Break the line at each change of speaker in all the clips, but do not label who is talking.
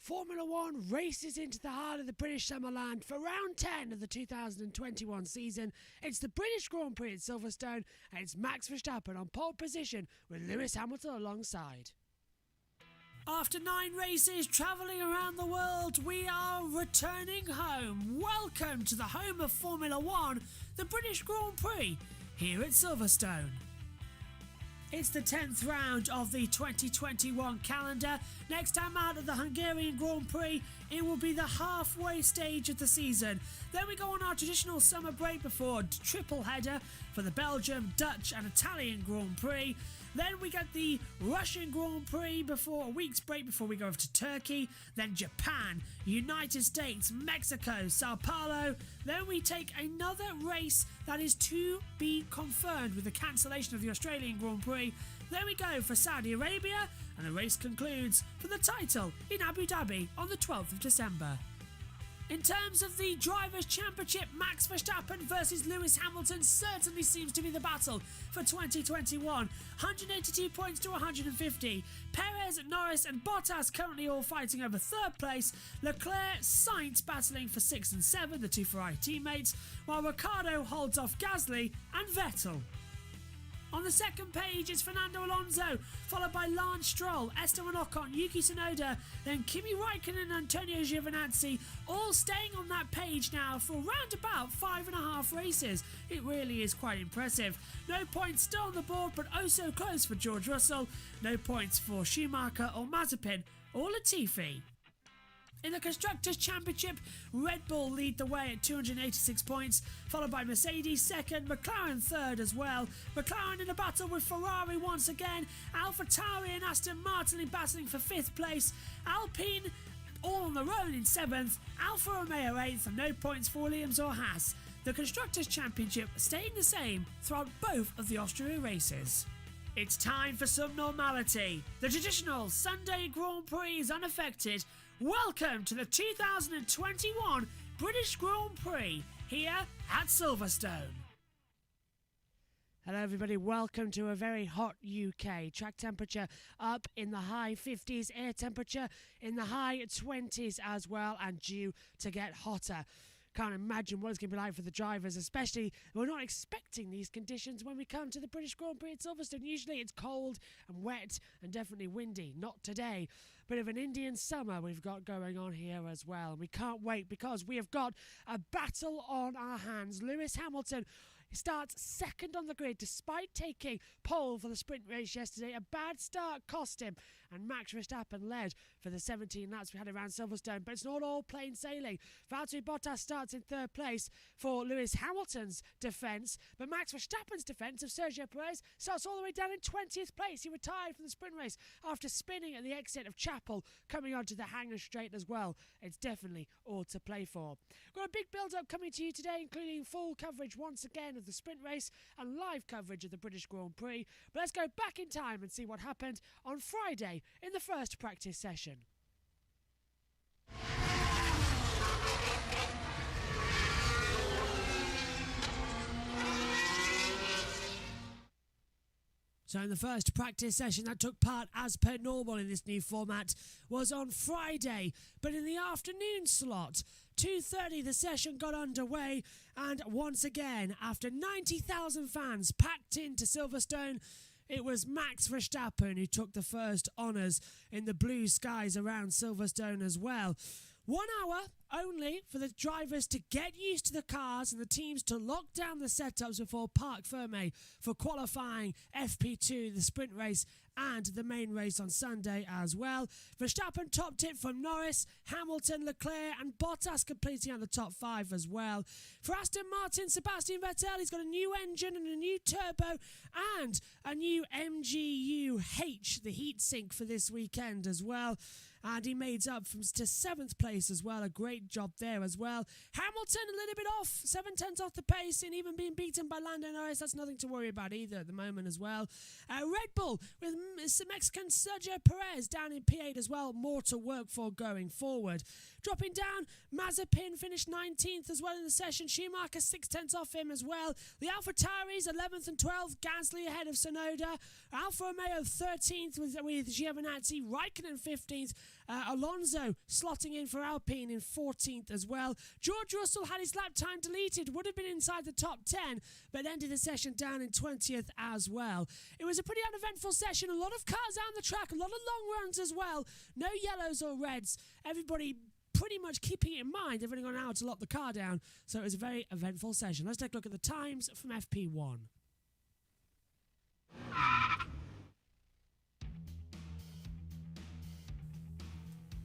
Formula One races into the heart of the British Summerland for round 10 of the 2021 season. It's the British Grand Prix at Silverstone, and it's Max Verstappen on pole position with Lewis Hamilton alongside. After 9 races travelling around the world, we are returning home. Welcome to the home of Formula One, the British Grand Prix, here at Silverstone. It's the 10th round of the 2021 calendar. Next time out of the Hungarian Grand Prix, it will be the halfway stage of the season. Then we go on our traditional summer break before a triple header for the Belgium, Dutch and Italian Grand Prix. Then we get the Russian Grand Prix before a week's break before we go over to Turkey. Then Japan, United States, Mexico, Sao Paulo. Then we take another race that is to be confirmed with the cancellation of the Australian Grand Prix. Then we go for Saudi Arabia, and the race concludes for the title in Abu Dhabi on the 12th of December. In terms of the Drivers' Championship, Max Verstappen versus Lewis Hamilton certainly seems to be the battle for 2021. 182 points to 150. Perez, Norris and Bottas currently all fighting over third place. Leclerc, Sainz battling for 6 and 7, the two Ferrari teammates, while Ricciardo holds off Gasly and Vettel. On the second page, it's Fernando Alonso, followed by Lance Stroll, Esteban Ocon, Yuki Tsunoda, then Kimi Raikkonen and Antonio Giovinazzi, all staying on that page now for around about 5.5 races. It really is quite impressive. No points still on the board, but oh so close for George Russell. No points for Schumacher or Mazepin or Latifi. In the Constructors' Championship, Red Bull lead the way at 286 points, followed by Mercedes second, McLaren third as well. McLaren in a battle with Ferrari once again, AlphaTauri and Aston Martin battling for 5th place, Alpine all on their own in 7th, Alfa Romeo 8th, and no points for Williams or Haas. The Constructors' Championship staying the same throughout both of the Austria races. It's time for some normality. The traditional Sunday Grand Prix is unaffected. Welcome to the 2021 British Grand Prix here at Silverstone. Hello everybody, welcome to a very hot UK. Track temperature up in the high 50s, air temperature in the high 20s as well, and due to get hotter. Can't imagine what it's going to be like for the drivers, especially we're not expecting these conditions when we come to the British Grand Prix at Silverstone. Usually it's cold and wet and definitely windy. Not today. Bit of an Indian summer we've got going on here as well. And we can't wait because we have got a battle on our hands. Lewis Hamilton starts second on the grid despite taking pole for the sprint race yesterday. A bad start cost him, and Max Verstappen led for the 17 laps we had around Silverstone, but it's not all plain sailing. Valtteri Bottas starts in 3rd place for Lewis Hamilton's defence, but Max Verstappen's defence of Sergio Perez starts all the way down in 20th place. He retired from the sprint race after spinning at the exit of Chapel, coming onto the hangar straight as well. It's definitely all to play for. Got a big build-up coming to you today, including full coverage once again of the sprint race and live coverage of the British Grand Prix. But let's go back in time and see what happened on Friday in the first practice session. So in the first practice session that took part as per normal in this new format was on Friday, but in the afternoon slot, 2:30 the session got underway, and once again, after 90,000 fans packed into Silverstone, it was Max Verstappen who took the first honours in the blue skies around Silverstone as well. 1 hour only for the drivers to get used to the cars and the teams to lock down the setups before Parc Fermé for qualifying FP2, the sprint race, and the main race on Sunday as well. Verstappen topped it from Norris, Hamilton, Leclerc and Bottas completing on the top 5 as well. For Aston Martin, Sebastian Vettel, he's got a new engine and a new turbo and a new MGU-H, the heatsink for this weekend as well. And he made up to 7th place as well. A great job there as well. Hamilton a little bit off, 7/10 off the pace, and even being beaten by Lando Norris. That's nothing to worry about either at the moment as well. Red Bull with Mexican Sergio Perez down in P8 as well. More to work for going forward. Dropping down, Mazepin finished 19th as well in the session. Schumacher 6/10 off him as well. The AlphaTauris 11th and 12th. Gasly ahead of Tsunoda. Alfa Romeo 13th with Giovinazzi. Raikkonen 15th. Alonso slotting in for Alpine in 14th as well. George Russell had his lap time deleted. Would have been inside the top 10, but ended the session down in 20th as well. It was a pretty uneventful session. A lot of cars down the track. A lot of long runs as well. No yellows or reds. Everybody pretty much keeping it in mind. They've only gone out to lock the car down. So it was a very eventful session. Let's take a look at the times from FP1.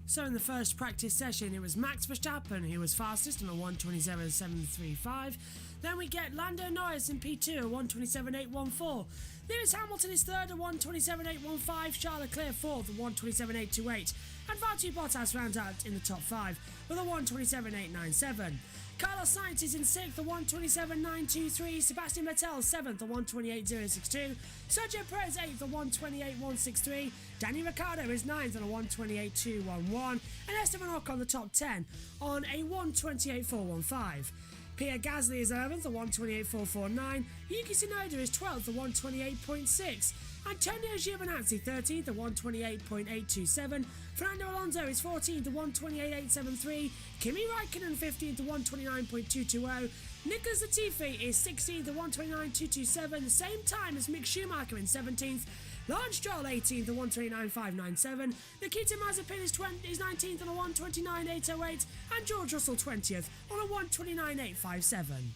So in the first practice session, it was Max Verstappen who was fastest on a 1:27.735. Then we get Lando Norris in P2 at 1:27.814. Lewis Hamilton is third at 1:27.815. Charles Leclerc fourth at 1:27.828. And Valtteri Bottas rounds out in the top 5 with a 1:27.897. Carlos Sainz is in 6th at 1:27.923. Sebastian Vettel 7th at 1:28.062. Sergio Perez 8th at 1:28.163. Danny Ricciardo is 9th at a 1:28.211. And Esteban Ocon the top 10 on a 1:28.415. Pierre Gasly is 11th at 1:28.449. Yuki Tsunoda is 12th at 1:28.6. Antonio Giovinazzi 13th at 1:28.827. Fernando Alonso is 14th at 1:28.873. Kimi Raikkonen 15th at 1:29.220. Nicholas Latifi is 16th at 1:29.227, the same time as Mick Schumacher in 17th. Lance Stroll 18th at 1:29.597. Nikita Mazepin is 19th on a 1:29.808. And George Russell 20th on a 1:29.857.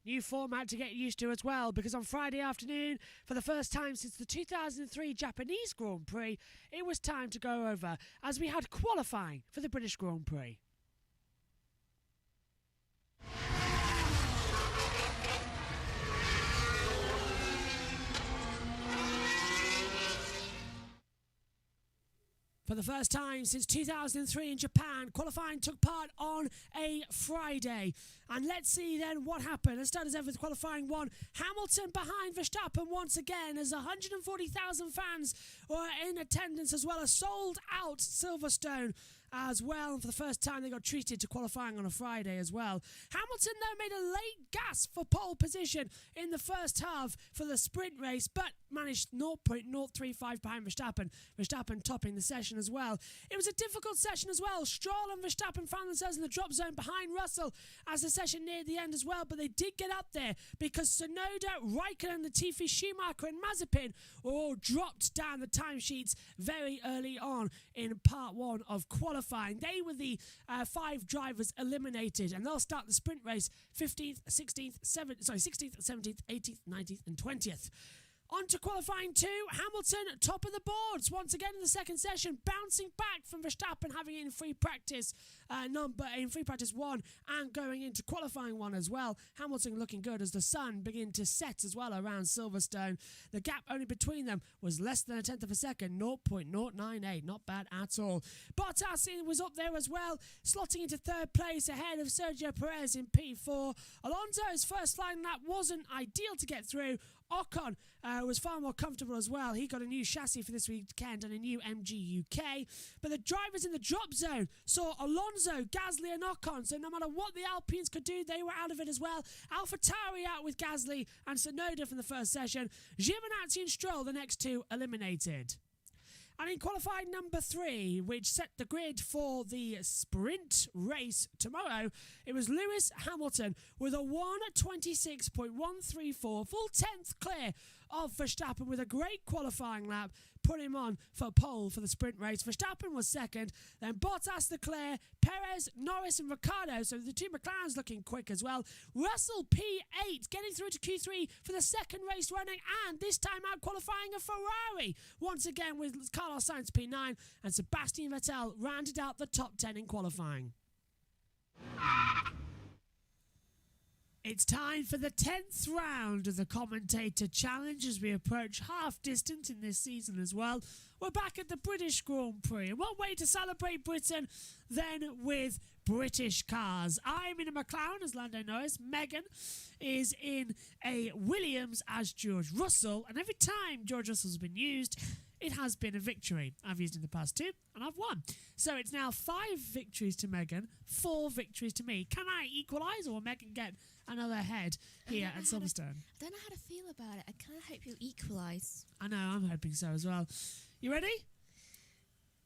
New format to get used to as well, because on Friday afternoon, for the first time since the 2003 Japanese Grand Prix, it was time to go over as we had qualifying for the British Grand Prix. For the first time since 2003 in Japan, qualifying took part on a Friday. And let's see then what happened. Let's start as ever with qualifying 1. Hamilton behind Verstappen once again, as 140,000 fans were in attendance, as well as sold out Silverstone as well. And for the first time, they got treated to qualifying on a Friday as well. Hamilton, though, made a late gasp for pole position in the first half for the sprint race, but managed 0.035 behind Verstappen. Verstappen topping the session as well. It was a difficult session as well. Stroll and Verstappen found themselves in the drop zone behind Russell as the session neared the end as well, but they did get up there because Tsunoda, Raikkonen, Latifi, Schumacher and Mazepin all dropped down the timesheets very early on in part 1 of qualifying. They were the 5 drivers eliminated, and they'll start the sprint race 15th, 16th, 17th, 18th, 19th and 20th. On to qualifying 2, Hamilton top of the boards once again in the second session, bouncing back from Verstappen, having it in free practice 1 and going into qualifying 1 as well. Hamilton looking good as the sun began to set as well around Silverstone. The gap only between them was less than a tenth of a second, 0.098, not bad at all. Bottas was up there as well, slotting into third place ahead of Sergio Perez in P4. Alonso's first line lap wasn't ideal to get through. Ocon was far more comfortable as well. He got a new chassis for this weekend and a new MG UK. But the drivers in the drop zone saw Alonso, Gasly and Ocon. So no matter what the Alpines could do, they were out of it as well. AlphaTauri out with Gasly and Tsunoda from the first session. Giovinazzi and Stroll, the next 2, eliminated. And in qualifying number 3, which set the grid for the sprint race tomorrow, it was Lewis Hamilton with a 1:26.134, full 10th clear of Verstappen with a great qualifying lap, put him on for pole for the sprint race. Verstappen was second, then Bottas, Leclerc, Perez, Norris and Ricciardo, so the 2 McLarens looking quick as well. Russell P8 getting through to Q3 for the second race running, and this time out qualifying a Ferrari once again with Carlos Sainz P9, and Sebastian Vettel rounded out the top 10 in qualifying. It's time for the 10th round of the Commentator Challenge as we approach half distance in this season as well. We're back at the British Grand Prix. And what way to celebrate Britain than with British cars? I'm in a McLaren as Lando Norris. Megan is in a Williams as George Russell. And every time George Russell's been used, it has been a victory. I've used it in the past 2 and I've won. So it's now 5 victories to Megan, 4 victories to me. Can I equalise or will Megan get another head here at Silverstone?
I don't know how to feel about it. I kind of hope you'll equalise.
I know, I'm hoping so as well. You ready?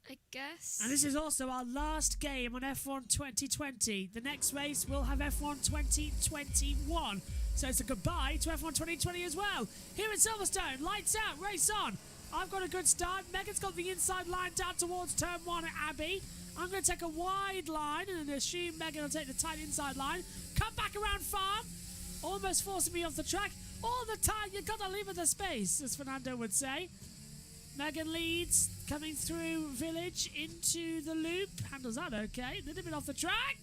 I guess.
And this is also our last game on F1 2020. The next race will have F1 2021. So it's a goodbye to F1 2020 as well. Here at Silverstone, lights out, race on. I've got a good start. Megan's got the inside line down towards turn 1 at Abbey. I'm going to take a wide line and assume Megan will take the tight inside line. Come back around farm. Almost forcing me off the track. All the time, you've got to leave her the space, as Fernando would say. Megan leads, coming through Village into the loop. Handles that okay. A little bit off the track.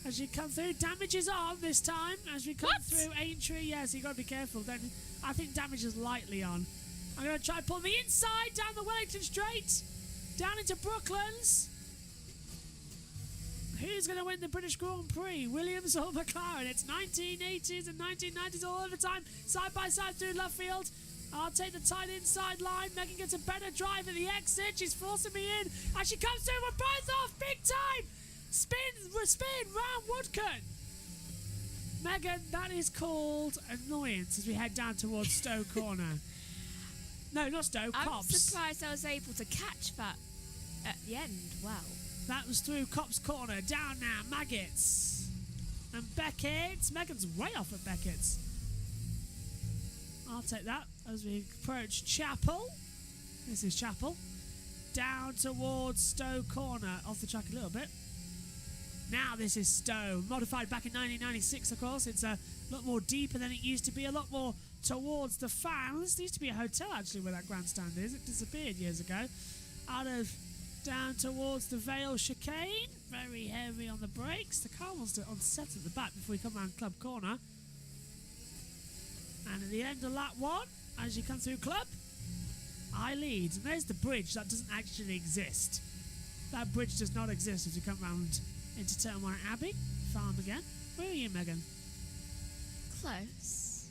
As you come through, damage is on this time. As we come through Aintree. Yes, you've got to be careful. Then I think damage is lightly on. I'm going to try and pull the inside down the Wellington Straight. Down into Brooklands. Who's going to win the British Grand Prix? Williams or McLaren? It's 1980s and 1990s all over the time. Side by side through left field. I'll take the tight inside line. Megan gets a better drive at the exit. She's forcing me in. As she comes through, we're both off big time. Spin, round Woodcote. Megan, that is called annoyance as we head down towards Stowe Corner. No, not Stowe,
I'm
Copse.
surprised I was able to catch that at the end. Wow.
That was through Copse Corner. Down now, Maggots. And Beckett's. Megan's way off at Beckett's. I'll take that as we approach Chapel. This is Chapel. Down towards Stowe Corner. Off the track a little bit. Now this is Stowe. Modified back in 1996, of course. It's a lot more deeper than it used to be. A lot more towards the fans. There used to be a hotel, actually, where that grandstand is. It disappeared years ago. Out of down towards the Vale chicane. Very heavy on the brakes. The car wants to onset at the back before we come around Club Corner. And at the end of lap 1, as you come through Club, I lead. And there's the bridge that doesn't actually exist. That bridge does not exist as you come round into turn 1 at Abbey. Farm again. Where are you, Megan?
Close.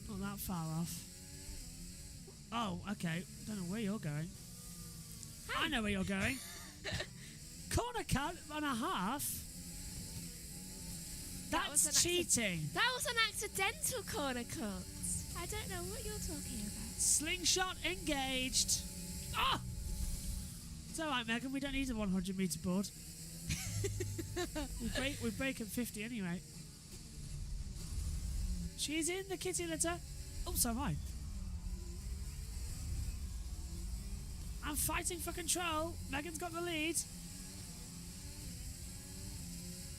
Not that far off. Oh, okay. Don't know where you're going. I know where you're going. Corner cut and a half. That's cheating.
That was an accidental corner cut. I don't know what you're talking about.
Slingshot engaged. Ah! It's all right, Megan. We don't need a 100-metre board. we break at 50 anyway. She's in the kitty litter. Oh, so am I. I'm fighting for control. Megan's got the lead.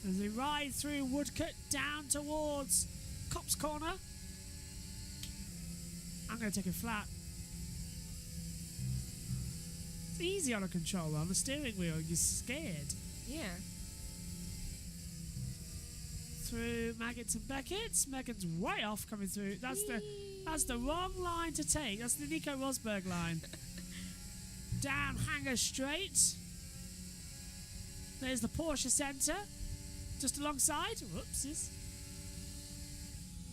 As we ride through Woodcote down towards Copse Corner. I'm going to take it flat. It's easy on a controller. On the steering wheel, you're scared.
Yeah.
Through Maggots and Beckett's. Megan's way off coming through. That's the wrong line to take. That's the Nico Rosberg line. Down Hanger Straight. There's the Porsche Centre. Just alongside. Whoopsies.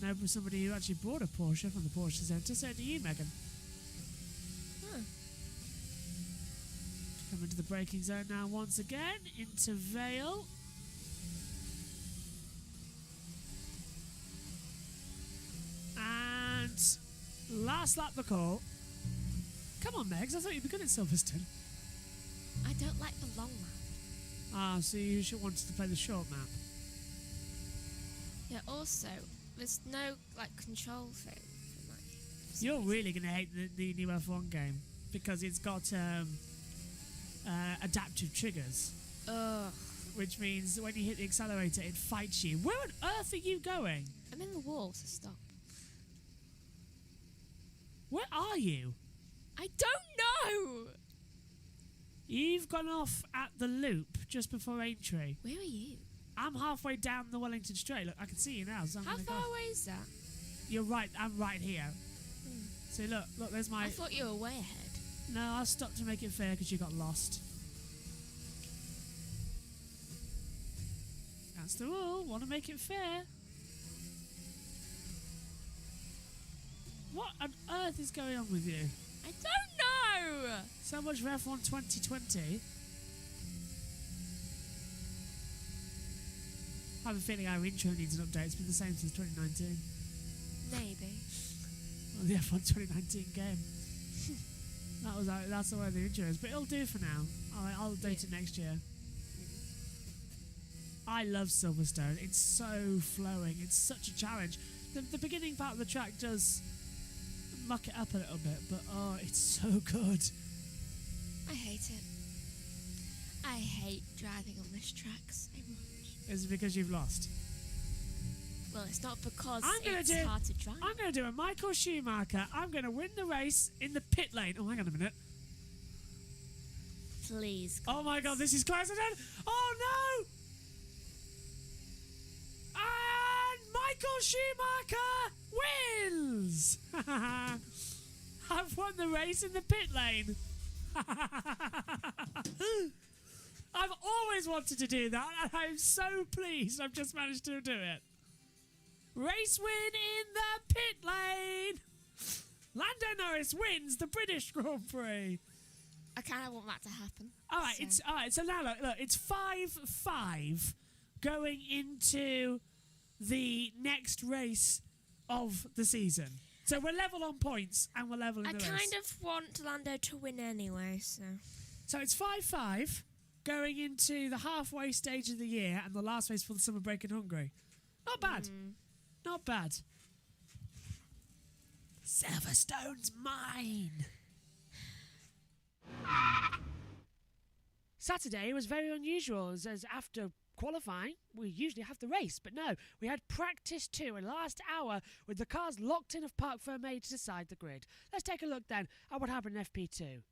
No, somebody who actually bought a Porsche from the Porsche Centre. So do you, Megan.
Huh.
Come into the braking zone now once again. Into Vale. And last lap the call. Come on, Megs. I thought you'd be good at Silverstone.
I don't like the long map.
Ah, so you wanted to play the short map.
Yeah, also, there's no, control thing.
You're really going to hate the new F1 game because it's got adaptive triggers.
Ugh.
Which means when you hit the accelerator, it fights you. Where on earth are you going?
I'm in the wall, so stop.
Where are you?
I don't know!
You've gone off at the loop just before Aintree.
Where are you?
I'm halfway down the Wellington Straight. Look, I can see you now. So I'm
How
gonna
far
go.
away is that?
You're right. I'm right here. So look, there's my...
I thought you were way ahead.
No, I'll stop to make it fair because you got lost. That's the rule. Want to make it fair. What on earth is going on with you?
I don't know!
So much for F1 2020. I have a feeling our intro needs an update. It's been the same since 2019.
Maybe.
Well, the F1 2019 game. That's the way the intro is. But it'll do for now. I'll update it next year. I love Silverstone. It's so flowing. It's such a challenge. The beginning part of the track does muck it up a little bit, but oh, it's so good.
I hate it. I hate driving on this track so much.
Is it because you've lost?
Well, it's not because
hard to drive. I'm going to do a Michael Schumacher. I'm going to win the race in the pit lane. Oh, hang on a minute.
Please.
Oh my God, this is close again. Oh no! And Michael Schumacher wins! I've won the race in the pit lane. I've always wanted to do that, and I'm so pleased I've just managed to do it. Race win in the pit lane! Lando Norris wins the British Grand Prix.
I kind of want that to happen.
All right, so now look, it's 5-5 going into the next race of the season. So we're level on points and we're level in the race.
I kind of want Lando to win anyway, so...
So it's 5-5 going into the halfway stage of the year and the last race for the summer break in Hungary. Not bad. Not bad. Silverstone's mine. Saturday was very unusual as after qualifying we usually have the race, but no, we had practice 2 in the last hour with the cars locked in of Parc Fermé to decide the grid. Let's take a look then at what happened in FP2.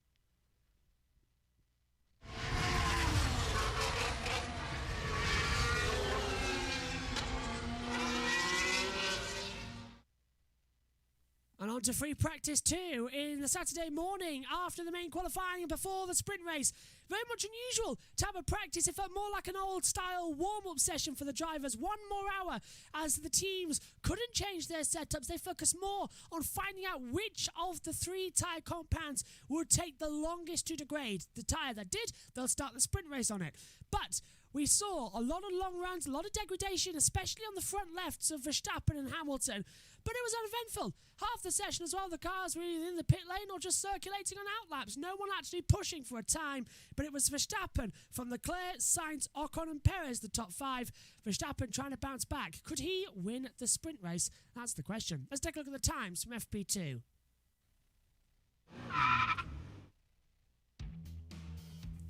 And on to free practice 2 in the Saturday morning after the main qualifying and before the sprint race. Very much unusual to have a practice. It felt more like an old style warm-up session for the drivers. 1 more hour as the teams couldn't change their setups. They focused more on finding out which of the 3 tyre compounds would take the longest to degrade. The tyre that did, they'll start the sprint race on it. But we saw a lot of long runs, a lot of degradation, especially on the front lefts of Verstappen and Hamilton. But it was uneventful. Half the session as well, the cars were either in the pit lane or just circulating on outlaps. No one actually pushing for a time, but it was Verstappen from Leclerc, Sainz, Ocon and Perez, the top 5. Verstappen trying to bounce back. Could he win the sprint race? That's the question. Let's take a look at the times from FP2.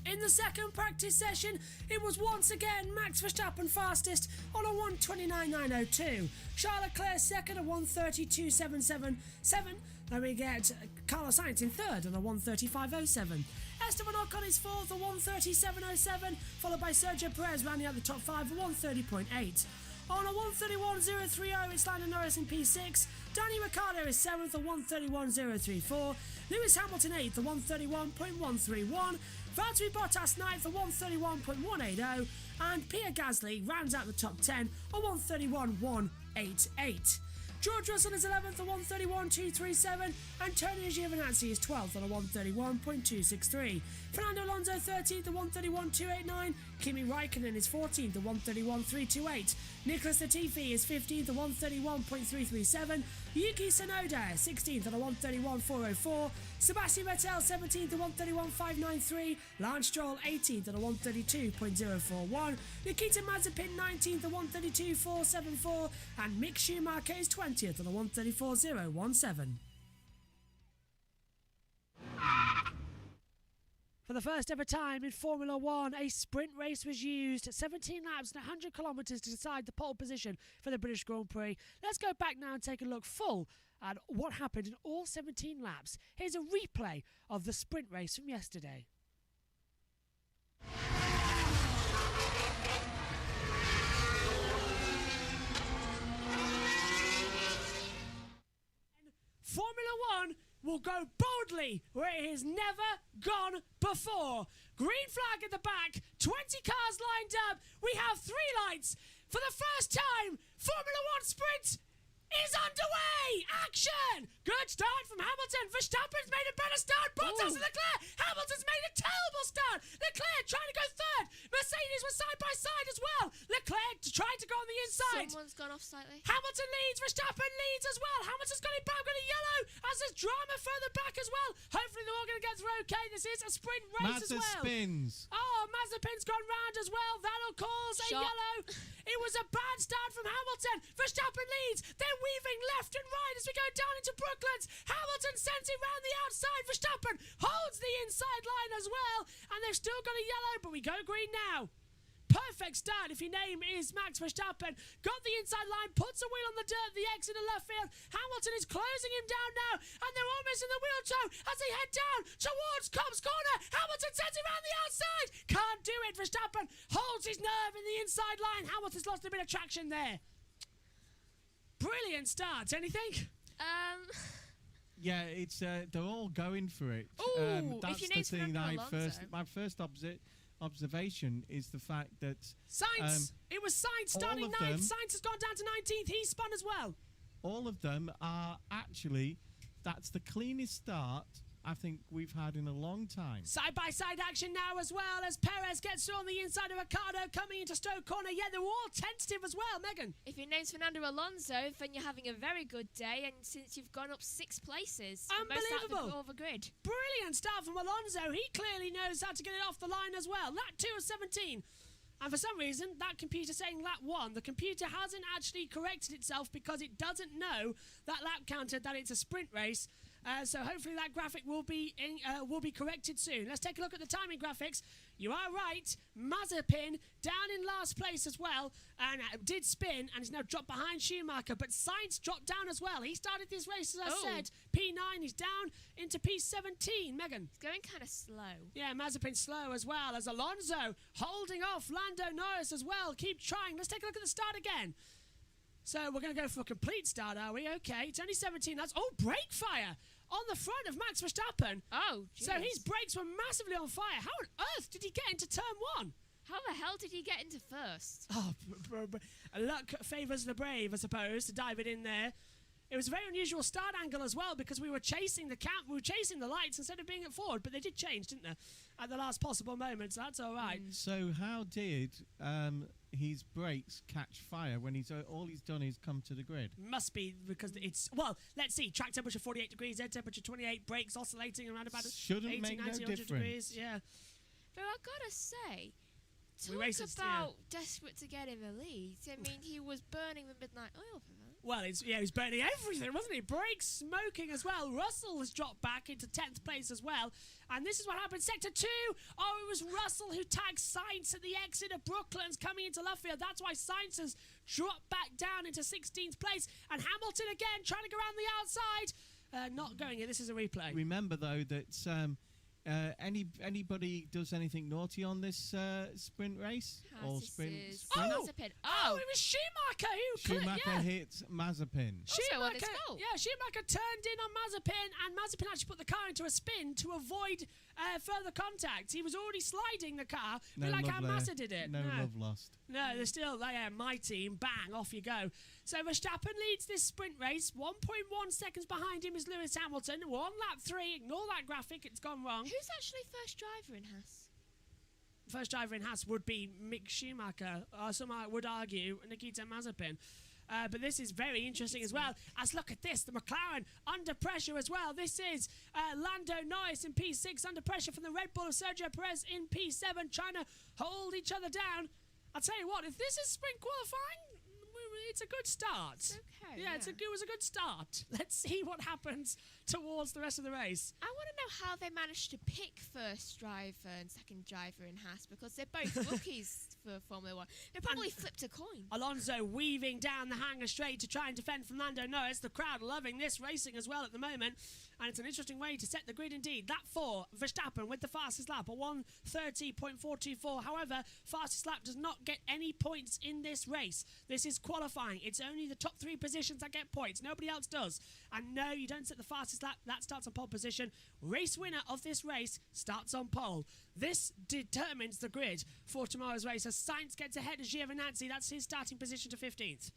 In the second practice session, it was once again Max Verstappen fastest on a 1:29.902. Charles Leclerc second at 1:32.777. Then we get Carlos Sainz in third on a 1:35.07. Esteban Ocon is fourth at 1:37.07, followed by Sergio Perez rounding out the top 5 at 1:30.8. On a 1:31.030, it's Lando Norris in P6. Danny Ricciardo is 7th at 1:31.034. Lewis Hamilton 8th at 1:31.131. Valtteri Bottas 9th at 1:31.180. And Pierre Gasly rounds out the top 10 at 1:31.188. George Russell is 11th at 1:31.237. Antonio Giovinazzi is 12th at a 1:31.263. Fernando Alonso 13th at 1:31.289. Kimi Raikkonen is 14th at 1:31.328. Nicholas Latifi is 15th at 1:31.337. Yuki Tsunoda 16th at a 1:31.404. Sebastian Vettel 17th at 1:31.593. Lance Stroll 18th at a 1:32.041. Nikita Mazepin 19th at 1:32.474. And Mick Schumacher is 20th at a 1:34.017. For the first ever time in Formula One, a sprint race was used, 17 laps and 100 kilometres to decide the pole position for the British Grand Prix. Let's go back now and take a look full at what happened in all 17 laps. Here's a replay of the sprint race from yesterday. will go boldly where it has never gone before. Green flag at the back, 20 cars lined up. We have 3 lights. For the first time, Formula One sprint is underway! Action! Good start from Hamilton. Verstappen's made a better start. Bottas and Leclerc. Hamilton's made a terrible start. Leclerc trying to go third. Mercedes was side by side as well. Leclerc trying to go on the inside.
Someone's gone off slightly.
Hamilton leads. Verstappen leads as well. Hamilton's got it back. Got a yellow. As there's drama further back as well. Hopefully they're all going to get through okay. This is a sprint race as well.
Spins.
Oh, Mazepin's gone round as well. That'll cause a yellow. It was a bad start from Hamilton. Verstappen leads. They're weaving left and right as we go down into Brooklands. Hamilton sends it round the outside. Verstappen holds the inside line as well. And they've still got a yellow, but we go green now. Perfect start if your name is Max Verstappen. Got the inside line, puts a wheel on the dirt, the exit of left field. Hamilton is closing him down now, and they're almost in the wheel toe as they head down towards Cobb's corner. Hamilton sends it round the outside. Can't do it. Verstappen holds his nerve in the inside line. Hamilton's lost a bit of traction there. Brilliant start. Anything?
Yeah, it's they're all going for it.
Ooh,
that's
if
the
your name's
thing.
Fernando
My first observation is the fact that
Sainz. It was Sainz starting
of
9th.
them-
Sainz has gone down to 19th. He spun as well.
all of them are actually, that's the cleanest start I think we've had in a long time.
Side-by-side action now as well as Perez gets through on the inside of Ricardo coming into Stoke corner. Yeah, they're all tentative as well, Megan.
If your name's Fernando Alonso, then you're having a very good day, and since you've gone up 6 places, the most out
Unbelievable.
of the grid.
Brilliant start from Alonso. He clearly knows how to get it off the line as well. Lap 2 of 17. And for some reason, that computer saying lap 1, the computer hasn't actually corrected itself because it doesn't know that lap counter, that it's a sprint race. So hopefully that graphic will be corrected soon. Let's take a look at the timing graphics. You are right. Mazepin down in last place as well, and did spin and is now dropped behind Schumacher. But Sainz dropped down as well. He started this race, as I said. P9, he's down into P17. Megan.
It's going kind of slow.
Yeah, Mazepin slow as well as Alonso holding off Lando Norris as well. Keep trying. Let's take a look at the start again. So we're going to go for a complete start, are we? Okay, it's only 17 laps. Oh, brake fire on the front of Max Verstappen.
Oh, geez.
So his brakes were massively on fire. How on earth did he get into turn 1?
How the hell did he get into first?
Oh, luck favours the brave, I suppose, to dive it in there. It was a very unusual start angle as well because we were chasing the lights instead of being at forward, but they did change, didn't they, at the last possible moment, so that's all right.
So how did his brakes catch fire when all he's done is come to the grid?
Must be because it's, well, let's see, track temperature 48 degrees, air temperature 28, brakes oscillating around about
Shouldn't
80,
make
90,
no
100
difference.
degrees, yeah.
But I gotta say,
We
talk
raced it,
about desperate to get in the lead. I mean, he was burning the midnight oil for that.
Well, he was burning everything, wasn't he? Brakes smoking as well. Russell has dropped back into 10th place as well. And this is what happened. Sector 2. Oh, it was Russell who tagged Sainz at the exit of Brooklands coming into Luffield. That's why Sainz has dropped back down into 16th place. And Hamilton again trying to go around the outside. Not going here. This is a replay.
Remember, though, that anybody does anything naughty on this sprint race?
Mazepin.
Oh, it was Schumacher who
Schumacher hit Mazepin.
Also on his goal.
Yeah, Schumacher turned in on Mazepin, and Mazepin actually put the car into a spin to avoid further contact. He was already sliding the car, like how Massa did it.
No love lost.
No, they're still my team. Bang, off you go. So Verstappen leads this sprint race. 1.1 seconds behind him is Lewis Hamilton. We're on lap 3. Ignore that graphic. It's gone wrong.
Who's actually first driver in Haas?
First driver in Haas would be Mick Schumacher. Some would argue Nikita Mazepin. But this is very interesting as well. As look at this, the McLaren under pressure as well. This is Lando Norris in P6 under pressure from the Red Bull of Sergio Perez in P7 trying to hold each other down. I'll tell you what, if this is sprint qualifying, it's a good start.
It's okay.
Yeah, it was a good start. Let's see what happens towards the rest of the race.
I want to know how they managed to pick first driver and second driver in Haas because they're both rookies for Formula 1. They probably flipped a coin.
Alonso weaving down the hangar straight to try and defend from Lando Norris. The crowd loving this racing as well at the moment. And it's an interesting way to set the grid indeed. Lap 4, Verstappen with the fastest lap, a 1:30.424. However, fastest lap does not get any points in this race. This is qualifying qualifying. It's only the top 3 positions that get points. Nobody else does. And no, you don't set the fastest lap. That starts on pole position. Race winner of this race starts on pole. This determines the grid for tomorrow's race. As Sainz gets ahead of Giovinazzi, that's his starting position to 15th.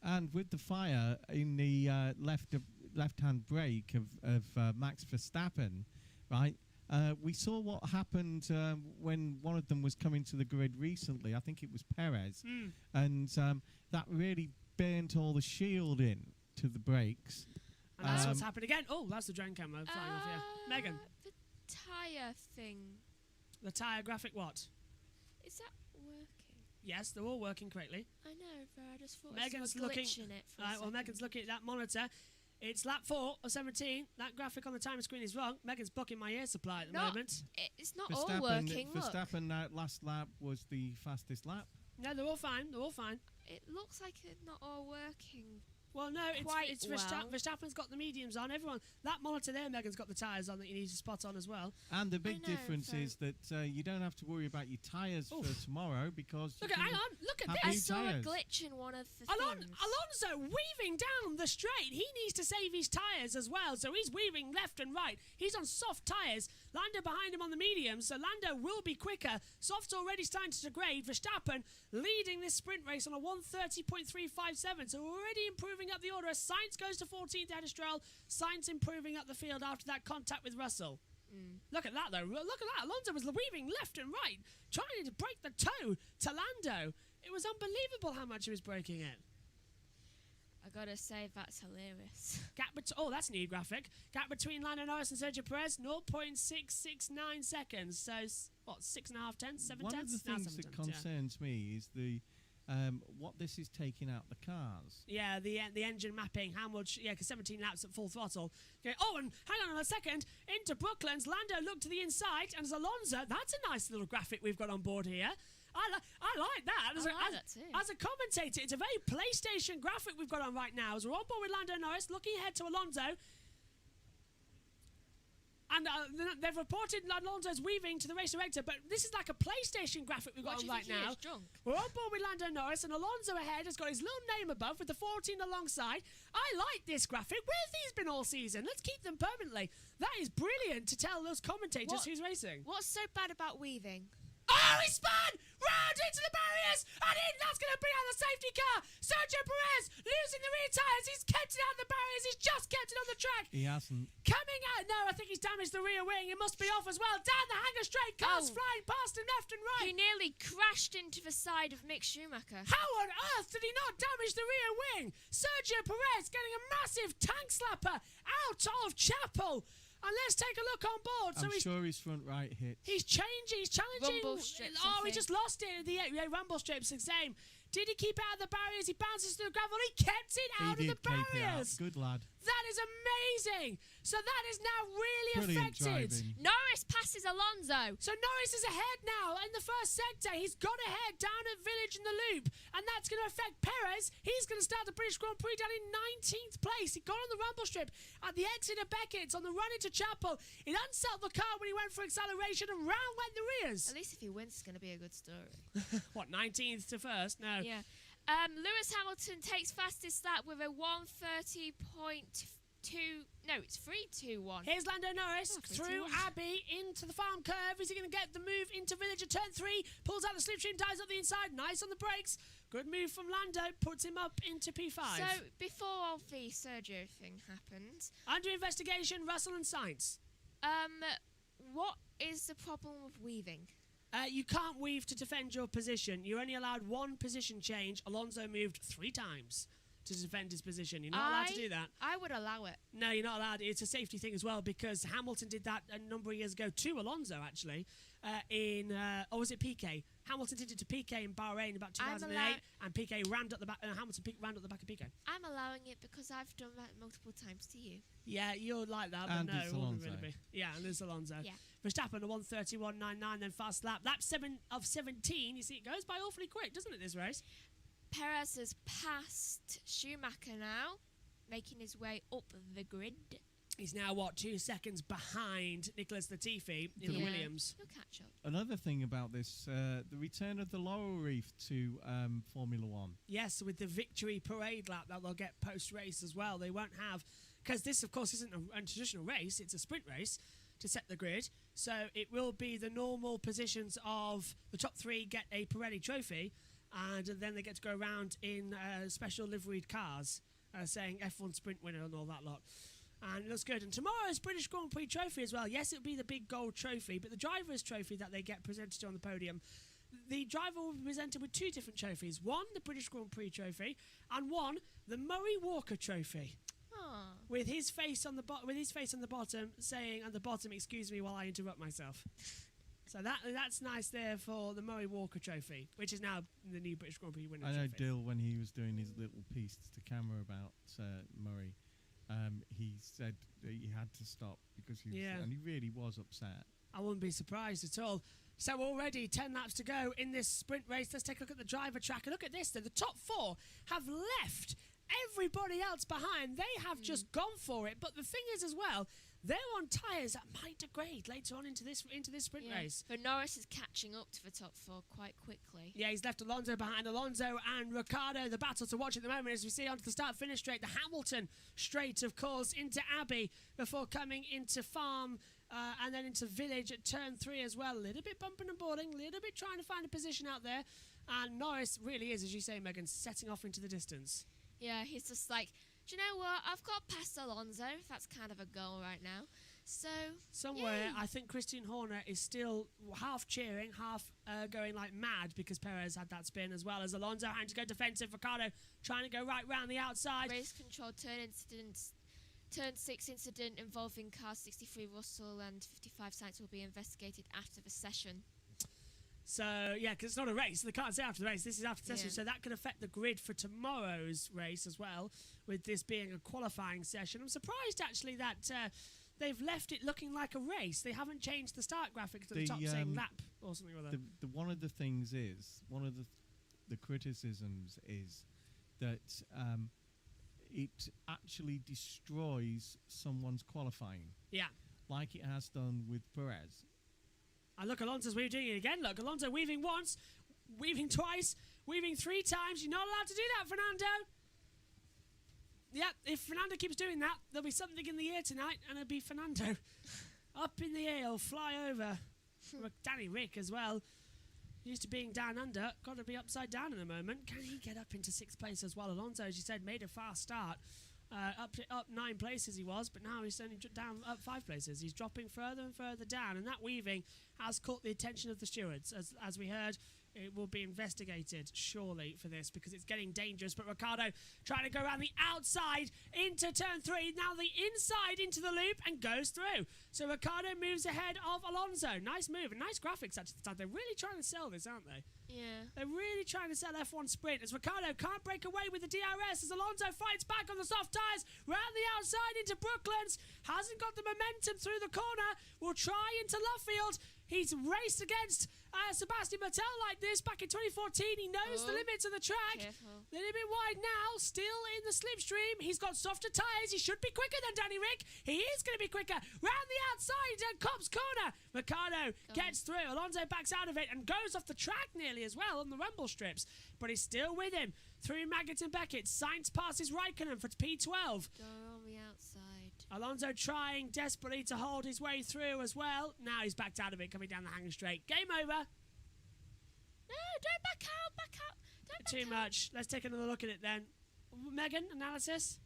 And with the fire in the left-hand brake of Max Verstappen, right, we saw what happened when one of them was coming to the grid recently. I think it was Perez. And that really burnt all the shielding to the brakes.
And that's what's happened again. Oh, that's the drone camera flying off here. Megan.
The tyre thing.
The tyre graphic what?
Is that working?
Yes, they're all working correctly.
I know, but I just thought
Megan's
I saw a
looking.
glitch in it for a
Well,
second.
Megan's looking at that monitor. It's lap 4 of 17. That graphic on the timer screen is wrong. Megan's blocking my air supply at the moment.
It's not all working, look.
Verstappen last lap was the fastest lap.
No, they're all fine. They're all fine.
It looks like it's not all working.
Well, no,
Quite
it's
well.
Verstappen's got the mediums on. Everyone, that monitor there, Megan's got the tyres on that you need to spot on as well.
And the big
know,
difference is that you don't have to worry about your tyres for tomorrow because
Look
you
at,
can
hang on, look at
have
I
new
this.
saw a
tyres.
glitch in one of the things.
Alonso weaving down the straight. He needs to save his tyres as well, so he's weaving left and right. He's on soft tyres. Lando behind him on the mediums, so Lando will be quicker. Soft's already starting to degrade. Verstappen leading this sprint race on a 1:30.357, so already improving up the order. As Sainz goes to 14th ahead of Stroll. Sainz improving up the field after that contact with Russell. Look at that, though. Look at that. Alonso was weaving left and right, trying to break the toe to Lando. It was unbelievable how much he was breaking it.
I gotta say, that's hilarious.
Oh, that's a new graphic. Gap between Lando Norris and Sergio Perez, 0.669 seconds. So, what, 6.5 tenths, 7
One
tenths?
of the things that concerns me is the what this is taking out the cars.
Yeah, the engine mapping, how much, because 17 laps at full throttle. Okay. Oh, and hang on a second. Into Brooklands, Lando looked to the inside, and as Alonso, that's a nice little graphic we've got on board here. I like that.
I like that too.
As a commentator, it's a very PlayStation graphic we've got on right now. As we're on board with Lando Norris, looking ahead to Alonso. And they've reported Alonso's weaving to the race director, but this is like a PlayStation graphic we've got on right now.
Drunk?
We're on board with Lando Norris, and Alonso ahead has got his little name above with the 14 alongside. I like this graphic. Where have these been all season? Let's keep them permanently. That is brilliant to tell those commentators who's racing.
What's so bad about weaving?
Oh, he spun round into the barriers, and that's going to bring out the safety car. Sergio Perez losing the rear tyres. He's kept it out of the barriers. He's just kept it on the track.
He hasn't.
Coming out. No, I think he's damaged the rear wing. It must be off as well. Down the hanger straight. Cars flying past him left and right.
He nearly crashed into the side of Mick Schumacher.
How on earth did he not damage the rear wing? Sergio Perez getting a massive tank slapper out of Chapel. And let's take a look on board.
I'm sure his front right hit.
He's changing. He's challenging.
Rumble strips,
oh,
I
he
think.
just lost it. The rumble strips, the same. Did he keep out of the barriers? He bounces to the gravel. He kept it out of the barriers.
Good lad.
That is amazing. So that is now really
Brilliant
affected.
driving.
Norris passes Alonso.
So Norris is ahead now in the first sector. He's got ahead down at Village in the loop. And that's going to affect Perez. He's going to start the British Grand Prix down in 19th place. He got on the rumble strip at the exit of Beckett's on the run into Chapel. He unsettled the car when he went for acceleration and round went the rears.
At least if he wins, it's going to be a good story.
What, 19th to first? No.
Yeah. Lewis Hamilton takes fastest lap with a 1:30.2. No, it's 3:21.
Here's Lando Norris
Oh,
through
3:21.
Abbey into the farm curve. Is he going to get the move into Village at turn 3? Pulls out the slipstream, dives up the inside. Nice on the brakes. Good move from Lando. Puts him up into P5.
So before all the Sergio thing happened,
Under investigation, Russell and Sainz.
what is the problem with weaving?
You can't weave to defend your position. You're only allowed one position change. Alonso moved 3 times to defend his position. You're not allowed to do that.
I would allow it.
No, you're not allowed. It's a safety thing as well because Hamilton did that a number of years ago to Alonso, actually, or was it Piquet? Hamilton did it to Piquet in Bahrain about 2008, and Piquet rammed up the back. Hamilton rammed up the back of Piquet.
I'm allowing it because I've done that multiple times to you.
Yeah, you're like that, but
And
no,
it's
it wouldn't
Alonso.
really be. Yeah, and there's Alonso.
Yeah.
Verstappen, a 1:31.99, then fast lap. Lap 7 of 17. You see, it goes by awfully quick, doesn't it, this race?
Perez has passed Schumacher now, making his way up the grid.
He's now, 2 seconds behind Nicholas Latifi in the
Yeah.
Williams.
He'll catch up.
Another thing about this, the return of the laurel wreath to Formula One.
Yes, with the victory parade lap that they'll get post-race as well. They won't have, because this, of course, isn't a traditional race. It's a sprint race to set the grid. So it will be the normal positions of the top 3 get a Pirelli trophy, and then they get to go around in special liveried cars, saying F1 sprint winner and all that lot. And it looks good. And tomorrow's British Grand Prix trophy as well. Yes, it'll be the big gold trophy, but the driver's trophy that they get presented on the podium, the driver will be presented with 2 different trophies. One, the British Grand Prix trophy, and one, the Murray Walker trophy,
Aw.
with his face on the bottom, saying at the bottom, "Excuse me while I interrupt myself." So that's nice there for the Murray Walker trophy, which is now the new British Grand Prix winner
I know
trophy.
Dill, when he was doing his little piece to camera about Murray, he said that he had to stop because he was,
Yeah.
and he really was upset.
I wouldn't be surprised at all. So already 10 laps to go in this sprint race. Let's take a look at the driver track. And look at this. The top 4 have left everybody else behind. They have just gone for it. But the thing is as well, they're on tyres that might degrade later on into this sprint race.
But Norris is catching up to the top 4 quite quickly.
Yeah, he's left Alonso behind. Alonso and Ricciardo, the battle to watch at the moment as we see onto the start-finish straight. The Hamilton straight, of course, into Abbey before coming into Farm and then into Village at turn 3 as well. A little bit bumping and boarding, a little bit trying to find a position out there. And Norris really is, as you say, Megan, setting off into the distance.
Yeah, he's just like, do you know what? I've got past Alonso. That's kind of a goal right now. So
Somewhere,
yay.
I think Christian Horner is still half cheering, half going like mad because Perez had that spin, as well as Alonso having to go defensive. Ricciardo trying to go right round the outside.
Race control turn 6 incident involving car 63 Russell and 55 Sainz will be investigated after the session.
So, yeah, because it's not a race. They can't say after the race. This is after the session.
Yeah.
So that could affect the grid for tomorrow's race as well, with this being a qualifying session. I'm surprised, actually, that they've left it looking like a race. They haven't changed the start graphic to the top saying lap or something or other.
One of the things is, one of the criticisms is that it actually destroys someone's qualifying,
Yeah.
like it has done with Perez.
And look, Alonso's doing it again. Look, Alonso weaving once, weaving twice, weaving 3 times. You're not allowed to do that, Fernando. Yeah, if Fernando keeps doing that, there'll be something in the air tonight, and it'll be Fernando. Up in the air, he'll fly over. Danny Rick as well. Used to being down under, got to be upside down in a moment. Can he get up into 6th place as well? Alonso, as you said, made a fast start. Up 9 places he was, but now he's only down up 5 places. He's dropping further and further down, and that weaving has caught the attention of the stewards. As we heard, it will be investigated, surely, for this, because it's getting dangerous. But Ricciardo trying to go around the outside into turn 3, now the inside into the loop, and goes through. So Ricciardo moves ahead of Alonso. Nice move, and nice graphics at the time. They're really trying to sell this, aren't they?
Yeah.
They're really trying to sell F1 Sprint as Ricciardo can't break away with the DRS as Alonso fights back on the soft tyres round the outside into Brooklands. Hasn't got the momentum through the corner. Will try into Luffield. He's raced against Sebastian Vettel like this back in 2014. He knows the limits of the track.
Careful.
A little bit wide now, still in the slipstream. He's got softer tyres. He should be quicker than Danny Rick. He is going to be quicker. Round the outside at Cobb's corner. Ricciardo gets through. Alonso backs out of it and goes off the track nearly as well on the rumble strips. But he's still with him. Through Maggott and Beckett. Sainz passes Raikkonen for P12.
Door on the outside.
Alonso trying desperately to hold his way through as well. Now he's backed out of it, coming down the hanging straight. Game over.
No, don't back out. Back out. Don't back
Too
out.
much. Let's take another look at it then. Megan, analysis?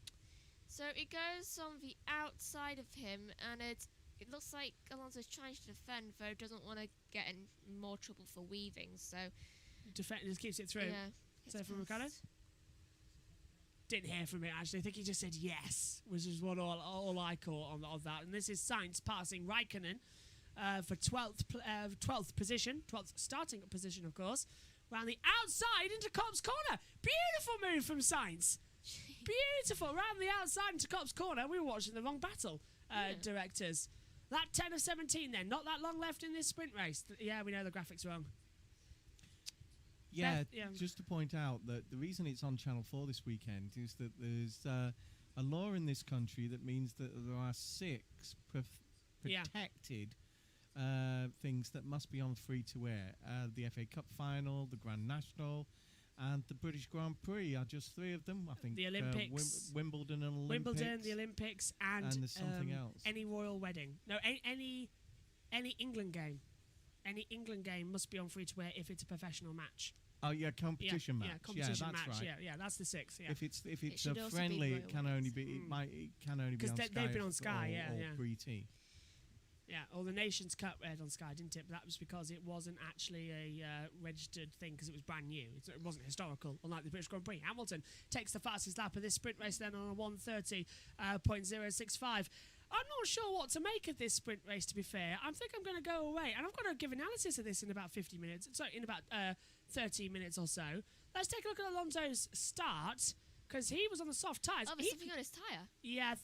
So it goes on the outside of him, and it looks like Alonso's trying to defend, though doesn't want to get in more trouble for weaving. So
Just keeps it through.
yeah.
Is that
gets
from Ricciardo?
past.
Didn't hear from it actually. I think he just said yes, which is what all I caught on that. And this is Sainz passing Raikkonen for 12th position, 12th starting position, of course. Round the outside into Cobb's corner. Beautiful move from Sainz. Beautiful. Round the outside into Cobb's corner. We were watching the wrong battle, directors. That 10 of 17 then. Not that long left in this sprint race. Yeah, we know the graphics wrong.
Yeah,
yeah.
just to point out that the reason it's on Channel 4 this weekend is that there's a law in this country that means that there are 6
Yeah.
protected things that must be on free to air. The FA Cup final, the Grand National, and the British Grand Prix are just 3 of them. I think
The Olympics.
Wimbledon and Olympics.
Wimbledon, the Olympics, and
there's something else.
Any royal wedding. No, any England game. Any England game must be on free to air if it's a professiontional match.
Oh yeah, competition match.
Yeah, competition
that's
match.
right.
Yeah, that's the 6th. Yeah,
If it's
should
a
also be
friendly,
royal
it can only be
weddings.
it can only be
'Cause
on
they've
Sky
been on Sky,
or,
yeah,
or
yeah.
BT.
yeah. Or the Nations Cup aired on Sky, didn't it? But that was because it wasn't actually a registered thing because it was brand new. It wasn't historical, unlike the British Grand Prix. Hamilton takes the fastest lap of this sprint race then on a 1:30.065. I'm not sure what to make of this sprint race, to be fair. I think I'm going to go away, and I'm going to give analysis of this in about 50 minutes. So in about 30 minutes or so. Let's take a look at Alonso's start, because he was on the soft tyres.
Oh, there's something on his tyre.
Yeah,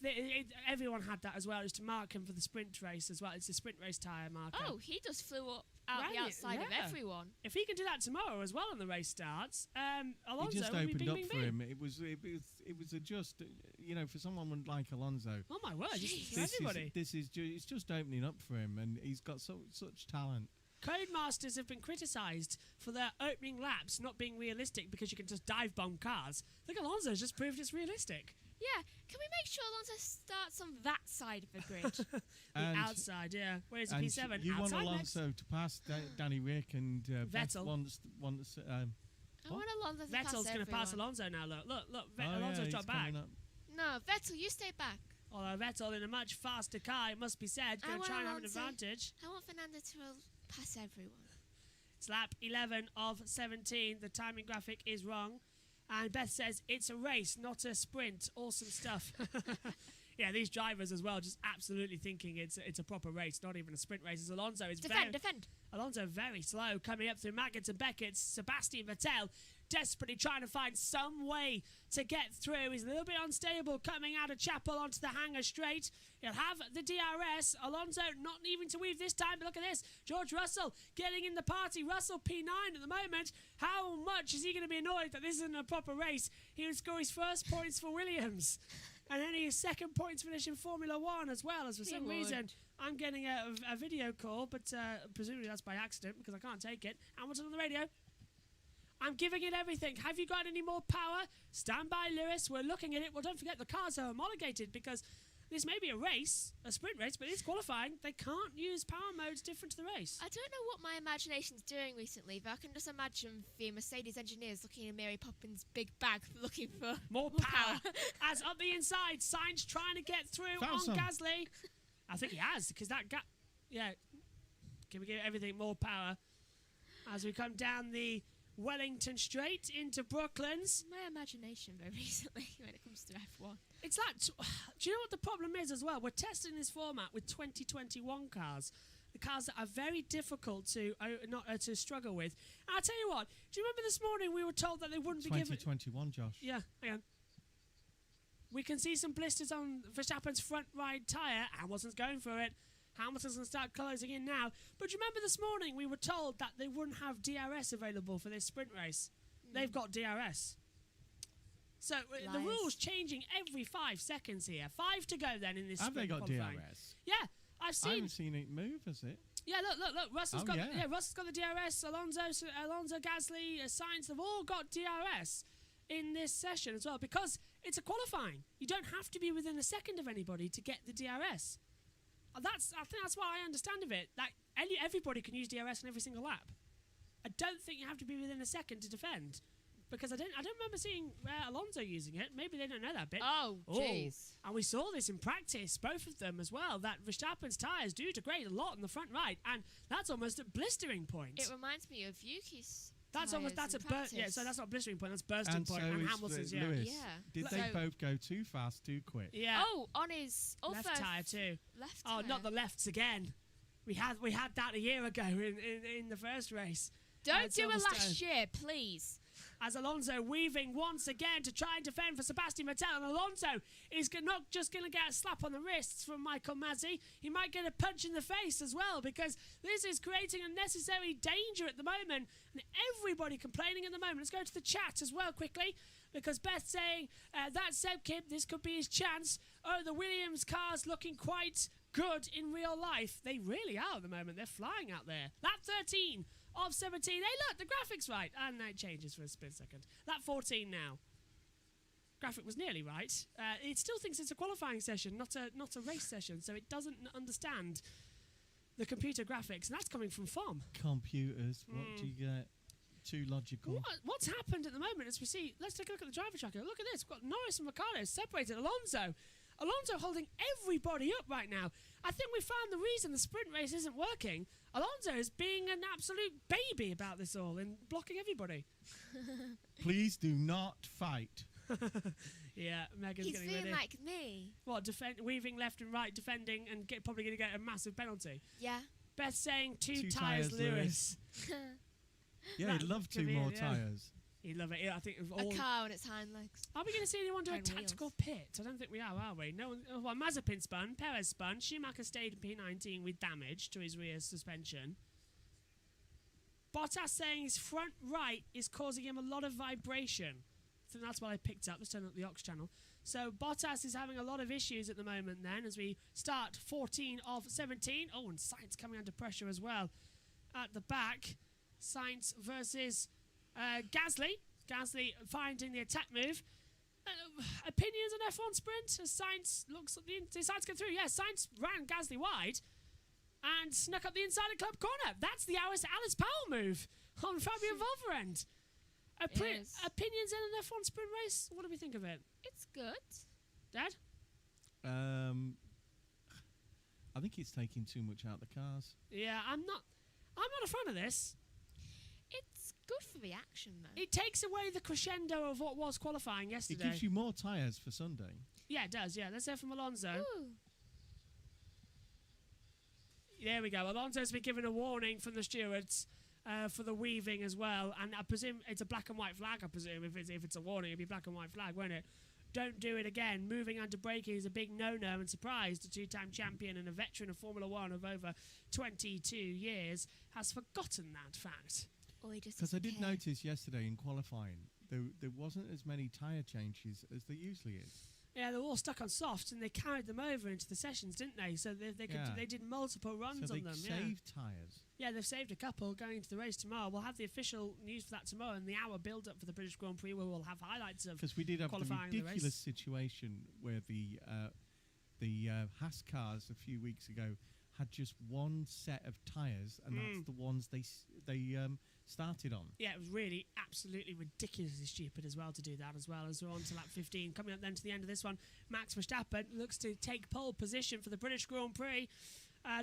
everyone had that as well. It was to mark him for the sprint race as well. It's a sprint race tyre marker.
Oh, he just flew out the
Right,
outside of
yeah.
everyone.
If he can do that tomorrow as well when the race starts, Alonso
It just
will be
opened
bing,
up
bing,
for
bing.
him. It was just for someone like Alonso.
Oh my word, this is for
This
everybody.
it's just opening up for him, and he's got such talent.
Codemasters have been criticised for their opening laps not being realistic because you can just dive bomb cars. I think Alonso's just proved it's realistic.
Yeah, can we make sure Alonso starts on that side of the grid?
The
And-
outside, yeah. Where's the
And
P7?
you want
outside
Alonso to pass Danny Rick and
Vettel.
Once
I want Alonso to pass
Vettel's going to pass
everyone.
Alonso now, look.
Oh,
Alonso's
he's
dropped back.
coming up.
No, Vettel, you stay back.
Although Vettel in a much faster car, it must be said,
I
going to
want
try and have an
Alonso.
advantage.
I want Fernando to pass everyone.
It's lap 11 of 17. The timing graphic is wrong. And Beth says, it's a race, not a sprint. Awesome stuff. Yeah, these drivers as well, just absolutely thinking it's a proper race, not even a sprint race. As Alonso is
Defend.
Alonso very slow, coming up through Maggots and Beckett's. Sebastian Vettel desperately trying to find some way to get through. He's a little bit unstable coming out of Chapel onto the hangar straight. He'll have the DRS. Alonso not even to weave this time, but look at this. George Russell getting in the party. Russell P9 at the moment. How much is he going to be annoyed that this isn't a proper race? He would score his first points for Williams. And then his second points finish in Formula 1 as well, as for some reason I'm getting a video call, but presumably that's by accident because I can't take it. Hamilton on the radio. I'm giving it everything. Have you got any more power? Stand by, Lewis. We're looking at it. Well, don't forget the cars are homologated because this may be a race, a sprint race, but it's qualifying. They can't use power modes different to the race.
I don't know what my imagination's doing recently, but I can just imagine the Mercedes engineers looking in Mary Poppins' big bag looking for
More power. As up the inside, Sainz trying to get through
Found
on
some.
Gasly. I think he has, because that gap... Yeah. Can we give everything more power? As we come down the Wellington Straight into Brooklands.
my imagination very recently when it comes to F1.
It's like... Do you know what the problem is as well? We're testing this format with 2021 cars. The cars that are very difficult to to struggle with. And I'll tell you what. Do you remember this morning we were told that they wouldn't be given...
2021, Josh.
Yeah, hang on. We can see some blisters on Verstappen's front right tyre. Hamilton's going for it. Hamilton's going to start closing in now. But do you remember this morning we were told that they wouldn't have DRS available for this sprint race? They've got DRS. So the
Lies.
rule's changing every 5 seconds here. 5 to go then in this
Have they
sprint
got
qualifying.
DRS?
Yeah, I've
I
seen...
haven't seen it move, has it?
Yeah, look. Russell's
Oh,
got
yeah.
Russell's got the DRS. Alonso, Gasly, Sainz, they've all got DRS in this session as well because it's a qualifying. You don't have to be within a second of anybody to get the DRS. I think that's what I understand of it. Like everybody can use DRS in every single lap. I don't think you have to be within a second to defend. Because I don't remember seeing Alonso using it. Maybe they don't know that bit.
Oh, jeez.
And we saw this in practice, both of them as well, that Verstappen's tyres do degrade a lot in the front right, and that's almost at blistering point.
It reminds me of Yuki's.
That's almost
tyres in
yeah.
practice.
So that's not blistering point, that's bursting
And
point.
so
And
is
Hamilton's,
Lewis.
Yeah.
Did
So-
they both go too fast, too quick?
yeah.
Oh, on his also
left tyre too.
Left
Oh,
tyre.
not the lefts again. We had that a year ago in the first race.
Don't do it
Silverstone.
last year, please.
as Alonso weaving once again to try and defend for Sebastian Vettel. And Alonso is not just going to get a slap on the wrists from Michael Masi, he might get a punch in the face as well, because this is creating unnecessary danger at the moment. And everybody complaining at the moment. Let's go to the chat as well quickly, because Beth saying, that's Seb Kip, this could be his chance. Oh, the Williams car's looking quite good in real life. They really are at the moment. They're flying out there. Lap 13 of 17. Hey, look, the graphic's right. And it changes for a split second. Lap 14 now. Graphic was nearly right. It still thinks it's a qualifying session, not a race session, so it doesn't understand the computer graphics. And that's coming from FOM.
Computers, what do you get? Too logical.
What's happened at the moment as we see, let's take a look at the driver tracker. Look at this. We've got Norris and Ricciardo separated. Alonso holding everybody up right now. I think we found the reason the sprint race isn't working. Alonso is being an absolute baby about this all and blocking everybody.
Please do not fight.
Yeah, Megan's
He's
getting
feeling
ready.
like me.
What, weaving left and right, defending, and probably going to get a massive penalty.
Yeah.
Beth saying two
tires,
tyres, Lewis.
Yeah, he'd love
could
2
be
more
it, yeah.
tyres.
He'd love it. Yeah, I think of
A
all.
car on its hind legs.
Are we going to see anyone do a
And
tactical pit? I don't think we are we? No one. Well, Mazepin spun, Perez spun, Schumacher stayed in P19 with damage to his rear suspension. Bottas saying his front right is causing him a lot of vibration. I think that's what I picked up. Let's turn up the Ox channel. So Bottas is having a lot of issues at the moment then as we start 14 of 17. Oh, and Sainz coming under pressure as well. At the back, Sainz versus Gasly. Gasly finding the attack move. Opinions on F1 sprint as Sainz looks at the Sainz go through. Yeah, Sainz ran Gasly wide and snuck up the inside of club corner. That's the Alice Powell move on Fabio Volverend. Opinions in an F1 sprint race? What do we think of it?
It's good.
Dad?
I think it's taking too much out of the cars.
Yeah, I'm not a fan of this.
It's good for the action, though.
It takes away the crescendo of what was qualifying yesterday.
It gives you more tyres for Sunday.
Yeah, it does. Yeah, let's hear from Alonso.
Ooh.
There we go. Alonso's been given a warning from the stewards for the weaving as well, and I presume it's a black and white flag. I presume if it's a warning, it'd be black and white flag, won't it? Don't do it again. Moving under braking is a big no-no, and surprised the two-time champion and a veteran of Formula One of over 22 years has forgotten that fact.
Because I did notice yesterday in qualifying, there wasn't as many tyre changes as there usually is.
Yeah, they're all stuck on softs, and they carried them over into the sessions, didn't they? So they did multiple runs on them.
So they saved tyres.
Yeah, they've saved a couple going into the race tomorrow. We'll have the official news for that tomorrow, and the hour build-up for the British Grand Prix, where we'll have highlights of
because we did have the
qualifying
ridiculous situation where the Haas cars a few weeks ago had just one set of tyres, and that's the ones they started on.
Yeah, it was really absolutely ridiculously stupid as well to do that as well. As we're on to lap 15, coming up then to the end of this one, Max Verstappen looks to take pole position for the British Grand Prix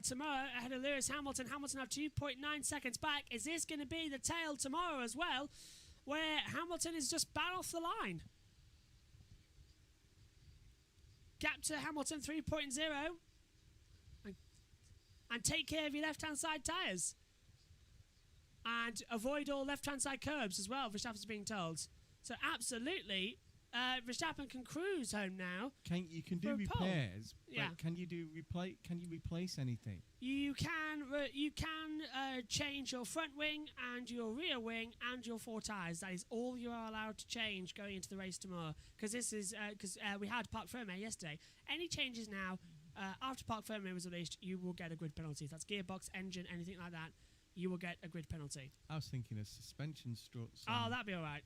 tomorrow ahead of Lewis Hamilton. Hamilton have 2.9 seconds back. Is this going to be the tail tomorrow as well, where Hamilton is just bang off the line? Gap to Hamilton 3.0. And take care of your left-hand side tyres. And avoid all left-hand side curbs as well, Verstappen's being told. So absolutely, Verstappen can cruise home now.
You can do repairs,
yeah.
But can you replace anything?
You can change your front wing and your rear wing and your 4 tyres. That is all you are allowed to change going into the race tomorrow. Because this is we had Parc Fermé yesterday. Any changes now after Parc Fermé was released, you will get a grid penalty. If that's gearbox, engine, anything like that, you will get a grid penalty.
I was thinking of suspension struts.
Oh, that'd be all right.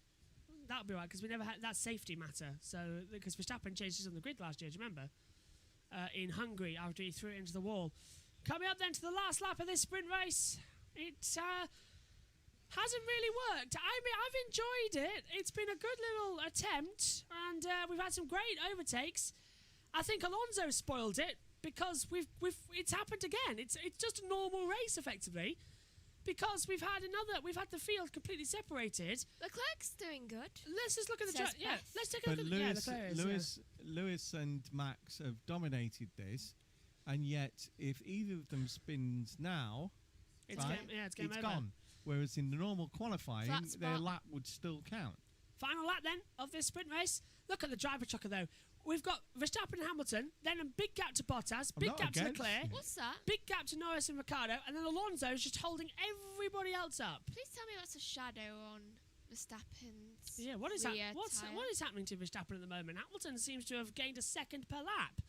That'd be all right, because we never had that safety matter. So, because Verstappen changed his on the grid last year, do you remember? In Hungary, after he threw it into the wall. Coming up then to the last lap of this sprint race. It hasn't really worked. I mean, I've enjoyed it. It's been a good little attempt, and we've had some great overtakes. I think Alonso spoiled it because it's happened again. It's just a normal race effectively, because we've had the field completely separated.
Leclerc's doing good.
Let's just look at the track. Yeah, let's take a
but
look at
Lewis and Max have dominated this, and yet if either of them spins now,
it's game over.
gone. whereas in the normal qualifying,
Flat
their
spot.
lap would still count.
Final lap then of this sprint race. Look at the driver chucker though. We've got Verstappen and Hamilton, then a big gap to Bottas,
I'm
big
not
gap to
against
Leclerc,
it.
What's that?
big gap to Norris and Ricciardo, and then Alonso's just holding everybody else up.
Please tell me that's a shadow on Verstappen's
Yeah, what is
rear
that?
tyre.
What is happening to Verstappen at the moment? Hamilton seems to have gained a second per lap.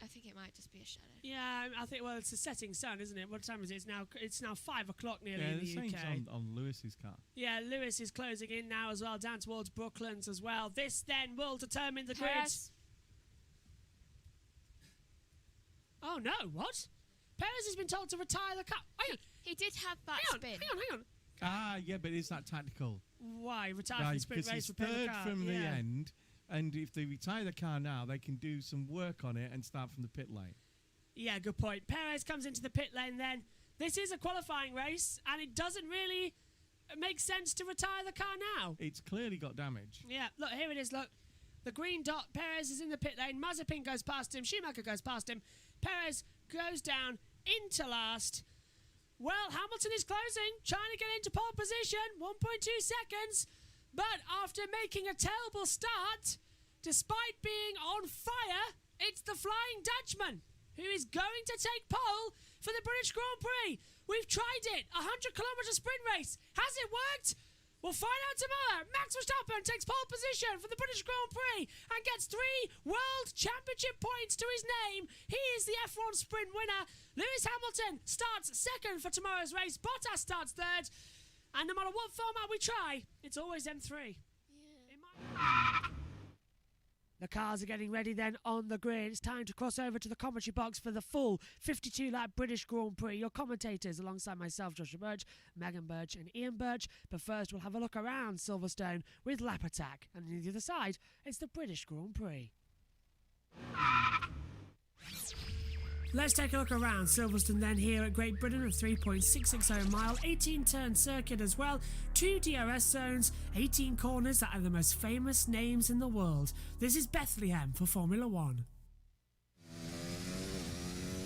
I think it might just be a shadow.
Yeah, I think. Well, it's a setting sun, isn't it? What time is it? It's now 5 o'clock nearly
Yeah,
in
the
the
same's
UK.
on Lewis's car.
Yeah, Lewis is closing in now as well, down towards Brooklands as well. This then will determine the grid.
Perez.
Oh no, what? Perez has been told to retire the car. Hang on,
He did have that spin.
hang on.
Ah, yeah, but is that tactical?
Why retire from the
Right,
sprint
because
race?
it's
repair the
third
car?
from the
Yeah.
end, and if they retire the car now, they can do some work on it and start from the pit lane.
Yeah, good point. Perez comes into the pit lane then. This is a qualifying race, and it doesn't really make sense to retire the car now.
It's clearly got damage.
Yeah, look, here it is, look. The green dot, Perez is in the pit lane. Mazepin goes past him. Schumacher goes past him. Perez goes down into last. Well, Hamilton is closing, trying to get into pole position. 1.2 seconds. But after making a terrible start, despite being on fire, it's the Flying Dutchman who is going to take pole for the British Grand Prix. We've tried it. 100-kilometre sprint race. Has it worked? We'll find out tomorrow. Max Verstappen takes pole position for the British Grand Prix and gets 3 World Championship points to his name. He is the F1 sprint winner. Lewis Hamilton starts second for tomorrow's race. Bottas starts third. And no matter what format we try, it's always M3.
Yeah.
The cars are getting ready then on the grid. It's time to cross over to the commentary box for the full 52-lap British Grand Prix. Your commentators alongside myself, Joshua Birch, Megan Birch and Ian Birch. But first we'll have a look around Silverstone with Lap Attack. And on the other side, it's the British Grand Prix. Let's take a look around Silverstone then here at Great Britain, a 3.660 mile, 18-turn circuit as well, 2 DRS zones, 18 corners that are the most famous names in the world. This is Bethlehem for Formula One.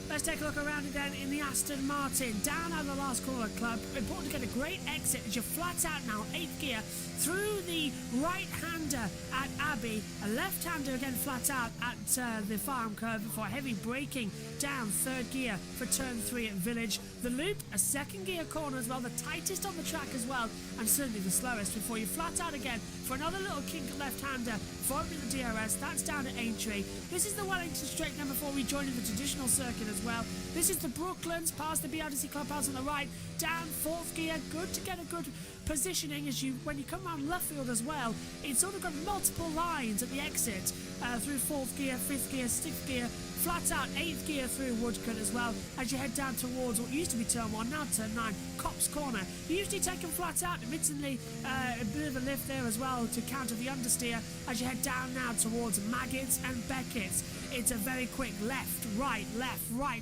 Let's take a look around it then in the Aston Martin. Down out of the last corner club. Important to get a great exit as you're flat out now, 8th gear, through the right-hander at Abbey. A left-hander again flat out at the farm curve before heavy braking down 3rd gear for turn 3 at Village. The loop, a 2nd gear corner as well, the tightest on the track as well, and certainly the slowest before you flat out again for another little kink left-hander before opening the DRS. That's down at Aintree. This is the Wellington Straight then before we join in the traditional circuit as well. This is the Brooklands, past the BRDC Clubhouse on the right, down 4th gear. Good to get a good positioning as when you come around Luffield as well. It's sort of got multiple lines at the exit through 4th gear, 5th gear, 6th gear, flat out 8th gear through Woodcut as well as you head down towards what used to be turn 1, now turn 9, Cops Corner. You usually take them flat out, admittedly a bit of a lift there as well to counter the understeer as you head down now towards Maggots and Beckett's. It's a very quick left, right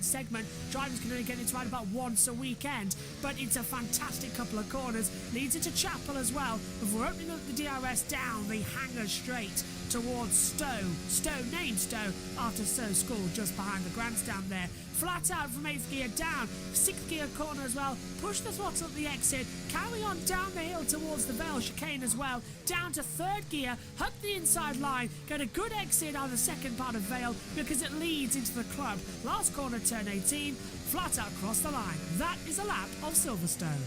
segment. Drivers can only get it right about once a weekend, but it's a fantastic couple of corners. Leads into Chapel as well before opening up the DRS down the hangar straight towards Stowe. Named Stowe after Stowe School just behind the grandstand there. Flat out from 8th gear down, 6th gear corner as well. Push the throttle at the exit. Carry on down the hill towards the Vale chicane as well. Down to 3rd gear, hug the inside line. Get a good exit on the second part of Vale because it leads into the club. Last corner, turn 18. Flat out across the line. That is a lap of Silverstone.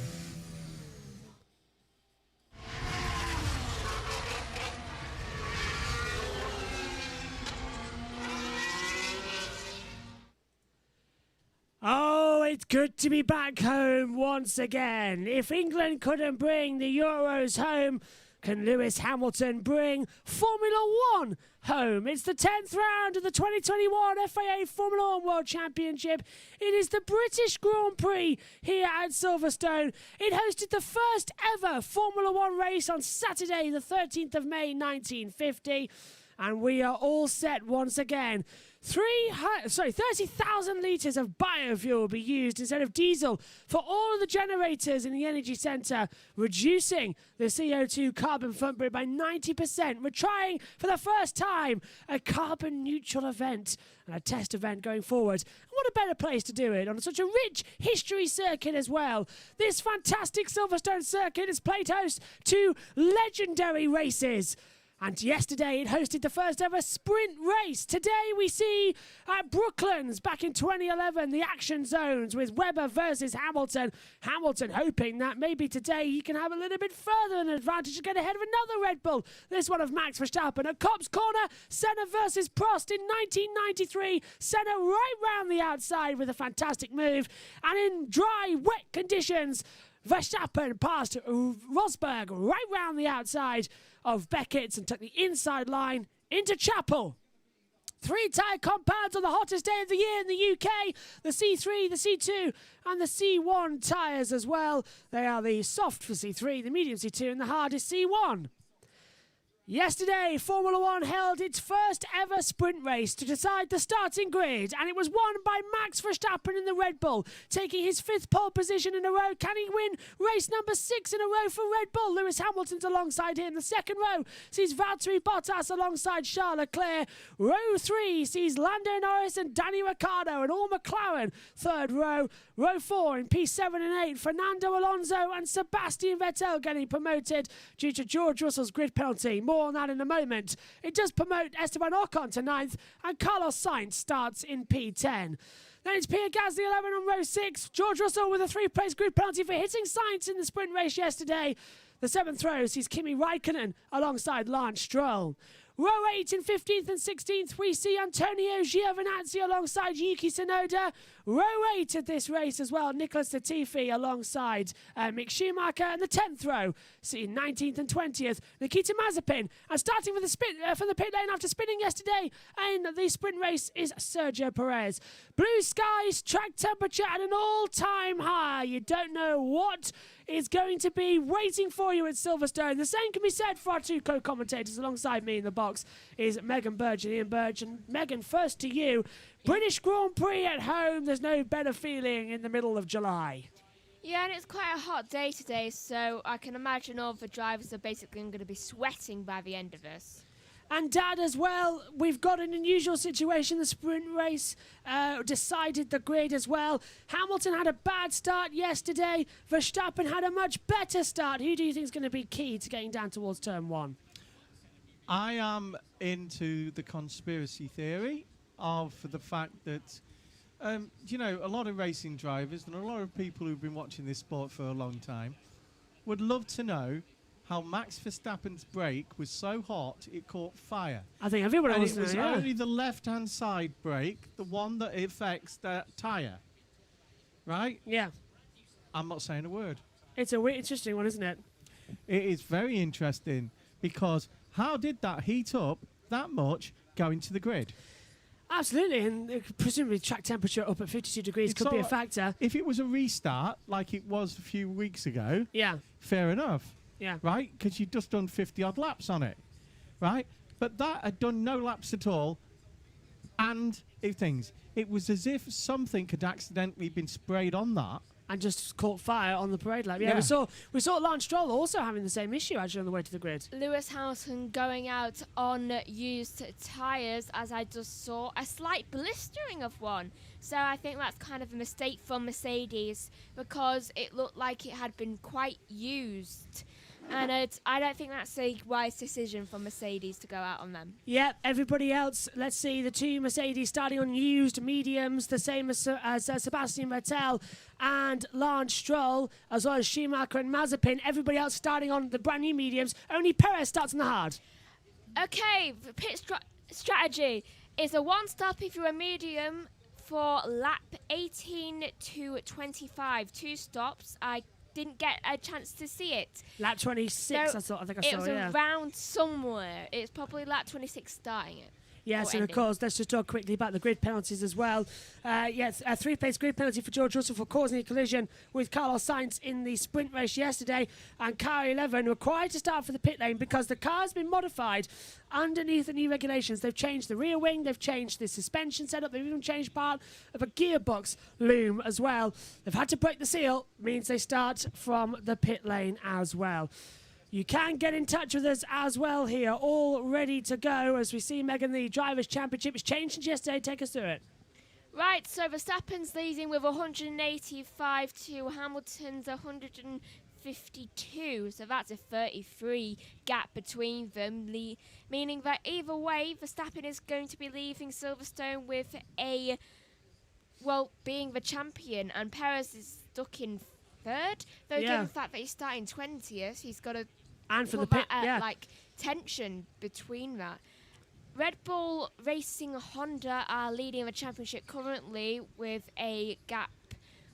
Oh, it's good to be back home once again. If England couldn't bring the Euros home, can Lewis Hamilton bring Formula One home? It's the 10th round of the 2021 FIA Formula One World Championship. It is the British Grand Prix here at Silverstone. It hosted the first ever Formula One race on Saturday, the 13th of May, 1950. And we are all set once again. 30,000 litres of biofuel will be used instead of diesel for all of the generators in the energy centre, reducing the CO2 carbon footprint by 90%. We're trying for the first time a carbon neutral event and a test event going forward. And what a better place to do it on such a rich history circuit as well. This fantastic Silverstone circuit has played host to legendary races. And yesterday it hosted the first ever sprint race. Today we see at Brooklands back in 2011, the action zones with Webber versus Hamilton. Hamilton hoping that maybe today he can have a little bit further an advantage to get ahead of another Red Bull. This one of Max Verstappen at Cops Corner, Senna versus Prost in 1993. Senna right round the outside with a fantastic move. And in dry, wet conditions, Verstappen passed Rosberg right round the outside of Beckett's and took the inside line into Chapel. 3 tyre compounds on the hottest day of the year in the UK. The C3, the C2 and the C1 tyres as well. They are the soft for C3, the medium C2 and the hardest C1. Yesterday, Formula One held its first ever sprint race to decide the starting grid, and it was won by Max Verstappen in the Red Bull, taking his 5th pole position in a row. Can he win race number 6 in a row for Red Bull? Lewis Hamilton's alongside him. The second row sees Valtteri Bottas alongside Charles Leclerc. Row 3 sees Lando Norris and Danny Ricciardo and all McLaren. Third row, row 4 in P7 and 8, Fernando Alonso and Sebastian Vettel getting promoted due to George Russell's grid penalty. More on that in a moment. It does promote Esteban Ocon to 9th, and Carlos Sainz starts in P10. Then it's Pierre Gasly 11 on row 6. George Russell with a 3-place grid penalty for hitting Sainz in the sprint race yesterday. The 7th row sees Kimi Raikkonen alongside Lance Stroll. Row 8 in 15th and 16th, we see Antonio Giovinazzi alongside Yuki Tsunoda. Row 8 at this race as well, Nicholas Latifi alongside Mick Schumacher. And the 10th row, see 19th and 20th, Nikita Mazepin. And starting with the spin from the pit lane after spinning yesterday in the sprint race is Sergio Perez. Blue skies, track temperature at an all-time high. You don't know what is going to be waiting for you at Silverstone. The same can be said for our 2 co-commentators alongside me in the box is Megan Burge and Ian Burge. And Megan, first to you. British Grand Prix at home. There's no better feeling in the middle of July.
Yeah, and it's quite a hot day today, so I can imagine all the drivers are basically going to be sweating by the end of this.
And Dad, as well, we've got an unusual situation. The sprint race decided the grid as well. Hamilton had a bad start yesterday. Verstappen had a much better start. Who do you think is going to be key to getting down towards turn 1?
I am into the conspiracy theory of the fact that, a lot of racing drivers and a lot of people who've been watching this sport for a long time would love to know how Max Verstappen's brake was so hot it caught fire.
I think everyone
and
wants
it
to
was
know, yeah.
only the left-hand side brake, the one that affects the tyre. Right?
Yeah.
I'm not saying a word.
It's a weird, interesting one, isn't it?
It is very interesting because how did that heat up that much going to the grid?
Absolutely, and presumably track temperature up at 52 degrees could be a factor.
If it was a restart like it was a few weeks ago,
Yeah,
fair enough.
yeah.
Right? Because you'd just done 50-odd laps on it, right? But that had done no laps at all, and it was as if something had accidentally been sprayed on that.
And just caught fire on the parade lap. Yeah,
Yeah.
we saw Lance Stroll also having the same issue actually on the way to the grid.
Lewis Hamilton going out on used tyres, as I just saw a slight blistering of one. So I think that's kind of a mistake from Mercedes because it looked like it had been quite used. And I don't think that's a wise decision for Mercedes to go out on them.
Yep, everybody else, let's see, the 2 Mercedes starting on used mediums, the same as Sebastian Vettel and Lance Stroll, as well as Schumacher and Mazepin. Everybody else starting on the brand new mediums. Only Perez starts on the hard.
Okay, the pit strategy is a 1-stop if you're a medium for lap 18 to 25. 2 stops. I didn't get a chance to see it.
Lap 26,
So
I think I saw,
it was
yeah.
around somewhere. It's probably lap 26 starting it.
Yes,
or
and of
ending.
course, let's just talk quickly about the grid penalties as well. Yes, a three-place grid penalty for George Russell for causing a collision with Carlos Sainz in the sprint race yesterday, and car 11 required to start for the pit lane because the car has been modified underneath the new regulations. They've changed the rear wing, they've changed the suspension setup, they've even changed part of a gearbox loom as well. They've had to break the seal, means they start from the pit lane as well. You can get in touch with us as well here, all ready to go as we see, Megan, the Drivers' Championship has changed since yesterday. Take us through it.
Right, so Verstappen's leading with 185 to Hamilton's 152, so that's a 33 gap between them, meaning that either way, Verstappen is going to be leaving Silverstone with being the champion, and Perez is stuck in third, though given the fact that he's starting 20th, he's got to
and for the
put
pit,
that tension between that. Red Bull Racing Honda are leading the championship currently with a gap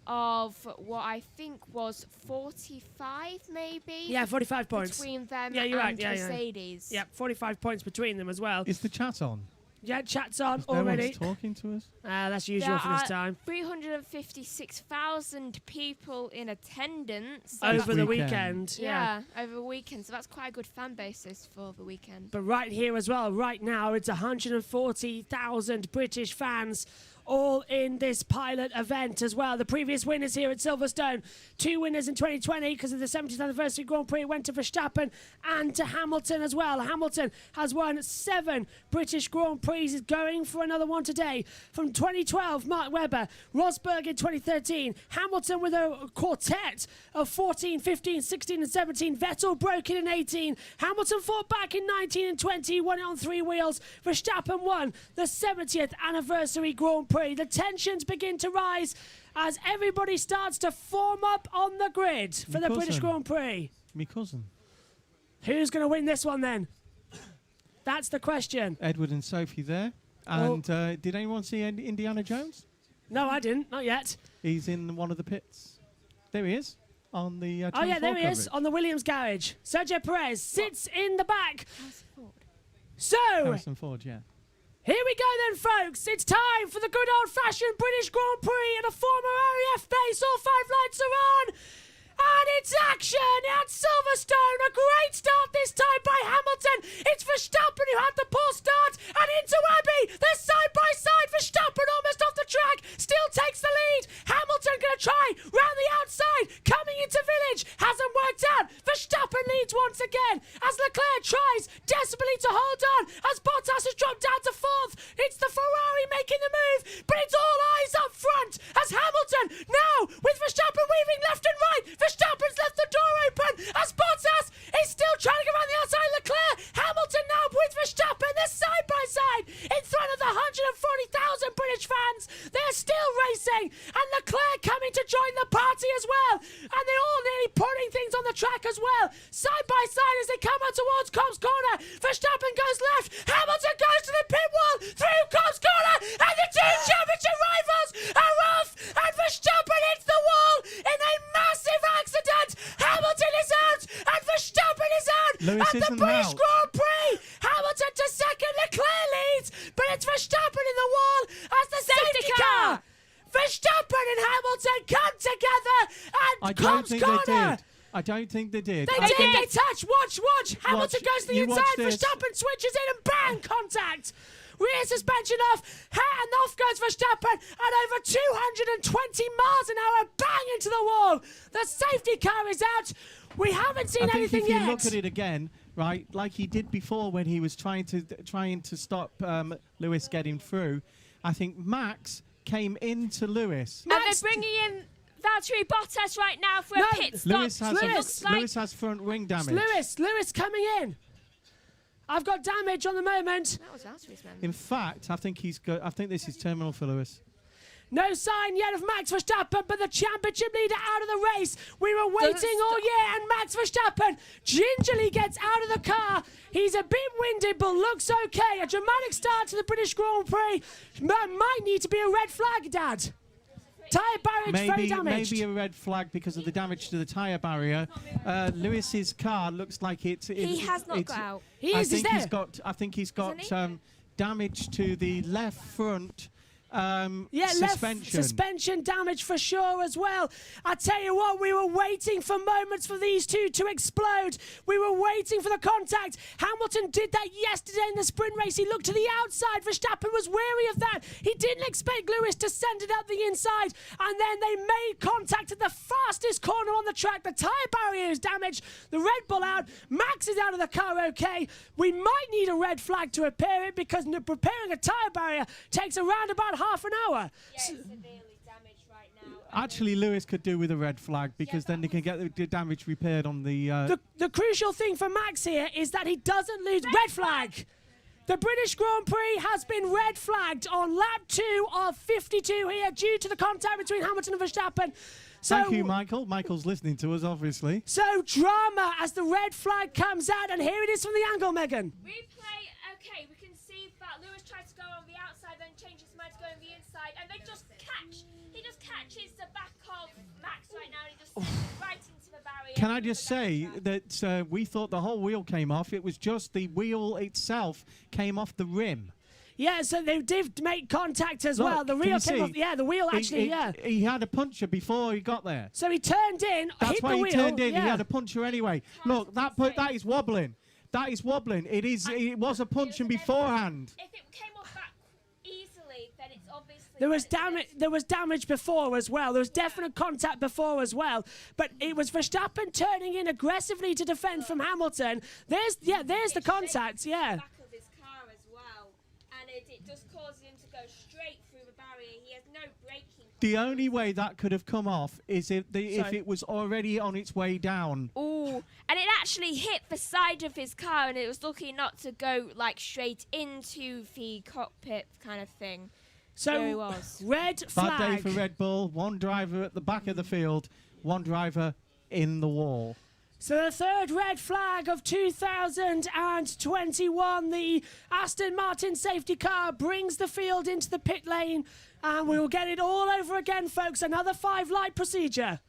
of what I think was 45 maybe?
Yeah, 45 points.
Between them
you're
and
right.
Mercedes.
Yeah, 45 points between them as well.
Is the chat on?
Yeah, chat's on
No
already.
one's talking to us.
That's usual for this time.
356,000 people in attendance.
This
Over the
weekend.
weekend.
Yeah, over the weekend. So that's quite a good fan basis for the weekend.
But right here as well, right now, it's 140,000 British fans all in this pilot event as well. The previous winners here at Silverstone, 2 winners in 2020 because of the 70th anniversary Grand Prix, went to Verstappen and to Hamilton as well. Hamilton has won 7 British Grand Prix, is going for another one today. From 2012, Mark Webber, Rosberg in 2013, Hamilton with a quartet of 14, 15, 16 and 17. Vettel broke it in 18. Hamilton fought back in 19 and 20, won it on 3 wheels. Verstappen won the 70th anniversary Grand Prix. The tensions begin to rise as everybody starts to form up on the grid for the British Grand Prix.
Me cousin.
Who's going to win this one then? That's the question.
Edward and Sophie there. And did anyone see Indiana Jones?
No, I didn't. Not yet.
He's in one of the pits. There he is on the
Oh, yeah, there he
coverage.
is on the Williams garage. Sergio Perez sits in the back. So,
Harrison Ford, yeah.
here we go then, folks. It's time for the good old-fashioned British Grand Prix in a former RAF base. All 5 lights are on. And it's action at Silverstone. A great start this time by Hamilton. It's Verstappen who had the poor start. And into Abbey. They're side by side. Verstappen almost off the track. Still takes the lead. Hamilton going to try round the outside. Coming into Village. Hasn't worked out. Verstappen leads once again. As Leclerc tries desperately to hold on. As Bottas has dropped down to 4th. It's the Ferrari making the move. But it's all eyes up front. As Hamilton now with Verstappen weaving left and right. Verstappen's left the door open as Bottas is still trying to go around the outside. Leclerc, Hamilton now with Verstappen. They're side by side in front of the 140,000 British fans. They're still racing, and Leclerc coming to join the party as well. And they're all nearly putting things on the track as well. Side by side as they come out towards Cobb's corner. Verstappen goes left. Hamilton goes to the pit wall through Cobb's corner, and the 2 championship rivals are off. And Verstappen hits the wall in a massive accident. Hamilton is out and Verstappen is out
Lewis
at the
isn't
British
out.
Grand Prix. Hamilton to second, Leclerc leads, but it's Verstappen in the wall as the safety car. Verstappen and Hamilton come together and
I don't
Cobb's
think
corner.
they did. I don't think they did.
They
I
did,
think-
they touch. Watch. Hamilton goes to the
you watch
inside.
this.
Verstappen switches in and bang, contact. Rear suspension off, and off goes Verstappen at over 220 miles an hour, bang into the wall. The safety car is out. We haven't seen
I think
anything
if you
yet.
look at it again, right, like he did before when he was trying to stop Lewis getting through, I think Max came into Lewis.
And they're bringing in Valtteri Bottas right now for
No,
a pit stop.
Lewis has,
It looks like
Lewis has front wing damage.
Lewis coming in. I've got damage on the moment.
That was Valtteri's man.
In fact, I think this is terminal for Lewis.
No sign yet of Max Verstappen, but the championship leader out of the race. We were waiting all year, and Max Verstappen gingerly gets out of the car. He's a bit winded, but looks okay. A dramatic start to the British Grand Prix. Might need to be a red flag, Dad. Tyre barrier very damaged.
Maybe a red flag because of the damage to the tyre barrier. Lewis's car looks like
He has not got out.
He's there.
I think he's got
Isn't he?
damage to the left front suspension.
Left suspension damage for sure as well. I tell you what, we were waiting for moments for these two to explode. We were waiting for the contact. Hamilton did that yesterday in the sprint race. He looked to the outside. Verstappen was wary of that. He didn't expect Lewis to send it up the inside. And then they made contact at the fastest corner on the track. The tyre barrier is damaged. The Red Bull out. Max is out of the car okay. We might need a red flag to repair it because repairing a tyre barrier takes around about half an hour.
Yeah, it's severely damaged right now.
Actually, Lewis could do with a red flag because then they can get the damage repaired on the...
The crucial thing for Max here is that he doesn't lose... Red flag! The British Grand Prix has been red flagged on lap 2 of 52 here due to the contact between Hamilton and Verstappen. So,
Thank you, Michael. Michael's listening to us, obviously.
So drama as the red flag comes out, and here it is from the angle, Megan.
Replay, okay, we can see that Lewis tries to go on the outside, then changes his mind to go on the inside, and they just catch. He just catches the back of Max right now, and he just sends it right into the barrier.
Can I just say that we thought the whole wheel came off. It was just the wheel itself came off the rim.
Yeah, so they did make contact as
Look,
well. The
can
wheel
you
came
see?
off. Yeah, the wheel actually,
He had a puncher before he got there.
So he turned in,
That's
hit
why
the
he
wheel.
turned in.
Yeah.
He had a puncher anyway. Look, that is wobbling. That is wobbling. It was a punching beforehand.
If it came off that easily, then it's obviously...
There was damage before as well. There was definite contact before as well. But it was Verstappen turning in aggressively to defend from Hamilton. There's the contact. Yeah.
Back of his car as well, and it just causes him to go straight through the barrier. He has no braking.
The only way that could have come off is if it was already on its way down.
Ooh, and it actually hit the side of his car, and it was lucky not to go like straight into the cockpit kind of thing.
So
it was.
red flag.
Bad day for Red Bull. One driver at the back of the field, one driver in the wall.
So the third red flag of 2021, the Aston Martin safety car brings the field into the pit lane, and we will get it all over again, folks. Another 5-light procedure.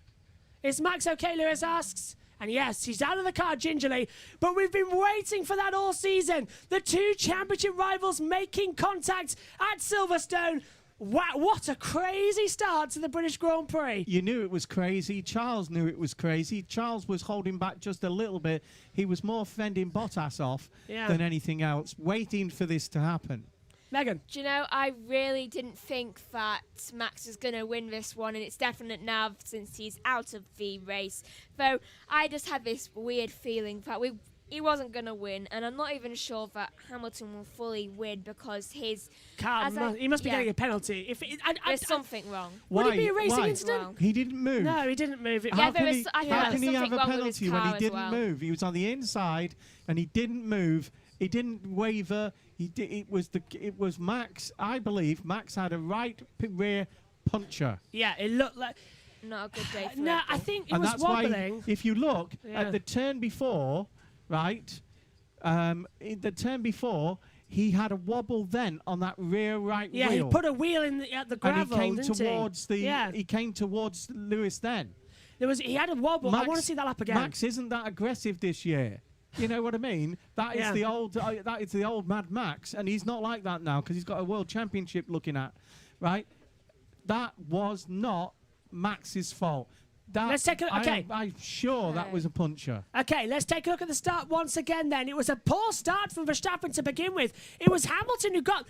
Is Max okay, Lewis asks? And yes, he's out of the car gingerly, but we've been waiting for that all season. The two championship rivals making contact at Silverstone. Wow, what a crazy start to the British Grand Prix.
You knew it was crazy. Charles knew it was crazy. Charles was holding back just a little bit. He was more fending Bottas off than anything else, waiting for this to happen.
Megan.
Do you know, I really didn't think that Max was going to win this one, and it's definite now since he's out of the race. Though I just had this weird feeling that he wasn't going to win, and I'm not even sure that Hamilton will fully win because his...
He must be getting a penalty.
There's something wrong.
Would it be a racing
Why?
incident?
Wrong.
He didn't move.
No, he didn't move.
How can he
something
have a
wrong with his
penalty when
car
he
as
didn't
well.
move? He was on the inside and he didn't move. He didn't waver. It was Max. I believe Max had a right rear puncher.
Yeah, it looked like...
Not a good day for
No,
Red
I
Bull.
think it
And
was
that's
wobbling.
why, if you look at the turn before, right, in the turn before, he had a wobble then on that rear right wheel.
Yeah, he put a wheel in at the gravel,
and he came
didn't
towards
he?
he came towards Lewis then.
He had a wobble. I want to see that up again.
Max isn't that aggressive this year. You know what I mean? That is the old Mad Max, and he's not like that now because he's got a world championship looking at, right? That was not Max's fault.
Let's take a look. Okay.
I'm sure that was a puncher.
Okay, let's take a look at the start once again then. It was a poor start from Verstappen to begin with. It was Hamilton who got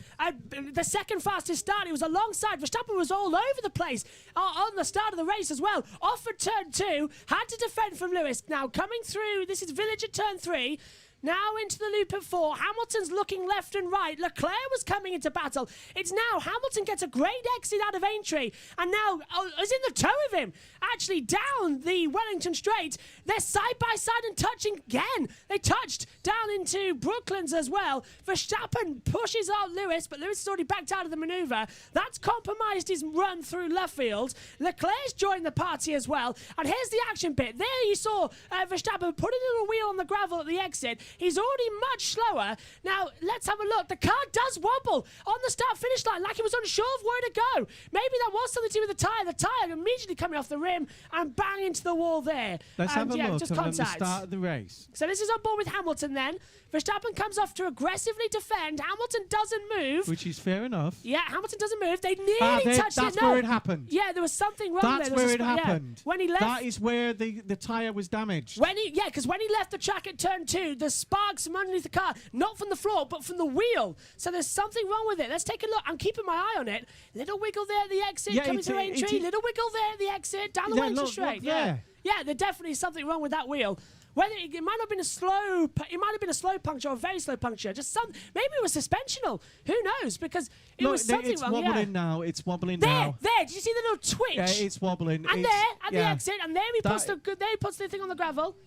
the second fastest start. It was alongside. Verstappen was all over the place on the start of the race as well. Off at turn 2, had to defend from Lewis. Now coming through, this is Village at turn 3. Now into the loop at 4. Hamilton's looking left and right. Leclerc was coming into battle. It's now Hamilton gets a great exit out of Aintree, and now is in the toe of him. Actually down the Wellington Straight. They're side by side and touching again. They touched down into Brooklands as well. Verstappen pushes out Lewis, but Lewis has already backed out of the manoeuvre. That's compromised his run through left field. Leclerc's joined the party as well. And here's the action bit. There you saw Verstappen put a little wheel on the gravel at the exit. He's already much slower. Now, let's have a look. The car does wobble on the start-finish line like he was unsure of where to go. Maybe that was something to do with the tyre. The tyre immediately coming off the rim and bang into the wall there.
Let's have a look
just
at the
contact.
start of the race.
So this is on board with Hamilton then. Verstappen comes off to aggressively defend. Hamilton doesn't move.
Which is fair enough.
Yeah, Hamilton doesn't move. They nearly touched it.
That's where it happened.
Yeah, there was something wrong
That's
there.
where it happened.
Yeah. When he left.
That is where the tyre was damaged.
Because when he left the track at turn 2, the sparks from underneath the car, not from the floor, but from the wheel. So there's something wrong with it. Let's take a look. I'm keeping my eye on it. Little wiggle there at the exit, coming through entry. Little wiggle there at the exit, down the Winchester straight.
Yeah,
there definitely is something wrong with that wheel. Whether it might not have been a slow, it might have been a slow puncture or a very slow puncture. Just maybe it was suspensional. Who knows? Because it was something wrong.
It's wobbling now. It's wobbling
there,
now.
There. Did you see the little twitch?
Yeah, it's wobbling.
And there at the exit, and there he puts the thing on the gravel.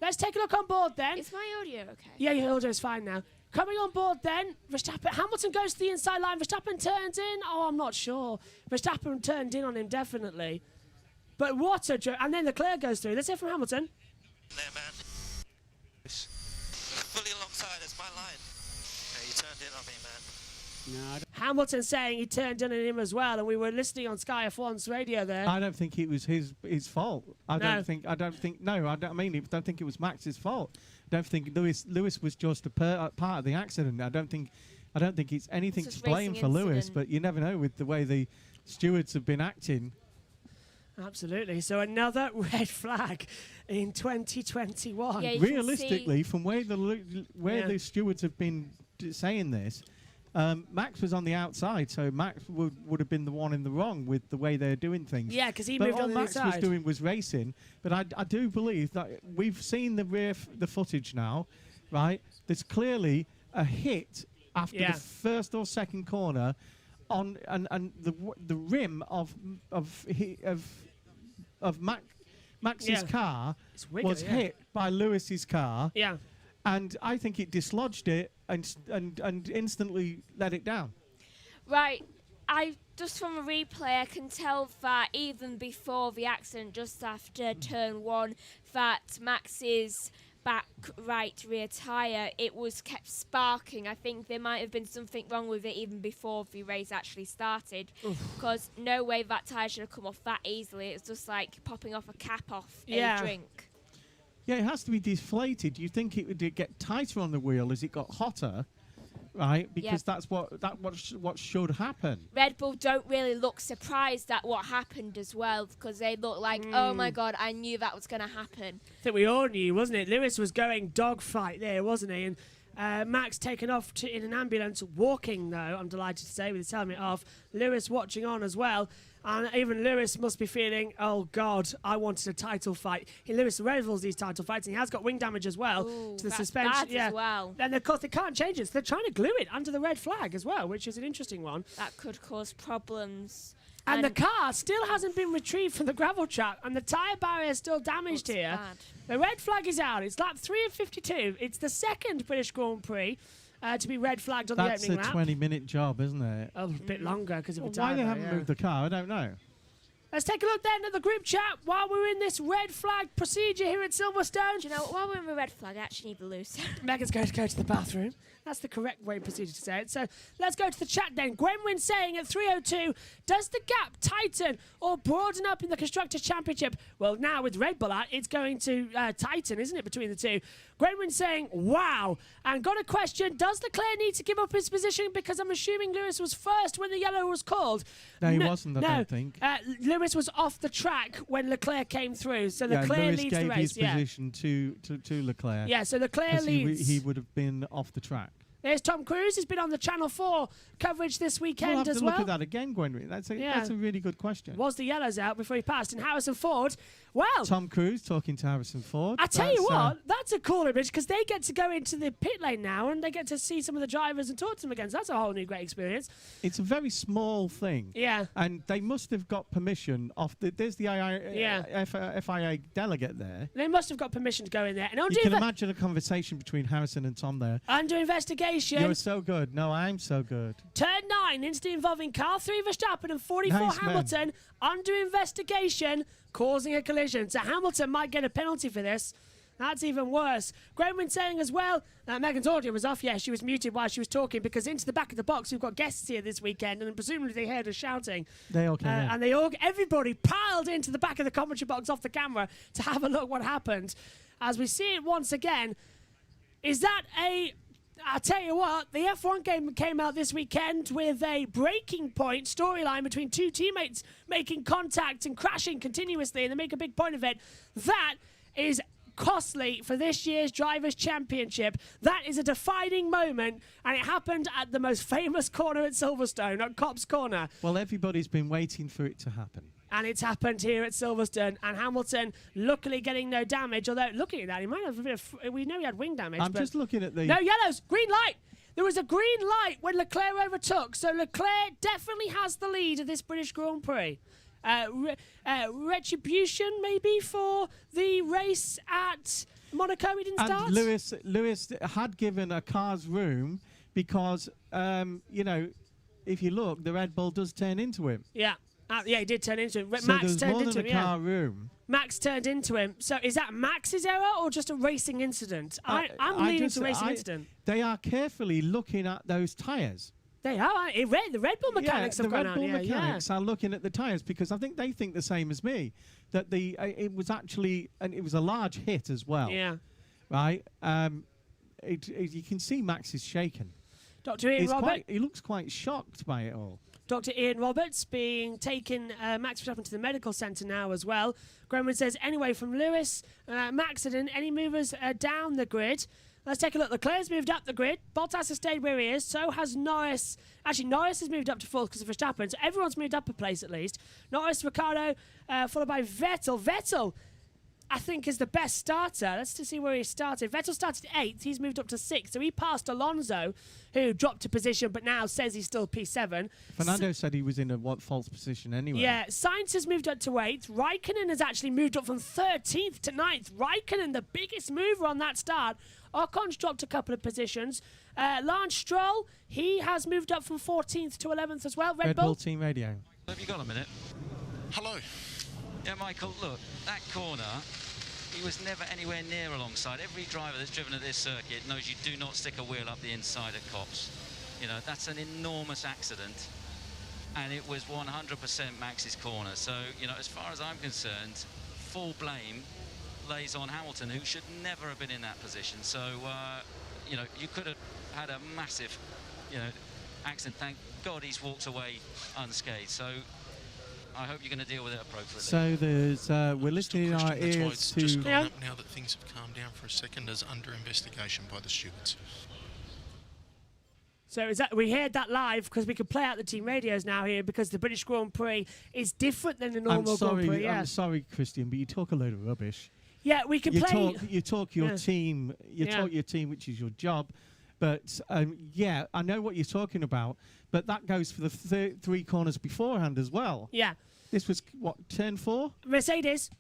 Let's take a look on board then.
Is my audio okay?
Yeah, your audio is fine now. Coming on board then, Hamilton goes to the inside line. Verstappen turns in. Oh, I'm not sure. Verstappen turned in on him definitely. But what a joke! And then Leclerc goes through. Let's hear from Hamilton.
There, man. Fully alongside, it's my line. Yeah, you turned in on me, man.
No, Hamilton saying he turned in on him as well, and we were listening on Sky F1's radio there.
I don't think it was his fault. I don't think it was Max's fault. I don't think Lewis was just a part of the accident. I don't think it's anything to blame for Lewis, but you never know with the way the stewards have been acting.
Absolutely. So another red flag in 2021.
Yeah,
realistically, from where the stewards have been saying this, Max was on the outside, so Max would have been the one in the wrong with the way they're doing things.
Yeah, because he moved on the
Max
inside.
was doing was racing, but I do believe that we've seen the footage now, right? There's clearly a hit after the first or second corner on and the rim of Max's car was hit by Lewis's car.
Yeah.
And I think it dislodged it and instantly let it down.
Right. I just from a replay I can tell that even before the accident, just after turn 1, that Max's back right rear tyre, it was kept sparking. I think there might have been something wrong with it even before the race actually started, because no way that tyre should have come off that easily. It's just like popping off a cap off a drink.
Yeah, it has to be deflated. You think it would get tighter on the wheel as it got hotter, right? Because that's what should happen.
Red Bull don't really look surprised at what happened as well, because they look like, oh my God, I knew that was going to happen.
I think we all knew, wasn't it? Lewis was going dogfight there, wasn't he? And Max taken off in an ambulance, walking though, I'm delighted to say, with his helmet off. Lewis watching on as well. And even Lewis must be feeling, oh God, I wanted a title fight. Lewis revels these title fights, and he has got wing damage as well to the suspension.
Bad as well.
And of course they can't change it, so they're trying to glue it under the red flag as well, which is an interesting one.
That could cause problems.
And the car still hasn't been retrieved from the gravel track, and the tyre barrier is still damaged here.
Bad.
The red flag is out. It's lap 3 of 52. It's the second British Grand Prix to be red flagged on the opening lap.
That's a 20-minute job, isn't it?
A bit longer because of the
why
tyre
they
barrier.
haven't moved the car, I don't know.
Let's take a look then at the group chat while we're in this red flag procedure here at Silverstone.
Do you know, while we're in the red flag, I actually need the loose.
Megan's going to go to the bathroom. That's the correct way procedure to say it. So let's go to the chat then. Gwenwyn saying at 3:02, does the gap tighten or broaden up in the Constructors' Championship? Well, now with Red Bull out, it's going to tighten, isn't it, between the two? Gwenwyn saying, wow. And got a question, does Leclerc need to give up his position? Because I'm assuming Lewis was first when the yellow was called.
No, he wasn't, I don't think.
Lewis was off the track when Leclerc came through. So Leclerc
Lewis
leads
gave
the race.
his position to Leclerc.
Yeah, so Leclerc leads.
He would have been off the track.
There's Tom Cruise. He's been on the Channel 4 coverage this weekend
we'll have
as
to
well.
Look at that again, Gwenry. That's a really good question.
Was the yellows out before he passed? And Harrison Ford, well...
Tom Cruise talking to Harrison Ford.
I tell you what, that's a cool image because they get to go into the pit lane now and they get to see some of the drivers and talk to them again. So that's a whole new great experience.
It's a very small thing.
Yeah.
And they must have got permission off... There's the FIA delegate there.
They must have got permission to go in there. And
you can imagine a conversation between Harrison and Tom there.
Under investigation.
You're so good. No, I'm so good.
Turn 9, incident involving car 3 Verstappen and 44 Hamilton. Under investigation, causing a collision. So Hamilton might get a penalty for this. That's even worse. Grenwyn saying as well that Megan's audio was off. Yeah, she was muted while she was talking because into the back of the box we've got guests here this weekend, and presumably they heard us shouting.
They all came in.
And everybody piled into the back of the commentary box off the camera to have a look what happened. As we see it once again, is that I'll tell you what, the F1 game came out this weekend with a breaking point storyline between two teammates making contact and crashing continuously, and they make a big point of it. That is costly for this year's Drivers' Championship. That is a defining moment, and it happened at the most famous corner at Silverstone, at Copse Corner.
Well, everybody's been waiting for it to happen.
And it's happened here at Silverstone, and Hamilton luckily getting no damage, although looking at that, he might have a bit of, we know he had wing damage.
I'm just looking at the...
No yellows, green light! There was a green light when Leclerc overtook, so Leclerc definitely has the lead of this British Grand Prix. Retribution maybe for the race at Monaco. He didn't start.
And Lewis had given a car's room because, you know, if you look, the Red Bull does turn into him.
Yeah. Yeah, he did turn into him.
So
Max
there's
turned
more
into
than
him.
a car room.
Max turned into him. So is that Max's error or just a racing incident? I'm leaning to racing incident.
They are carefully looking at those tyres.
They are. The Red Bull mechanics have gone out.
The Red Bull mechanics are looking at the tyres because I think they think the same as me, that it was actually, and it was a large hit as well.
Yeah.
Right. You can see Max is shaken.
Dr. Ian Roberts.
He looks quite shocked by it all.
Dr. Ian Roberts being taken, Max Verstappen to the medical centre now as well. Grenwyn says, anyway, from Lewis, Max, any movers down the grid? Let's take a look. Leclerc's moved up the grid. Bottas has stayed where he is. So has Norris. Actually, Norris has moved up to fourth because of Verstappen. So everyone's moved up a place at least. Norris, Ricciardo, followed by Vettel. Vettel, I think, is the best starter. Let's just see where he started. Vettel started 8th. He's moved up to 6th. So he passed Alonso, who dropped a position but now says he's still P7.
Fernando said he was in a false position anyway.
Yeah, Sainz has moved up to 8th. Raikkonen has actually moved up from 13th to 9th. Raikkonen, the biggest mover on that start. Ocon's dropped a couple of positions. Lance Stroll, he has moved up from 14th to 11th as well.
Red Bull Team Radio.
Have you got a minute?
Hello.
Yeah, Michael, look, that corner, he was never anywhere near alongside. Every driver that's driven at this circuit knows you do not stick a wheel up the inside at Copse. You know, that's an enormous accident, and it was 100% Max's corner. So, you know, as far as I'm concerned, full blame lays on Hamilton, who should never have been in that position. So, you know, you could have had a massive, you know, accident. Thank God he's walked away unscathed. So I hope you're going to deal with it appropriately.
So there's we're listening our ears to...
Just gone up now that things have calmed down for a second as under investigation by the stewards.
So is that, we heard that live because we can play out the team radios now here because the British Grand Prix is different than the normal Grand Prix.
I'm sorry, Christian, but you talk a load of rubbish.
Yeah, we can play...
You talk your team, talk your team, which is your job. But, yeah, I know what you're talking about, but that goes for the 3 corners beforehand as well.
Yeah.
This was, what, turn 4?
Mercedes.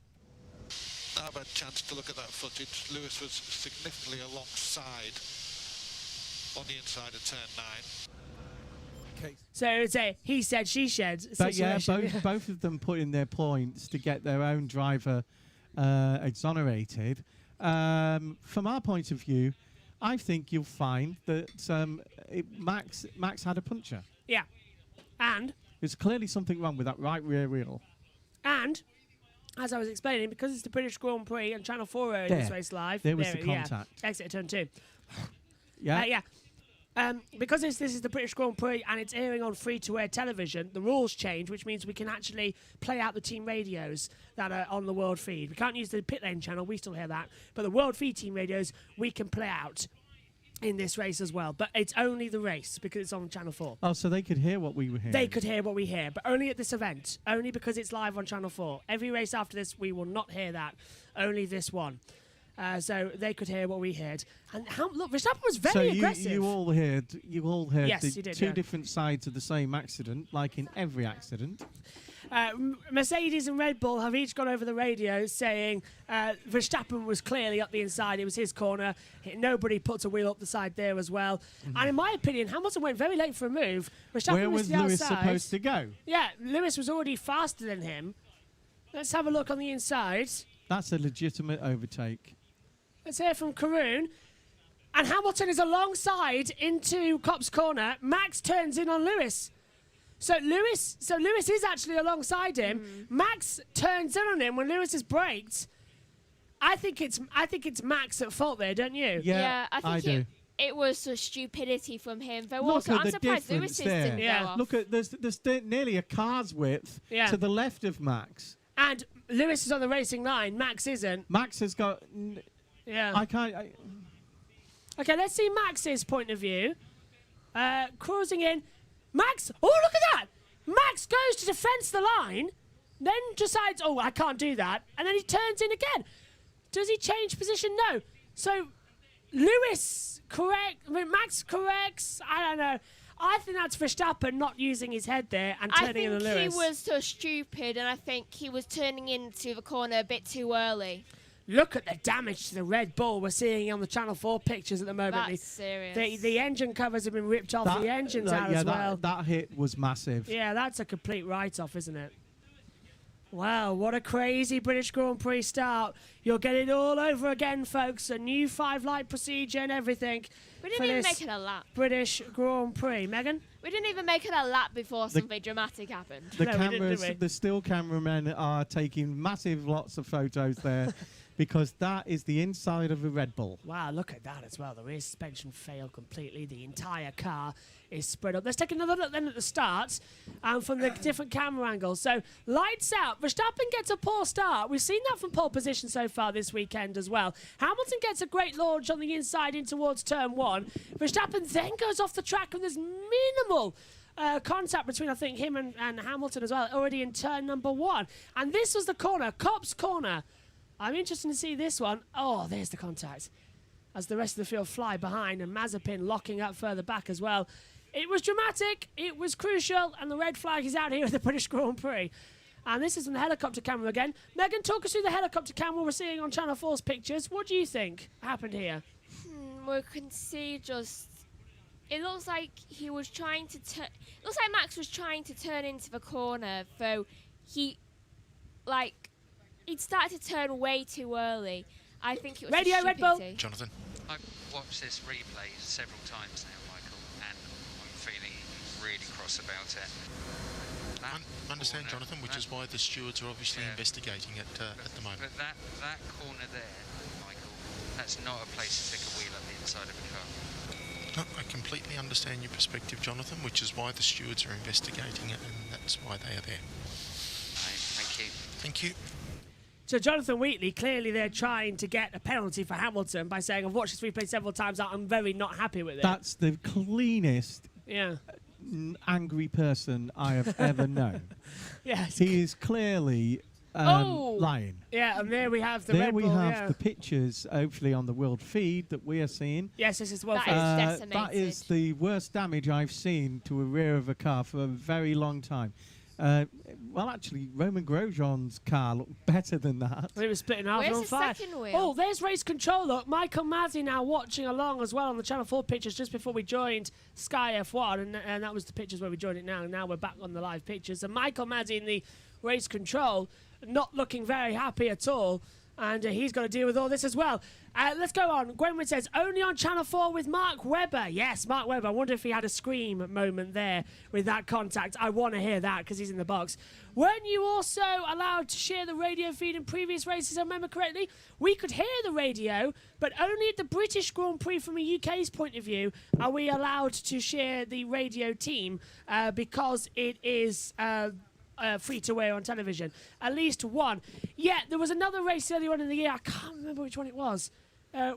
I've had a chance to look at that footage. Lewis was significantly alongside on the inside of turn 9.
Okay.
So it's a he said, she said situation.
But yeah, both of them put in their points to get their own driver exonerated. From our point of view, I think you'll find that Max had a puncture.
Yeah. And?
There's clearly something wrong with that right rear wheel.
And, as I was explaining, because it's the British Grand Prix and Channel 4 aired this race live.
There was the contact.
Yeah, exit at turn 2.
Yeah.
Yeah. Because this is the British Grand Prix and it's airing on free-to-air television, the rules change, which means we can actually play out the team radios that are on the world feed. We can't use the pit lane channel, we still hear that, but the world feed team radios we can play out in this race as well. But it's only the race because it's on Channel 4.
Oh, so they could hear what we were hearing.
They could hear what we hear, but only at this event, only because it's live on Channel 4. Every race after this, we will not hear that, only this one. So they could hear what we heard. And look, Verstappen was very aggressive.
You all heard
yes,
the
you did,
two different sides of the same accident, like in every accident.
Mercedes and Red Bull have each gone over the radio saying Verstappen was clearly up the inside. It was his corner. Nobody puts a wheel up the side there as well. Mm-hmm. And in my opinion, Hamilton went very late for a move. Verstappen
Where was Lewis
outside.
supposed to go?
Yeah, Lewis was already faster than him. Let's have a look on the inside.
That's a legitimate overtake.
Let's hear from Karun. And Hamilton is alongside into Copse Corner. Max turns in on Lewis. So Lewis is actually alongside him. Max turns in on him when Lewis has braked. I think it's Max at fault there, don't you?
Yeah, I think
do.
it was a stupidity from him. Though
Look
also,
at
I'm
the
surprised
difference
Lewis's
there.
didn't
Yeah.
go off.
Look at there's nearly a car's width to the left of Max.
And Lewis is on the racing line. Max isn't.
Max has got.
Yeah.
I can't.
Okay, let's see Max's point of view. Cruising in. Max, oh, look at that! Max goes to defence the line, then decides, oh, I can't do that, and then he turns in again. Does he change position? No. So, Lewis Max corrects, I don't know. I think that's Verstappen not using his head there and turning into Lewis.
I think he was so stupid, and I think he was turning into the corner a bit too early.
Look at the damage to the Red Bull we're seeing on the Channel 4 pictures at the moment.
That's serious.
The engine covers have been ripped off, the engine's out as well.
That hit was massive.
Yeah, that's a complete write-off, isn't it? Wow, what a crazy British Grand Prix start. You'll get it all over again, folks. A new 5-light procedure and everything.
We didn't even make it a lap.
British Grand Prix. Megan?
We didn't even make it a lap before something dramatic happened.
The
No, we didn't,
cameras,
did we?
the still cameramen are taking massive lots of photos there because that is the inside of a Red Bull.
Wow, look at that as well. The rear suspension failed completely. The entire car is spread up. Let's take another look then at the start from the different camera angles. So, lights out. Verstappen gets a poor start. We've seen that from pole position so far this weekend as well. Hamilton gets a great launch on the inside in towards turn 1. Verstappen then goes off the track and there's minimal contact between, I think, him and Hamilton as well, already in turn number 1. And this was the corner, Copse Corner. I'm interested to see this one. Oh, there's the contact. As the rest of the field fly behind and Mazepin locking up further back as well. It was dramatic, it was crucial, and the red flag is out here at the British Grand Prix. And this is from the helicopter camera again. Megan, talk us through the helicopter camera we're seeing on Channel 4's pictures. What do you think happened here?
We can see just... It looks like he was trying to turn... It looks like Max was trying to turn into the corner, though he... He'd started to turn way too early. I think it was
Radio Red Bull.
Jonathan.
I've watched this replay several times now, Michael, and I'm feeling really cross about it.
I understand, Jonathan, which is why the stewards are obviously investigating it at the moment.
But that corner there, Michael, that's not a place to stick a wheel up the inside of a car.
No, I completely understand your perspective, Jonathan, which is why the stewards are investigating it, and that's why they are there.
Right, thank you.
Thank you.
So Jonathan Wheatley, clearly they're trying to get a penalty for Hamilton by saying, I've watched this replay several times, I'm very not happy with it.
That's the cleanest angry person I have ever known.
Yes.
He is clearly lying.
Yeah, and there we have the
There
Red
we
Bull,
have the pictures, hopefully on the world feed that we are seeing.
Yes, this is well
That
filmed.
is
That
decimated.
is the worst damage I've seen to a rear of a car for a very long time. Well, actually, Roman Grosjean's car looked better than that.
It was splitting half and
Where's
on
the
fire.
second wheel?
Oh, there's race control. Look, Michael Masi now watching along as well on the Channel 4 pictures just before we joined Sky F1, and that was the pictures where we joined it now. And now we're back on the live pictures. And Michael Masi in the race control, not looking very happy at all. And he's got to deal with all this as well. Let's go on. Gwenwood says, only on Channel 4 with Mark Webber. Yes, Mark Webber. I wonder if he had a scream moment there with that contact. I want to hear that because he's in the box. Weren't you also allowed to share the radio feed in previous races, if I remember correctly? We could hear the radio, but only at the British Grand Prix from a UK's point of view are we allowed to share the radio team because it is... free to wear on television. At least one. Yeah, there was another race earlier on in the year. I can't remember which one it was.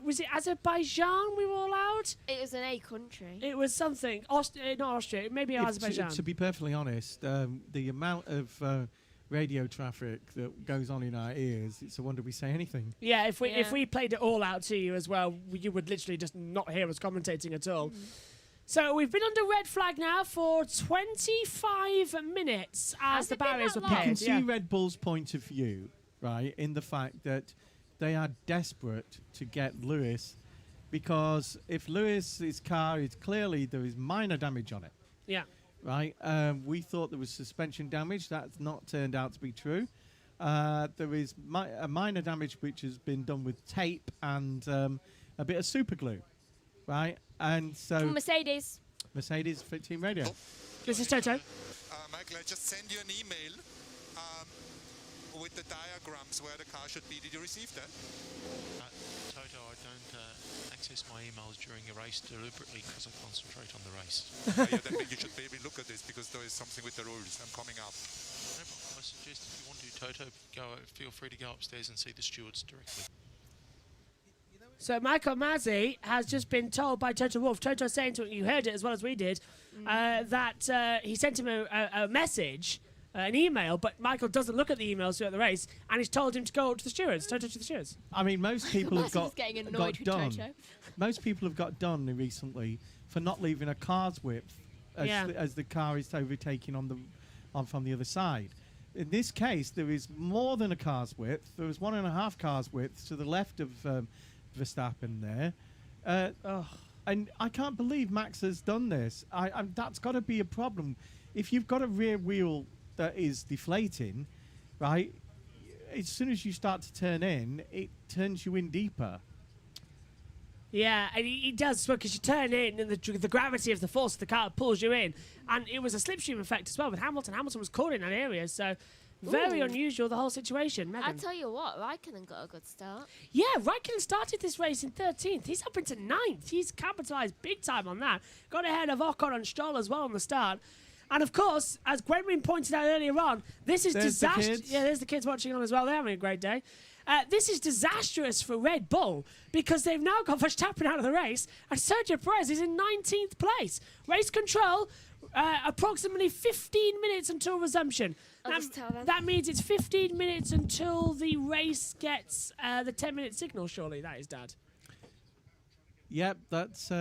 Was it Azerbaijan we were allowed?
It was an A country.
It was something. Not Austria. Maybe Azerbaijan.
To be perfectly honest, the amount of radio traffic that goes on in our ears, it's a wonder we say anything.
Yeah, if we played it all out to you as well, you would literally just not hear us commentating at all. So we've been under red flag now for 25 minutes as the barriers were
that long?
You can
paired.
see Red Bull's point of view, right, in the fact that they are desperate to get Lewis, because if Lewis's car is clearly, there is minor damage on it.
Yeah.
Right, we thought there was suspension damage. That's not turned out to be true. There is a minor damage which has been done with tape and a bit of super glue, right? And so
Mercedes.
Mercedes for Team Radio.
This is Toto.
Michael, I just sent you an email with the diagrams where the car should be. Did you receive that?
Toto, I don't access my emails during a race deliberately because I concentrate on the race.
Then you should maybe look at this because there is something with the rules. I'm coming up.
No problem. I suggest if you want to, Toto, feel free to go upstairs and see the stewards directly.
So Michael Masi has just been told by Toto Wolff, Toto saying to him, you heard it as well as we did, that he sent him a message, an email, but Michael doesn't look at the emails throughout the race, and he's told him to go to the stewards, Toto to the stewards.
I mean, most people have got
getting annoyed with
done.
Toto.
Most people have got done recently for not leaving a car's width as the car is overtaking from the other side. In this case, there is more than a car's width. There was 1.5 cars width to the left of Verstappen there. And I can't believe Max has done this. That's got to be a problem. If you've got a rear wheel that is deflating, right, as soon as you start to turn in, it turns you in deeper.
Yeah, and he does, because you turn in and the gravity of the force of the car pulls you in. And it was a slipstream effect as well with Hamilton. Hamilton was caught in that area, so very unusual, the whole situation.
I
Megan.
tell you what, Raikkonen got a good start.
Yeah, Raikkonen started this race in 13th. He's up into 9th. He's capitalised big time on that. Got ahead of Ocon and Stroll as well on the start. And of course, as Gwenwyn pointed out earlier on, this is disastrous. Yeah, there's the kids watching on as well. They're having a great day. This is disastrous for Red Bull because they've now got Verstappen out of the race and Sergio Perez is in 19th place. Race control, approximately 15 minutes until resumption. That means it's 15 minutes until the race gets the 10-minute signal, surely. That is, Dad.
Yep, that's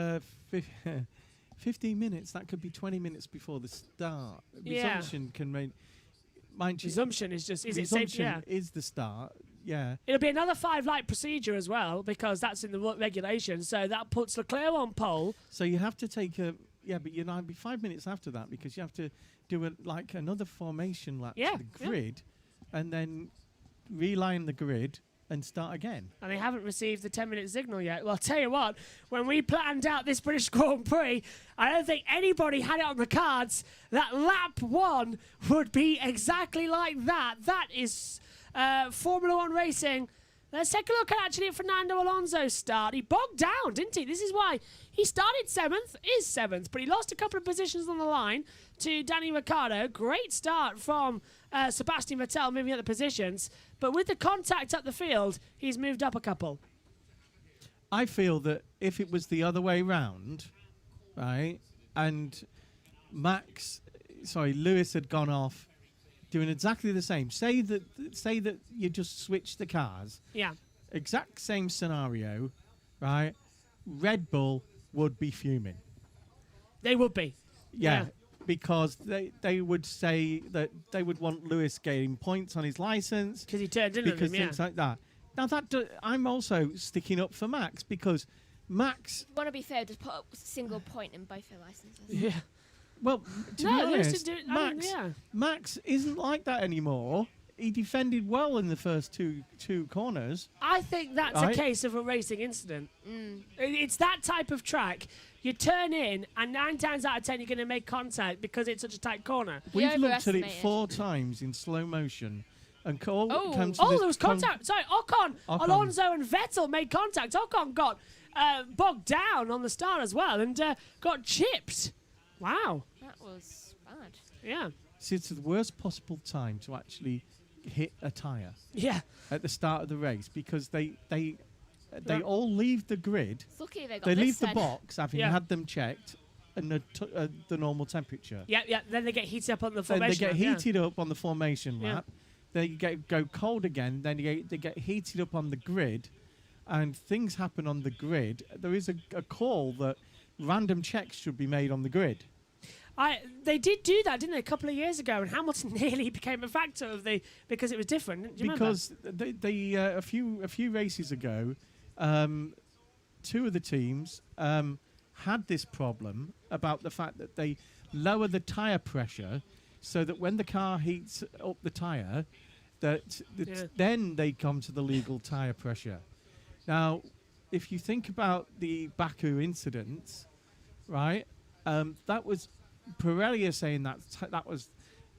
15 minutes. That could be 20 minutes before the start.
Yeah.
Resumption can mean... Mind you,
Resumption is just... Is it
resumption
safe? Yeah.
is the start. Yeah.
It'll be another 5-light procedure as well because that's in the regulations. So that puts Leclerc on pole.
So you have to take a... Yeah, but it'll be 5 minutes after that because you have to do another formation lap to the grid and then reline the grid and start again.
And they haven't received the 10-minute signal yet. Well, I'll tell you what, when we planned out this British Grand Prix, I don't think anybody had it on the cards that lap 1 would be exactly like that. That is Formula 1 racing. Let's take a look at Fernando Alonso's start. He bogged down, didn't he? This is why he started 7th, but he lost a couple of positions on the line to Danny Ricciardo. Great start from Sebastian Vettel moving up the positions. But with the contact up the field, he's moved up a couple.
I feel that if it was the other way round, right, and Lewis had gone off doing exactly the same. Say that you just switch the cars.
Yeah.
Exact same scenario, right? Red Bull would be fuming.
They would be.
Yeah. Because they would say that they would want Lewis getting points on his license
because he turned in
because
him,
things like that. Now I'm also sticking up for Max because Max.
I want to be fair, just put a single point in both their licenses.
Yeah.
Well, to be honest,
Max
Max isn't like that anymore. He defended well in the first two corners.
I think that's a case of a racing incident. It's that type of track. You turn in, and 9 times out of 10, you're going to make contact because it's such a tight corner.
We've looked at it 4 times in slow motion. And there
was contact. Sorry, Ocon, Alonso and Vettel made contact. Ocon got bogged down on the start as well and got chipped. Wow.
That was bad.
Yeah.
See, it's the worst possible time to actually hit a tyre.
Yeah.
At the start of the race because they all leave the grid.
It's lucky they got
They
this
leave the
then.
box having had them checked and the normal temperature.
Yeah. Then they get heated up on the formation.
Then they get heated up on the formation lap. They go cold again. Then they get heated up on the grid, and things happen on the grid. There is a call that random checks should be made on the grid.
They did do that, didn't they, a couple of years ago? And Hamilton nearly became a factor of because it was different. Do you
because a few races ago, 2 of the teams had this problem about the fact that they lower the tyre pressure so that when the car heats up the tyre, then they come to the legal tyre pressure. Now, if you think about the Baku incident, right, that was Pirelli saying that was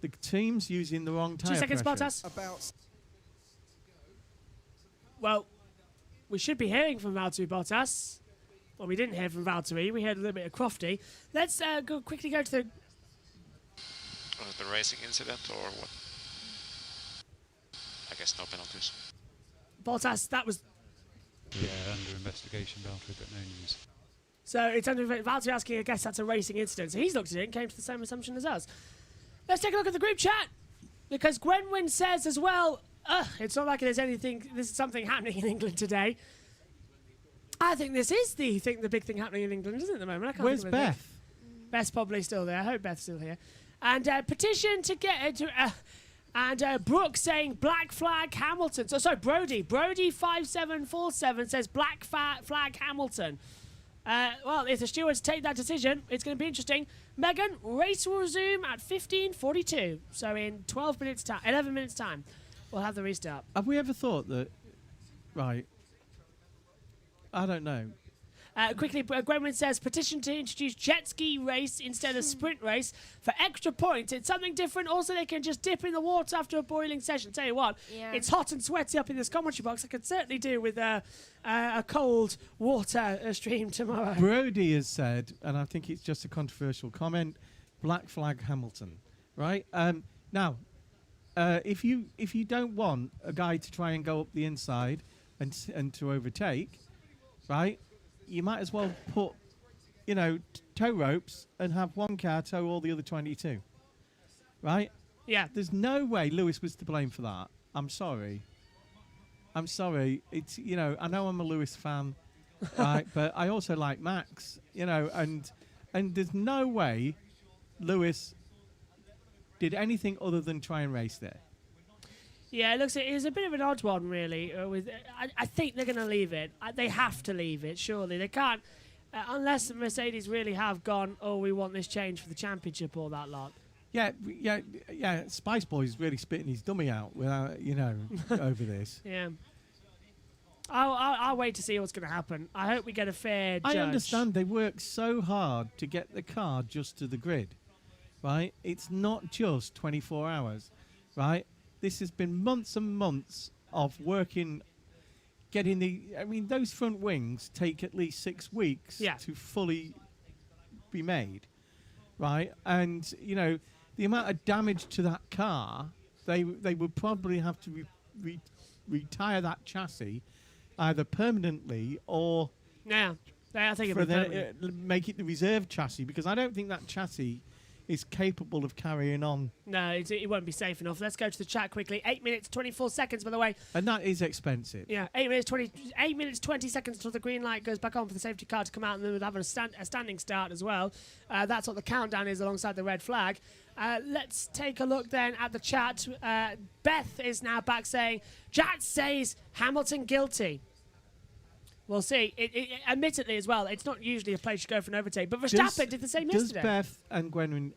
the teams using the wrong tyre
2 seconds,
pressure.
Bottas. Well, we should be hearing from Valtteri Bottas. Well, we didn't hear from Valtteri. We heard a little bit of Crofty. Let's quickly go to the...
The racing incident or what? I guess no penalties.
Bottas, that was...
Yeah, under investigation, Valtteri, but no news.
So it's under Valtteri asking, I guess that's a racing incident. So he's looked at it and came to the same assumption as us. Let's take a look at the group chat. Because Gwenwyn says as well, it's not like there's something happening in England today. I think this is the big thing happening in England, isn't it, at the moment? I can't
Where's
think of anything.
Beth?
Beth's probably still there. I hope Beth's still here. And petition to get... and Brooke saying black flag Hamilton. So sorry, Brody 5747 says black flag Hamilton. Well, if the stewards take that decision, it's going to be interesting. Megan, race will resume at 15:42. So in 11 minutes time, we'll have the restart.
Have we ever thought that? Right. I don't know.
Quickly, Gwenwyn says, petition to introduce jet ski race instead of sprint race for extra points. It's something different. Also, they can just dip in the water after a boiling session. Tell you what, it's hot and sweaty up in this commentary box. I could certainly do with a cold water stream tomorrow.
Brody has said, and I think it's just a controversial comment, black flag Hamilton, right? Now, if you don't want a guy to try and go up the inside and to overtake, right? You might as well put, tow ropes and have one car tow all the other 22. Right?
Yeah.
There's no way Lewis was to blame for that. I'm sorry. It's, I know I'm a Lewis fan, right? But I also like Max, and there's no way Lewis did anything other than try and race there.
Yeah, it is a bit of an odd one, really. I think they're going to leave it. They have to leave it, surely. They can't, unless Mercedes really have gone, we want this change for the championship or that lot.
Yeah. Spice Boy's really spitting his dummy out without, over this.
Yeah. I'll wait to see what's going to happen. I hope we get a fair judge.
I understand they work so hard to get the car just to the grid, right? It's not just 24 hours, right? This has been months and months of working, those front wings take at least 6 weeks to fully be made, right? And, the amount of damage to that car, they would probably have to retire that chassis either permanently or
I think
make it the reserve chassis, because I don't think that chassis is capable of carrying on.
No, it won't be safe enough. Let's go to the chat quickly. 8 minutes, 24 seconds, by the way.
And that is expensive.
Yeah, 8 minutes, 20 seconds until the green light goes back on for the safety car to come out, and then we'll have a standing start as well. That's what the countdown is alongside the red flag. Let's take a look then at the chat. Beth is now back saying, chat says Hamilton guilty. We'll see. Admittedly, as well, it's not usually a place you go for an overtake, but Verstappen did the same yesterday.
Does Beth and Gwenwyn,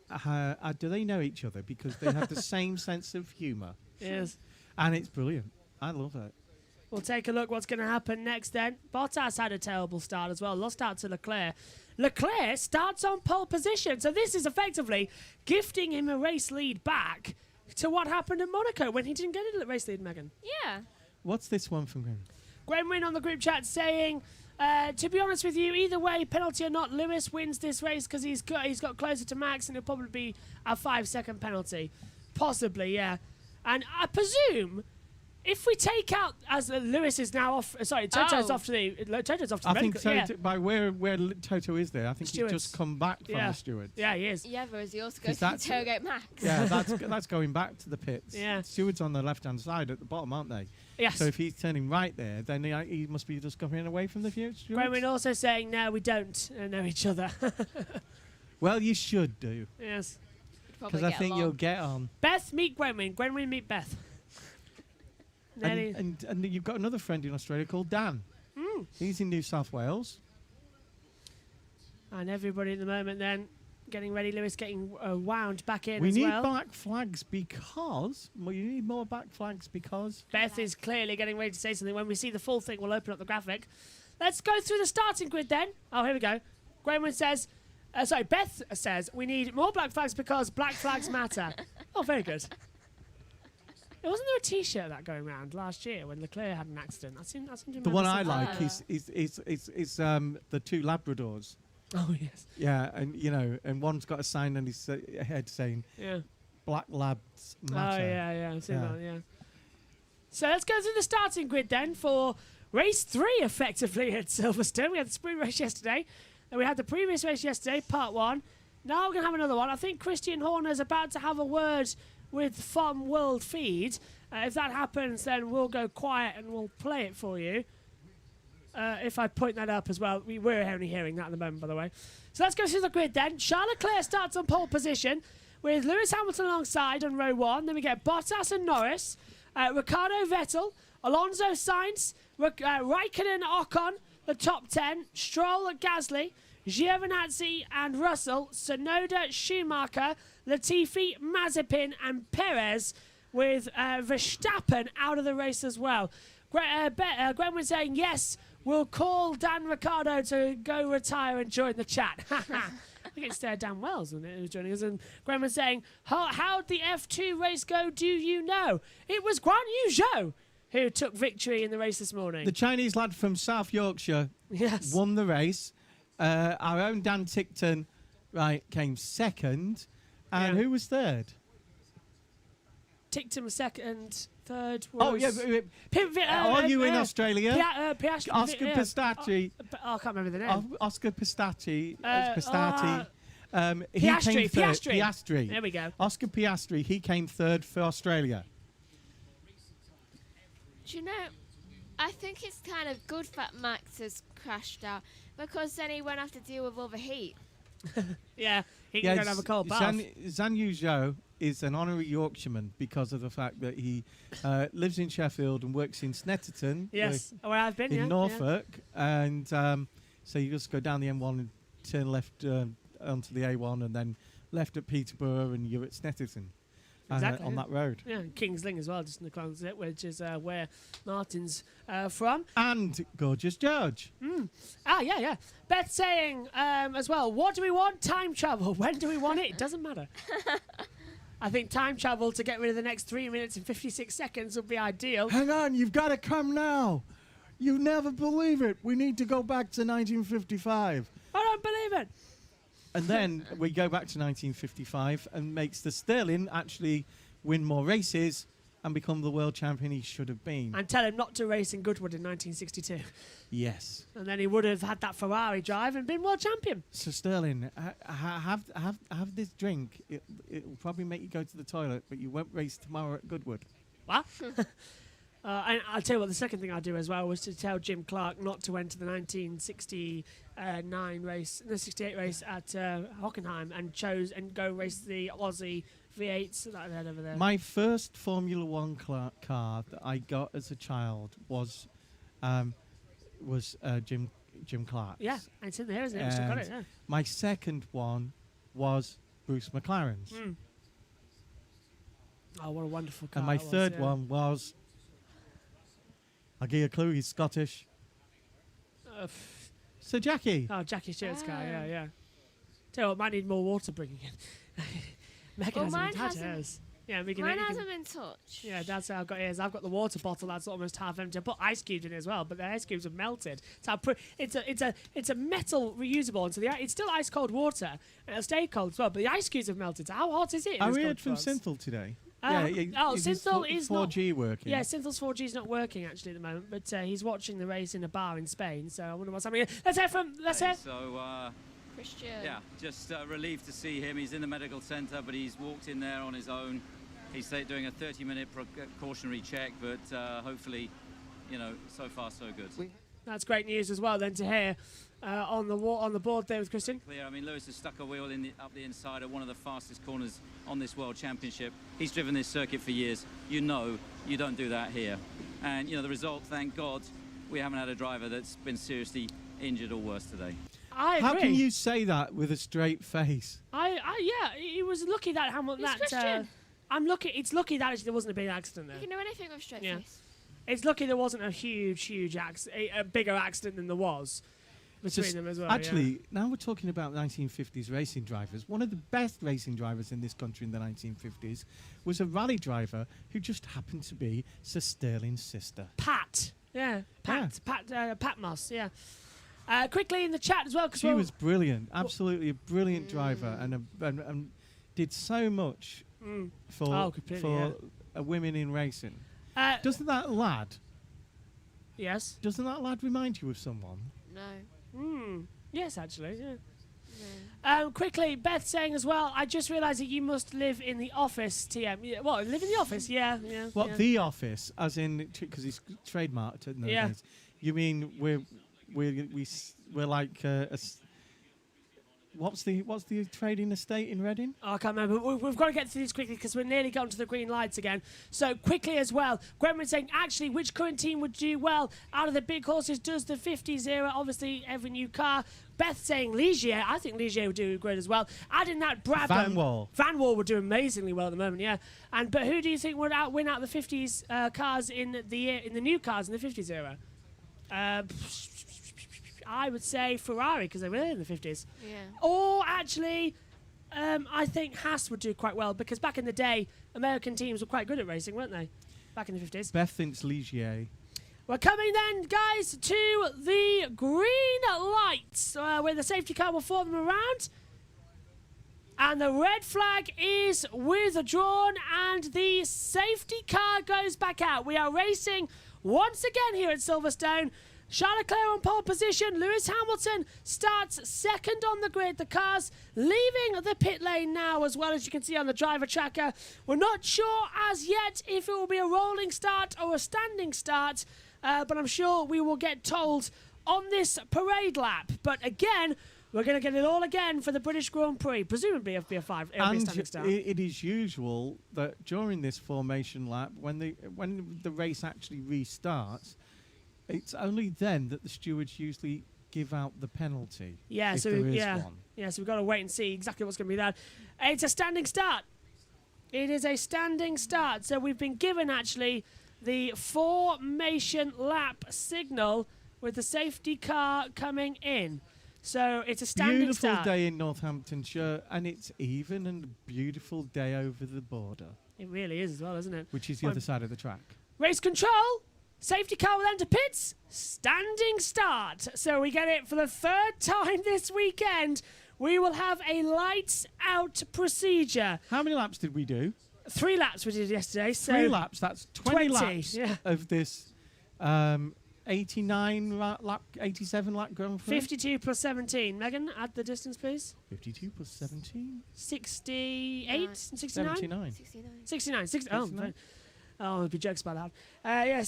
do they know each other? Because they have the same sense of humour.
Yes.
And it's brilliant. I love it.
We'll take a look what's going to happen next then. Bottas had a terrible start as well. Lost out to Leclerc. Leclerc starts on pole position. So this is effectively gifting him a race lead back to what happened in Monaco when he didn't get a race lead, Megan.
Yeah.
What's this one from Gwenwyn?
Gwenwyn on the group chat saying, to be honest with you, either way, penalty or not, Lewis wins this race because he's got closer to Max, and it'll probably be a 5-second penalty. Possibly, yeah. And I presume if we take out, as Lewis is now off, Toto's off to the
I think
medical,
by where Toto is there, I think he's just come back from the stewards.
Yeah, he is.
Yeah, whereas he also goes to interrogate Max.
Yeah, that's going back to the pits.
Yeah.
Stewards on the left-hand side at the bottom, aren't they?
Yes.
So if he's turning right there, then he must be just coming away from the stewards.
Gwenwyn also saying, no, we don't know each other.
Well, you should do.
Yes.
Because I think you'll get on.
Beth, meet Gwenwyn. Gwenwyn, meet Beth.
And you've got another friend in Australia called Dan. He's in New South Wales.
And everybody at the moment then getting ready. Lewis getting wound back in
We
as
need
well.
black flags because... Well, you need more black flags because...
Beth is clearly getting ready to say something. When we see the full thing, we'll open up the graphic. Let's go through the starting grid then. Oh, here we go. Graham says... Beth says, we need more black flags because black flags matter. Oh, very good. Wasn't there a T-shirt of that going around last year when Leclerc had an accident? I seem to
The one I
remember
like is the two Labradors.
Oh, yes.
Yeah, and you know, and one's got a sign on his head saying
Yeah.
"Black Labs Matter."
Oh, yeah. I've seen that, yeah. So let's go through the starting grid then for race 3, effectively, at Silverstone. We had the sprint race yesterday. Then we had the previous race yesterday, part 1. Now we're going to have another one. I think Christian Horner's about to have a word with Farm World Feed. If that happens, then we'll go quiet and we'll play it for you. If I point that up as well. We're only hearing that at the moment, by the way. So let's go through the grid then. Charles Leclerc starts on pole position with Lewis Hamilton alongside on row 1. Then we get Bottas and Norris, Ricciardo, Vettel, Alonso, Sainz, Raikkonen, Ocon, the top 10, Stroll, Gasly, Giovinazzi and Russell, Tsunoda, Schumacher, Latifi, Mazepin and Perez, with Verstappen out of the race as well. Gwen was saying, yes, we'll call Dan Ricciardo to go retire and join the chat. I think it's Dan Wells, wasn't it, who was joining us. And Gwen was saying, how'd the F2 race go, do you know? It was Guan Yu Zhou who took victory in the race this morning.
The Chinese lad from South Yorkshire won the race. Our own Dan Tickton, came second. And who was third?
Tickton was second. Third was...
Oh, yeah. Are you in Australia? Oscar Pistacchi.
I can't remember the name.
Oscar Pistacchi.
Piastri. There we go.
Oscar Piastri. He came third for Australia.
Do you know, I think it's kind of good that Max has crashed out because then he won't have to deal with all the heat.
Yeah, he can go and have a cold bath.
Zhang Yuzhou is an honorary Yorkshireman because of the fact that he lives in Sheffield and works in Snetterton.
Yes, where I've been,
in Norfolk. Yeah. And so you just go down the M1 and turn left onto the A1 and then left at Peterborough and you're at Snetterton.
Exactly,
on that road.
Yeah, King's Lynn as well, just in the closet, which is where Martin's from.
And Gorgeous George.
Yeah. Beth saying as well, what do we want? Time travel. When do we want it? It doesn't matter. I think time travel to get rid of the next 3 minutes and 56 seconds would be ideal.
Hang on, you've got to come now. You never believe it. We need to go back to 1955.
I don't believe it.
And then we go back to 1955 and makes the Sterling actually win more races and become the world champion he should have been.
And tell him not to race in Goodwood in 1962.
Yes.
And then he would have had that Ferrari drive and been world champion.
So Sterling, have this drink. It'll probably make you go to the toilet, but you won't race tomorrow at Goodwood.
What? And I'll tell you what, the second thing I'll do as well was to tell Jim Clark not to enter the 1969 race, the 68 race at Hockenheim and go race the Aussie V8s that I had over there.
My first Formula One car that I got as a child was Jim Clark's.
Yeah, and it's in there, isn't it? We've still got it, yeah.
My second one was Bruce McLaren's.
Oh, what a wonderful car.
And my third one was... I'll give you a clue, he's Scottish. Sir Jackie.
Oh, Jackie Stewart's car, yeah. Tell you what, might need more water bringing in. Megan hasn't had hers. Yeah,
mine hasn't been touched.
Yeah, that's how I've got his. I've got the water bottle that's almost half empty. I put ice cubes in it as well, but the ice cubes have melted. So it's a metal reusable, and so it's still ice cold water, and it'll stay cold as well. But the ice cubes have melted. So how hot is it?
I heard from Synthel today.
Synthel is
4G working.
Yeah, Synthel's 4G is not working actually at the moment, but he's watching the race in a bar in Spain. So I wonder what's happening. Let's hear.
So, Christian.
Yeah, just relieved to see him. He's in the medical centre, but he's walked in there on his own. He's doing a 30-minute precautionary check, but hopefully, so far so good.
That's great news as well then to hear on the board there with Christian.
Clear. I mean, Lewis has stuck a wheel up the inside at one of the fastest corners on this World Championship. He's driven this circuit for years. You don't do that here. And, the result, thank God, we haven't had a driver that's been seriously injured or worse today.
I agree.
How can you say that with a straight face?
Yeah, he was lucky that Hamilton.
He's Christian.
I'm lucky. It's lucky that actually there wasn't a big accident there.
You can do anything with straight face.
It's lucky there wasn't a huge accident, a bigger accident than there was between them as well.
Actually, now we're talking about 1950s racing drivers. One of the best racing drivers in this country in the 1950s was a rally driver who just happened to be Sir Sterling's sister.
Pat. Yeah. Pat Moss. Yeah. Quickly in the chat as well, because
she was brilliant, absolutely a brilliant driver, and did so much for women in racing. Doesn't that lad?
Yes.
Doesn't that lad remind you of someone?
No.
Yes, actually. Yeah. Quickly, Beth saying as well, I just realised that you must live in the office, TM. Yeah, what, live in the office? Yeah.
What,
yeah.
the office? As in, because it's trademarked nowadays. You mean we're like what's the trading estate in Reading?
Oh, I can't remember. We've got to get through these quickly because we're nearly gotten to the green lights again. So quickly as well, Gwenman saying, actually, which current team would do well out of the big horses? Does the 50s era? Obviously, every new car. Beth saying Ligier. I think Ligier would do great as well. Adding that Brabham. Van Wall would do amazingly well at the moment, yeah. But who do you think would win out the 50s cars in the new cars in the 50s era? I would say Ferrari because they were in the 50s.
Yeah.
Or actually, I think Haas would do quite well because back in the day, American teams were quite good at racing, weren't they? Back in the 50s.
Beth thinks Ligier.
We're coming then, guys, to the green lights where the safety car will follow them around. And the red flag is withdrawn and the safety car goes back out. We are racing once again here at Silverstone. Charles Leclerc on pole position. Lewis Hamilton starts second on the grid. The car's leaving the pit lane now, as well as you can see on the driver tracker. We're not sure as yet if it will be a rolling start or a standing start, but I'm sure we will get told on this parade lap. But again, we're going to get it all again for the British Grand Prix. Presumably it'll be a standing start.
It is usual that during this formation lap, when the race actually restarts, it's only then that the stewards usually give out the penalty.
Yeah,
if
so
there is
yeah,
one.
yeah. So we've got to wait and see exactly what's going to be that. It's a standing start. It is a standing start. So we've been given actually the formation lap signal with the safety car coming in. So it's a standing start.
Beautiful day in Northamptonshire, and it's even and a beautiful day over the border.
It really is as well, isn't it?
Which is the other side of the track.
Race control. Safety car will enter pits. Standing start. So we get it for the third time this weekend. We will have a lights out procedure.
How many laps did we do?
3 laps we did yesterday. So
3 laps. That's 20 laps of this 89 lap, 87 lap Grand Prix.
52 plus 17. Megan, add the distance, please.
52 plus 17.
68? 69?
79.
69.
69. Oh, there'll be jokes about that.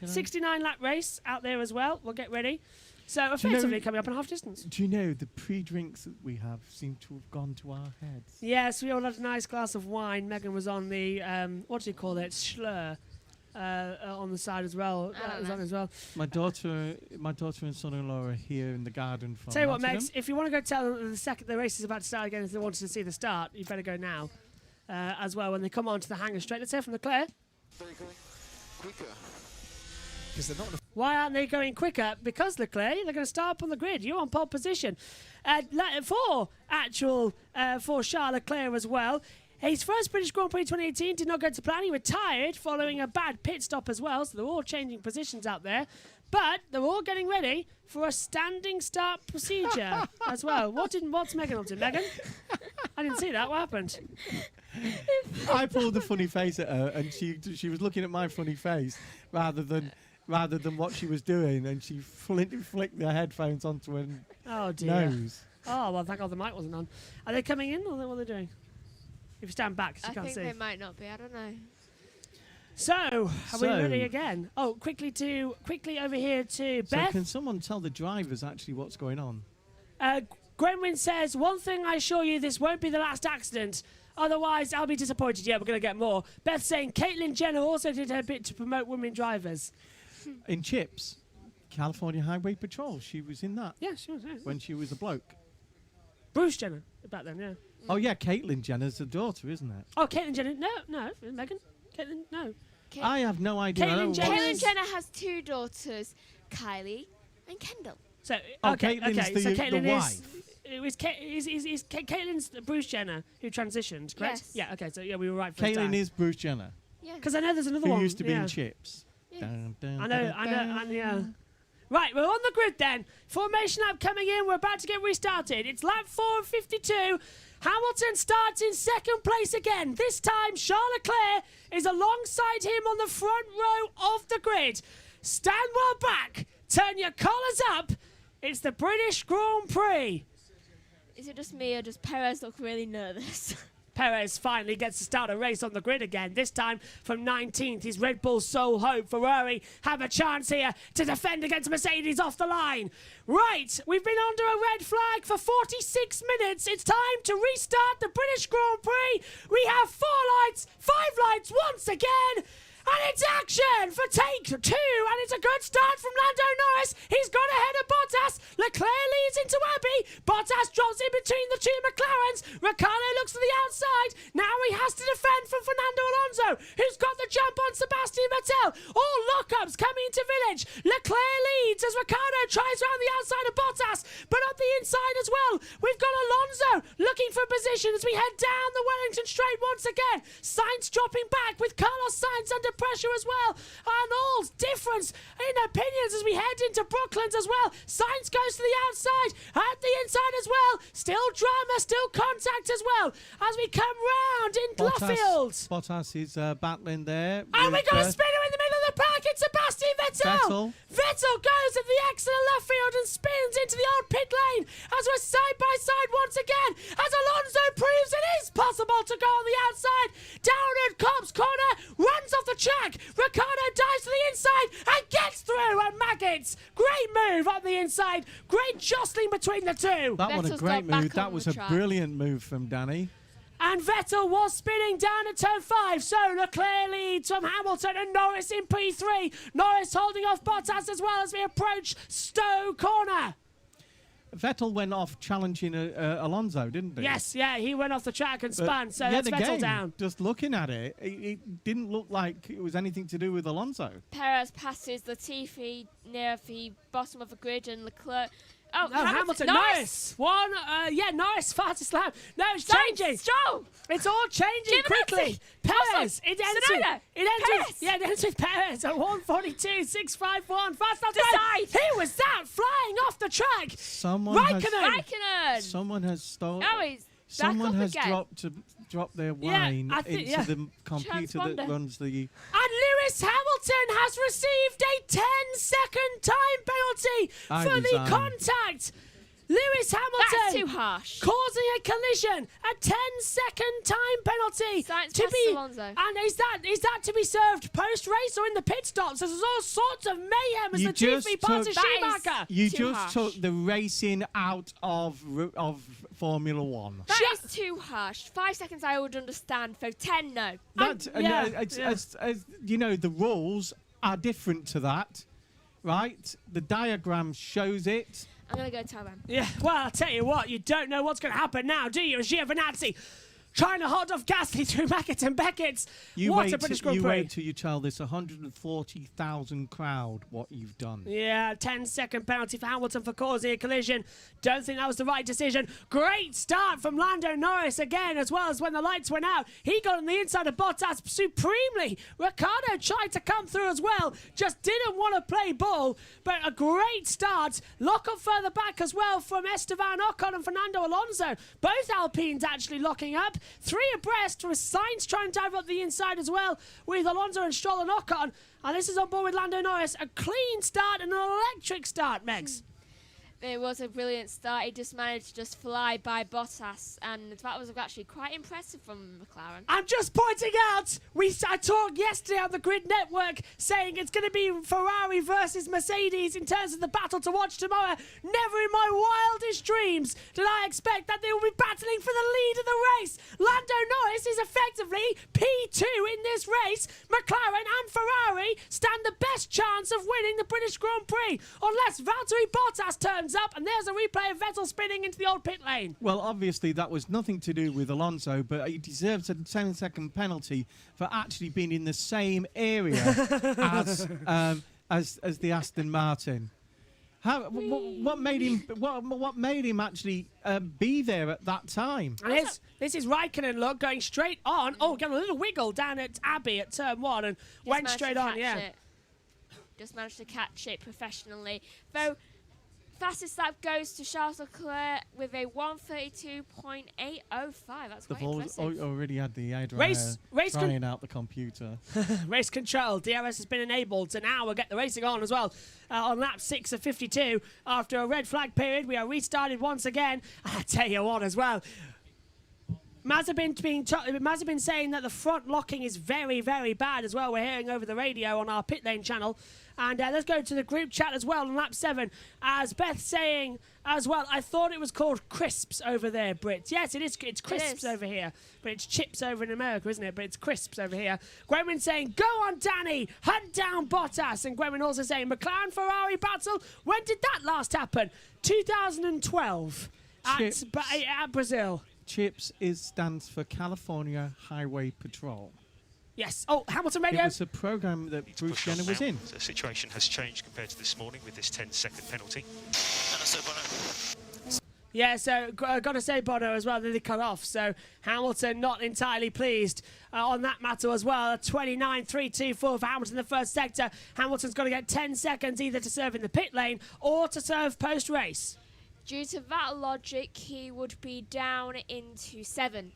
69 lap race out there as well. We'll get ready. So effectively coming up in half distance.
Do you know the pre-drinks that we have seem to have gone to our heads?
Yes, we all had a nice glass of wine. Megan was on the, what do you call it, Schlur. On the side as well. My
daughter and son-in-law are here in the garden from
Tell you what,
Nottingham.
Megs, if you want to go tell them the race is about to start again, if they wanted to see the start, you better go now. As well, when they come onto the hangar straight. Let's hear from Leclerc.
They're going quicker. Because they're not.
Why aren't they going quicker? Because Leclerc, they're going to start up on the grid. You're on pole position. For Charles Leclerc as well. His first British Grand Prix 2018 did not go to plan. He retired following a bad pit stop as well, so they're all changing positions out there. But they're all getting ready for a standing start procedure as well. What's Megan up to? Megan? I didn't see that. What happened?
I pulled a funny face at her, and she was looking at my funny face rather than what she was doing, and she flicked the headphones onto her nose.
Oh, well, thank God the mic wasn't on. Are they coming in, or what are they doing? If you stand back, you can't see.
I think they might not be. I don't know.
So, are we ready again? Oh, quickly over here to Beth.
So can someone tell the drivers actually what's going on?
Grenwyn says, one thing I assure you, this won't be the last accident. Otherwise, I'll be disappointed. Yeah, we're going to get more. Beth saying, Caitlyn Jenner also did her bit to promote women drivers.
In chips? California Highway Patrol. She was in that.
Yeah, she was. Yeah.
When she was a bloke.
Bruce Jenner back then, yeah.
Oh yeah, Caitlyn Jenner's the daughter, isn't it?
Oh, Caitlyn Jenner. No, Megan. Caitlyn, no.
I have no idea.
Caitlyn Jenner.
Caitlyn Jenner has 2 daughters, Kylie and Kendall.
So
Caitlyn's the
Caitlyn
wife.
Is Caitlyn's Bruce Jenner who transitioned, correct?
Yes.
Yeah. Okay. So yeah, we were right. First
Caitlyn is Bruce Jenner,
Yeah.
because I know there's another
who
one.
used to be
yeah.
in Chips.
Yeah.
Dun, dun,
I know,
dun, dun.
yeah. Right, we're on the grid then. Formation lap coming in. We're about to get restarted. It's lap 4:52. Hamilton starts in second place again. This time, Charles Leclerc is alongside him on the front row of the grid. Stand well back. Turn your collars up. It's the British Grand Prix.
Is it just me or does Perez look really nervous?
Perez finally gets to start a race on the grid again, this time from 19th. His Red Bull's sole hope. Ferrari have a chance here to defend against Mercedes off the line. Right, we've been under a red flag for 46 minutes. It's time to restart the British Grand Prix. We have 4 lights, 5 lights once again. And it's action for take 2, and it's a good start from Lando Norris. He's got ahead of Bottas. Leclerc leads into Abbey. Bottas drops in between the 2 McLarens. Ricciardo looks to the outside. Now he has to defend from Fernando Alonso, who's got the jump on Sebastian Vettel. All lockups coming into Village. Leclerc leads as Ricciardo tries around the outside of Bottas, but up the inside as well. We've got Alonso looking for position as we head down the Wellington Straight once again. Sainz dropping back with Carlos Sainz under pressure as well, and all difference in opinions as we head into Brooklands as well. Sainz goes to the outside, at the inside as well. Still drama, still contact as well as we come round in Luffield.
Bottas is battling there.
And we got a spinner in the middle of the pack. It's Sebastian Vettel. Vettel goes at the exit of Luffield and spins into the old pit lane as we're side by side once again, as Alonso proves it is possible to go on the outside. Down at Cobb's corner, runs off the track. Ricciardo dives to the inside and gets through, and Maggots, great move on the inside. Great jostling between the two.
That was a great move. That was a brilliant move from Danny.
And Vettel was spinning down at turn 5, so Leclerc leads from Hamilton and Norris in P3. Norris holding off Bottas as well as we approach Stowe corner.
Vettel went off challenging Alonso, didn't he?
Yes, yeah, he went off the track and spun, so that's Vettel down.
Just looking at it, it didn't look like it was anything to do with Alonso.
Perez passes Latifi near the bottom of the grid and Leclerc... Oh,
no, Hamilton, Norris. Norris fastest lap. No, it's changing.
Stroll.
It's all changing quickly. Perez. It ends with Perez at 1:42.651. Fast lap time. Who was that flying off the track?
Raikkonen.
Someone has stolen.
Oh, he's
someone has
again.
dropped their wine into the computer that runs the.
And Lewis Hamilton has received a 10-second time penalty for the contact. Lewis Hamilton.
That's too harsh.
Causing a collision. A 10-second time penalty.
Alonso.
And is that to be served post-race or in the pit stops? There's all sorts of mayhem as the GP passes Schumacher.
You just took the racing out of Formula 1.
That is too harsh. 5 seconds I would understand. For 10, no.
You know, the rules are different to that, right? The diagram shows it.
I'm going to go tell them.
Yeah, well, I'll tell you what, you don't know what's going to happen now, do you? Giovinazzi trying to hold off Gasly through Mackett and Beckett's. What a British Grand Prix.
You wait till you tell this 140,000 crowd what you've done.
Yeah, 10-second penalty for Hamilton for causing a collision. Don't think that was the right decision. Great start from Lando Norris again, as well as when the lights went out. He got on the inside of Bottas supremely. Ricciardo tried to come through as well, just didn't want to play ball, but a great start. Lock up further back as well from Esteban Ocon and Fernando Alonso. Both Alpines actually locking up. 3 abreast with Sainz trying to dive up the inside as well with Alonso and Stroll and Ocon. And this is on board with Lando Norris. A clean start and an electric start, Megs.
It was a brilliant start. He just managed to just fly by Bottas, and that was actually quite impressive from McLaren.
I'm just pointing out, I talked yesterday on the Grid Network saying it's going to be Ferrari versus Mercedes in terms of the battle to watch tomorrow. Never in my wildest dreams did I expect that they will be battling for the lead of the race. Lando Norris is effectively P2 in this race. McLaren and Ferrari stand the best chance of winning the British Grand Prix, unless Valtteri Bottas turns up, and there's a replay of Vettel spinning into the old pit lane.
Well, obviously that was nothing to do with Alonso, but he deserves a 10-second penalty for actually being in the same area as the Aston Martin. What made him actually be there at that time?
And this is Raikkonen, look, going straight on. Oh, got a little wiggle down at Abbey at turn 1 and went straight on.
Just managed to catch it professionally. Though fastest lap goes to Charles Leclerc with a 1:32.805. That's quite impressive.
Already had the
Race
trying out the computer.
Race control. DRS has been enabled, so now we'll get the racing on as well. On lap 6 of 52, after a red flag period, we are restarted once again. I tell you what, as well. Maz have been saying that the front locking is very, very bad as well. We're hearing over the radio on our pit lane channel. And let's go to the group chat as well on lap 7. As Beth saying as well, I thought it was called crisps over there, Brits. Yes, it is. It's crisps over here. But it's chips over in America, isn't it? But it's crisps over here. Gwenwyn saying, go on, Danny. Hunt down Bottas. And Gwenwyn also saying, McLaren-Ferrari battle. When did that last happen? 2012 at Brazil.
CHIPS stands for California Highway Patrol.
Yes. Oh, Hamilton Radio.
It was a program that Bruce Jenner was in.
The situation has changed compared to this morning with this 10-second penalty.
Yeah, so got to say Bono as well, then they cut off. So Hamilton not entirely pleased on that matter as well. 29.324 for Hamilton in the first sector. Hamilton's got to get 10 seconds either to serve in the pit lane or to serve post-race.
Due to that logic, he would be down into 7.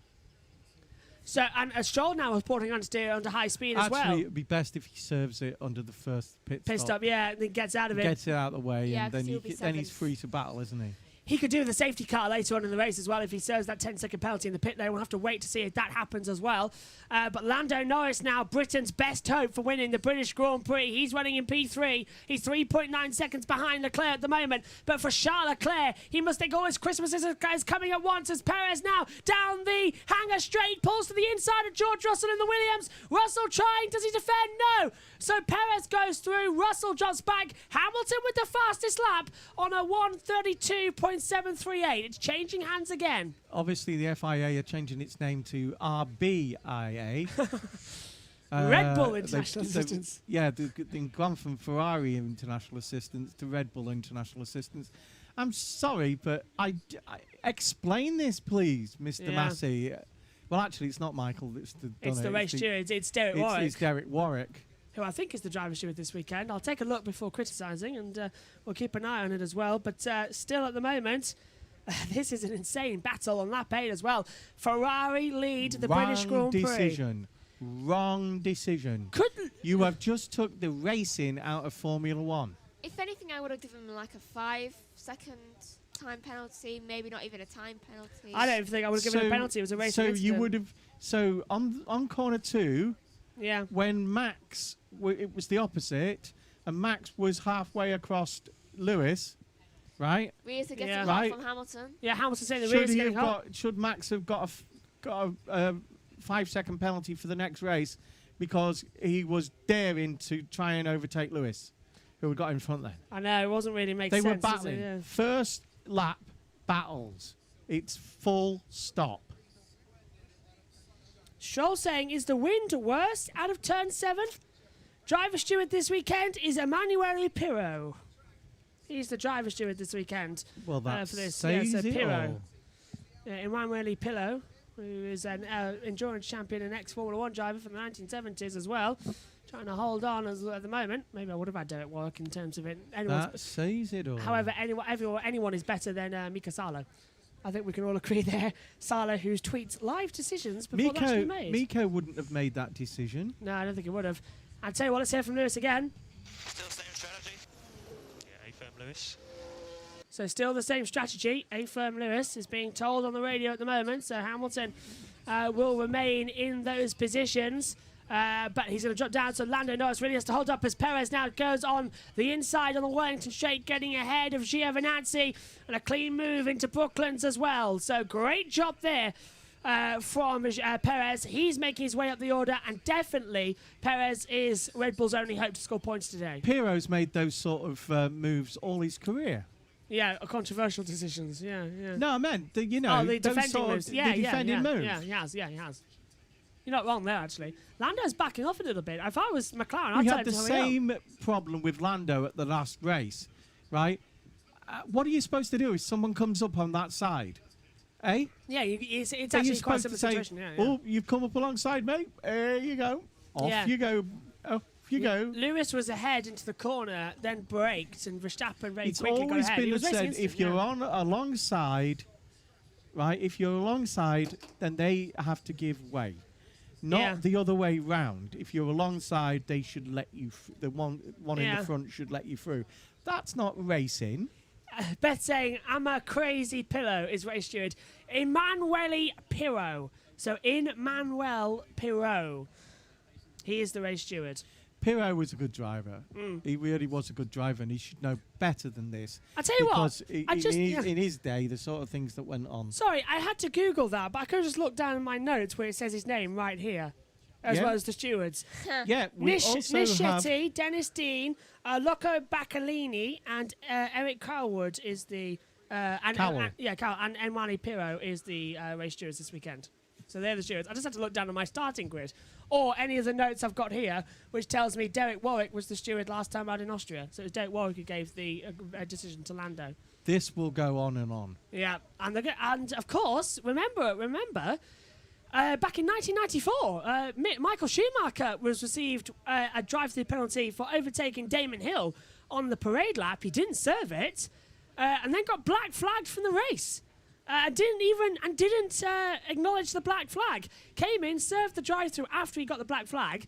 So, and Stroll now is porting on to steer under high speed as well.
Actually, it would be best if he serves it under the first pit stop.
Yeah, and then gets out of it.
Gets it out of the way,
yeah,
and then he's free to battle, isn't he?
He could do the safety car later on in the race as well if he serves that 10-second penalty in the pit lane. We'll have to wait to see if that happens as well. But Lando Norris now, Britain's best hope for winning the British Grand Prix. He's running in P3. He's 3.9 seconds behind Leclerc at the moment. But for Charles Leclerc, he must think all his Christmas is coming at once as Perez now down the hanger straight, pulls to the inside of George Russell in the Williams. Russell trying, does he defend? No. So Perez goes through, Russell drops back. Hamilton with the fastest lap on a 1:32.738. It's changing hands again.
Obviously, the FIA are changing its name to RBIA.
Red Bull International Assistance.
Yeah, they've gone from Ferrari International Assistance to Red Bull International Assistance. I'm sorry, but I explain this, please, Mr. Massey. Well, actually, it's not Michael that's done it.
It's the race steward. It's Derek Warwick.
It's Derek Warwick,
who I think is the driver steward this weekend. I'll take a look before criticising, and we'll keep an eye on it as well. But still, at the moment, this is an insane battle on lap 8 as well. Ferrari lead the British Grand Prix.
Wrong decision. You have just took the racing out of Formula 1.
If anything, I would have given him like a 5-second time penalty, maybe not even a time penalty.
I don't think I would have given a penalty. It was a racing incident.
You would have. So on corner 2.
Yeah.
When Max, it was the opposite, and Max was halfway across Lewis, right?
Rears are getting hot from Hamilton.
Yeah, Hamilton saying the rears are getting hot.
Should Max have got a 5-second penalty for the next race because he was daring to try and overtake Lewis, who got in front then?
I know, it wasn't really making sense.
They were battling. Yeah. First lap battles. It's full stop.
Stroll saying, is the wind worse out of turn 7? Driver steward this weekend is Emanuele Pirro. He's the driver steward this weekend.
Well, that
for this.
says
so
it
Pirro. Emanuele Pirro, who is an endurance champion and ex-Formula 1 driver from the 1970s as well. Trying to hold on at the moment. Maybe I would have had Derek Warwick in terms of it.
That says it all.
However, anyone is better than Mika Salo. I think we can all agree there. Salo, who tweets live decisions before they're actually made.
Miko wouldn't have made that decision.
No, I don't think he would have. I'll tell you what, let's hear from Lewis again.
Still same strategy. Yeah, firm Lewis.
So still the same strategy. A Firm Lewis is being told on the radio at the moment. So Hamilton will remain in those positions. But he's going to drop down, so Lando Norris really has to hold up as Perez now goes on the inside on the Wellington Straight, getting ahead of Giovinazzi, and a clean move into Brooklands as well. So great job there from Perez. He's making his way up the order, and definitely Perez is Red Bull's only hope to score points today.
Piro's made those sort of moves all his career.
Yeah, controversial decisions. Yeah.
No, I meant the
the
those
defending
sort
moves.
of,
Yeah,
the defending moves.
Yeah, he has. You're not wrong there, actually. Lando's backing off a little bit. If I was McLaren,
We
I'd
had the
tell him to hurry
same problem with Lando at the last race, right? What are you supposed to do if someone comes up on that side? Eh?
Yeah, it's
Are you
actually quite a
supposed
similar
to say,
situation. Yeah.
"Oh, you've come up alongside me. There you go. Off you go. Off you go."
Lewis was ahead into the corner, then braked, and Verstappen very
It's
quickly got
always
ahead. He
been
was racing
said
instant,
if you're on alongside, right? If you're alongside, then they have to give way, not the other way round. If you're alongside, they should let you. The one in the front should let you through. That's not racing.
Beth saying, "I'm a crazy pillow," is race steward Emanuele Pirro. So Emmanuel Pirro, he is the race steward.
Pirro was a good driver. He really was a good driver, and he should know better than this.
I tell you what,
because in his day, the sort of things that went on.
Sorry, I had to Google that, but I could have just looked down in my notes where it says his name right here, as well as the stewards.
Yeah, we also have
Nischetti, Dennis Dean, Loco Baccalini, and Eric Carlwood is the
Cowell.
And Emmanuel Pirro is the race stewards this weekend. So they're the stewards. I just had to look down on my starting grid, or any of the notes I've got here, which tells me Derek Warwick was the steward last time out in Austria. So it was Derek Warwick who gave the decision to Lando.
This will go on and on.
Yeah, and of course, remember. Back in 1994, Michael Schumacher was received a drive-through penalty for overtaking Damon Hill on the parade lap. He didn't serve it, and then got black flagged from the race. Didn't acknowledge the black flag. Came in, served the drive-through after he got the black flag,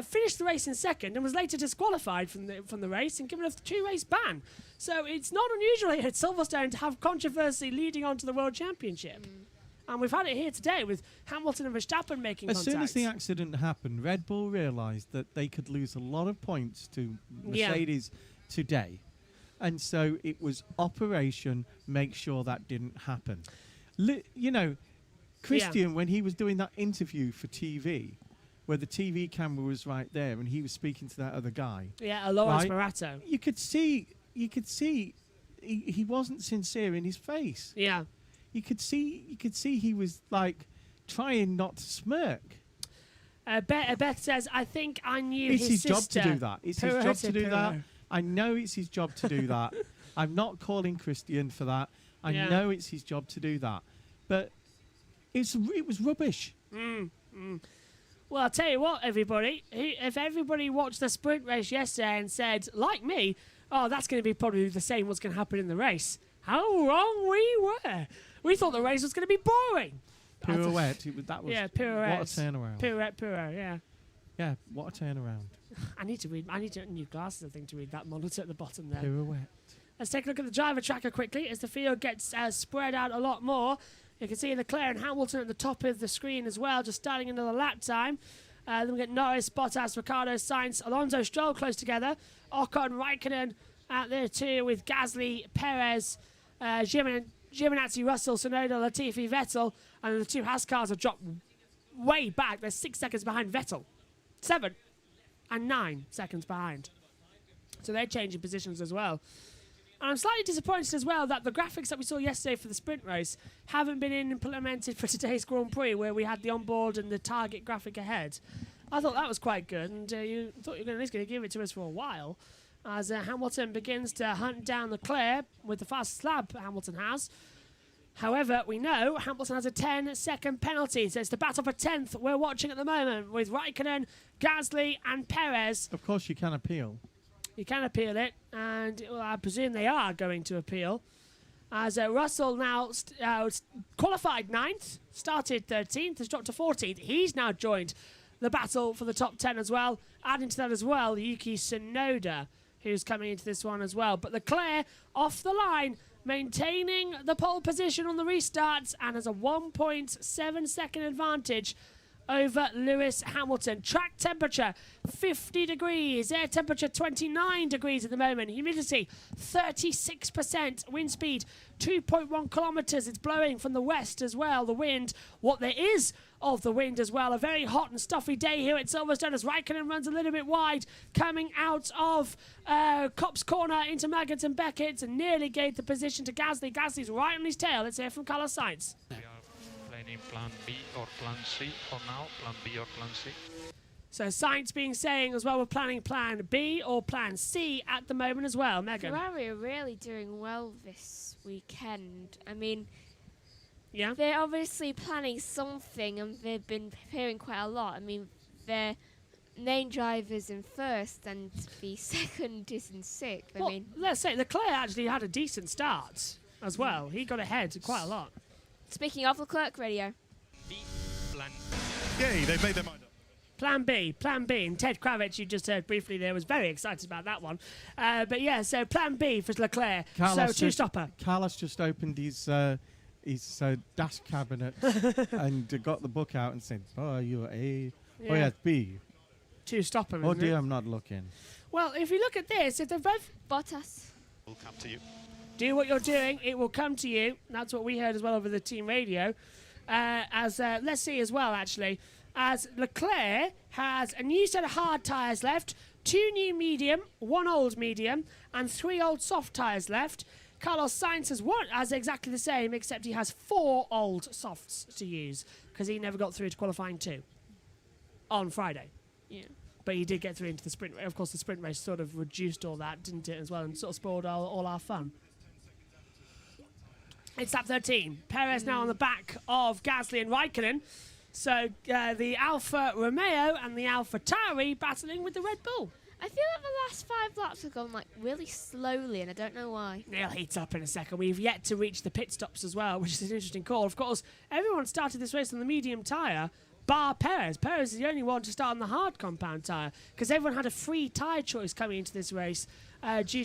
finished the race in second, and was later disqualified from the race and given a 2-race ban. So it's not unusual here at Silverstone to have controversy leading on to the World Championship. And we've had it here today with Hamilton and Verstappen making contact.
As soon as the accident happened, Red Bull realised that they could lose a lot of points to Mercedes today. And so it was operation make sure that didn't happen. Christian, when he was doing that interview for TV, where the TV camera was right there and he was speaking to that other guy.
Yeah, Lawrence Morato.
You could see he wasn't sincere in his face.
Yeah.
You could see he was like trying not to smirk.
Beth says, "I think I knew
it's his job
sister."
to do that. It's his job to do that. I know it's his job to do that. I'm not calling Christian for that. I know it's his job to do that. But it was rubbish.
Well, I'll tell you what, everybody. If everybody watched the sprint race yesterday and said, like me, "Oh, that's going to be probably the same what's going to happen in the race," how wrong we were. We thought the race was going to be boring.
Pirouette.
Pirouette.
What a turnaround.
Pirouette, yeah.
Yeah, what a turnaround.
I need new glasses, I think, to read that monitor at the bottom there.
Pirouette.
Let's take a look at the driver tracker quickly as the field gets spread out a lot more. You can see Leclerc and Hamilton at the top of the screen as well, just starting another lap time. Then we get Norris, Bottas, Ricciardo, Sainz, Alonso, Stroll close together. Ocon, Raikkonen out there too with Gasly, Perez, Giovinazzi, Russell, Tsunoda, Latifi, Vettel, and the two Haas cars have dropped way back. They're 6 seconds behind Vettel. 7 and 9 seconds behind. So they're changing positions as well. And I'm slightly disappointed as well that the graphics that we saw yesterday for the sprint race haven't been implemented for today's Grand Prix, where we had the onboard and the target graphic ahead. I thought that was quite good, and you thought you were at least going to give it to us for a while. As Hamilton begins to hunt down Leclerc with the fast lap Hamilton has. However, we know Hamilton has a 10-second penalty, so it's the battle for 10th we're watching at the moment with Raikkonen, Gasly and Perez.
Of course you can appeal.
You can appeal it, and I presume they are going to appeal. As Russell now qualified 9th, started 13th, has dropped to 14th. He's now joined the battle for the top 10 as well. Adding to that as well, Yuki Tsunoda, who's coming into this one as well. But Leclerc off the line maintaining the pole position on the restarts and has a 1.7 second advantage over Lewis Hamilton. Track temperature 50 degrees, air temperature 29 degrees at the moment, humidity 36%, wind speed 2.1 kilometres. It's blowing from the west as well, the wind, what there is of the wind as well. A very hot and stuffy day here at Silverstone as Raikkonen runs a little bit wide, coming out of Copse Corner into Maggotts and Beckett and nearly gave the position to Gasly. Gasly's right on his tail. Let's hear from Carlos Sainz.
We are planning plan B or plan C for now, plan B or plan C.
So Sainz being saying as well, we're planning plan B or plan C at the moment as well. Megan?
Ferrari are really doing well this weekend. I mean,
yeah,
they're obviously planning something and they've been preparing quite a lot. I mean, their main driver's in first and the second is in sixth.
Well,
I mean,
let's say Leclerc actually had a decent start as well. He got ahead quite a lot.
Speaking of Leclerc radio.
B, plan.
Yay, they've made their mind up.
Plan B. And Ted Kravitz, you just heard briefly there, was very excited about that one. But yeah, so plan B for Leclerc. So two-stopper.
Carlos just opened his dash cabinet and got the book out and said, "Oh, you're A.
Yeah.
Oh, yeah, it's B.
Two-stopper,
Oh,
isn't
dear,
it?
I'm not looking."
Well, if you look at this, if they're both...
Bottas.
Will come to you.
Do what you're doing, it will come to you. That's what we heard as well over the team radio. Let's see as well, actually. As Leclerc has a new set of hard tyres left, 2 new medium, 1 old medium, and 3 old soft tyres left. Carlos Sainz has exactly the same, except he has 4 old softs to use, because he never got through to qualifying 2 on Friday.
Yeah.
But he did get through into the sprint race. Of course, the sprint race sort of reduced all that, didn't it, as well, and sort of spoiled all our fun. It's lap 13. Perez now on the back of Gasly and Raikkonen. So the Alfa Romeo and the Alfa Tauri battling with the Red Bull.
I feel like the last 5 laps have gone like really slowly, and I don't know why.
They'll heat up in a second. We've yet to reach the pit stops as well, which is an interesting call. Of course, everyone started this race on the medium tyre, bar Perez. Perez is the only one to start on the hard compound tyre, because everyone had a free tyre choice coming into this race due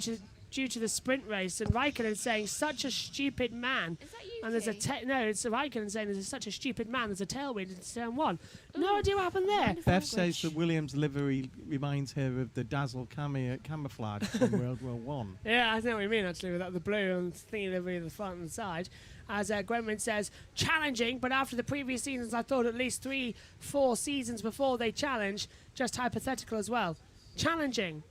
to the sprint race, and Raikkonen saying such a stupid man.
Is that you?
And there's it's Raikkonen saying there's such a stupid man. There's a tailwind into turn 1. No idea what happened there.
Beth says the Williams livery reminds her of the Dazzle camouflage from World War One.
Yeah, I know what you mean actually, with the blue and thingy livery at the front and the side. As Gwenwyn says, challenging, but after the previous seasons, I thought at least 3-4 seasons before they challenge, just hypothetical as well. Challenging.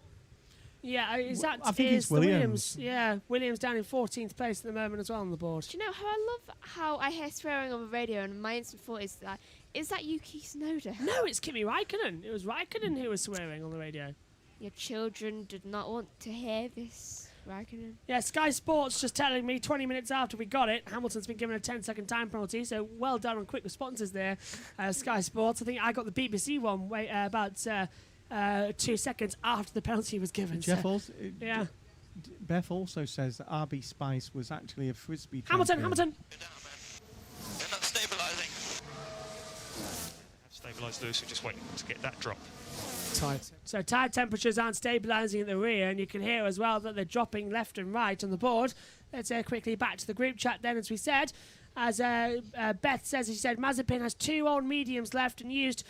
Yeah, I think it's
Williams.
Yeah, Williams down in 14th place at the moment as well on the board.
Do you know how I love how I hear swearing on the radio, and my instant thought is that Yuki Tsunoda?
No, it's Kimi Raikkonen. It was Raikkonen who was swearing on the radio.
Your children did not want to hear this, Raikkonen.
Yeah, Sky Sports just telling me 20 minutes after we got it, Hamilton's been given a 10-second time penalty, so well done on quick responses there, Sky Sports. I think I got the BBC one about 2 seconds after the penalty was given.
Jeff
so,
also,
yeah.
Beth also says that RB Spice was actually a frisbee.
Hamilton.
They're not stabilising.
Stabilised Lewis, we're just waiting to get that drop.
Tight. So tire temperatures aren't stabilising at the rear, and you can hear as well that they're dropping left and right on the board. Let's quickly back to the group chat then, as we said. As Beth says, she said, Mazepin has 2 old mediums left and used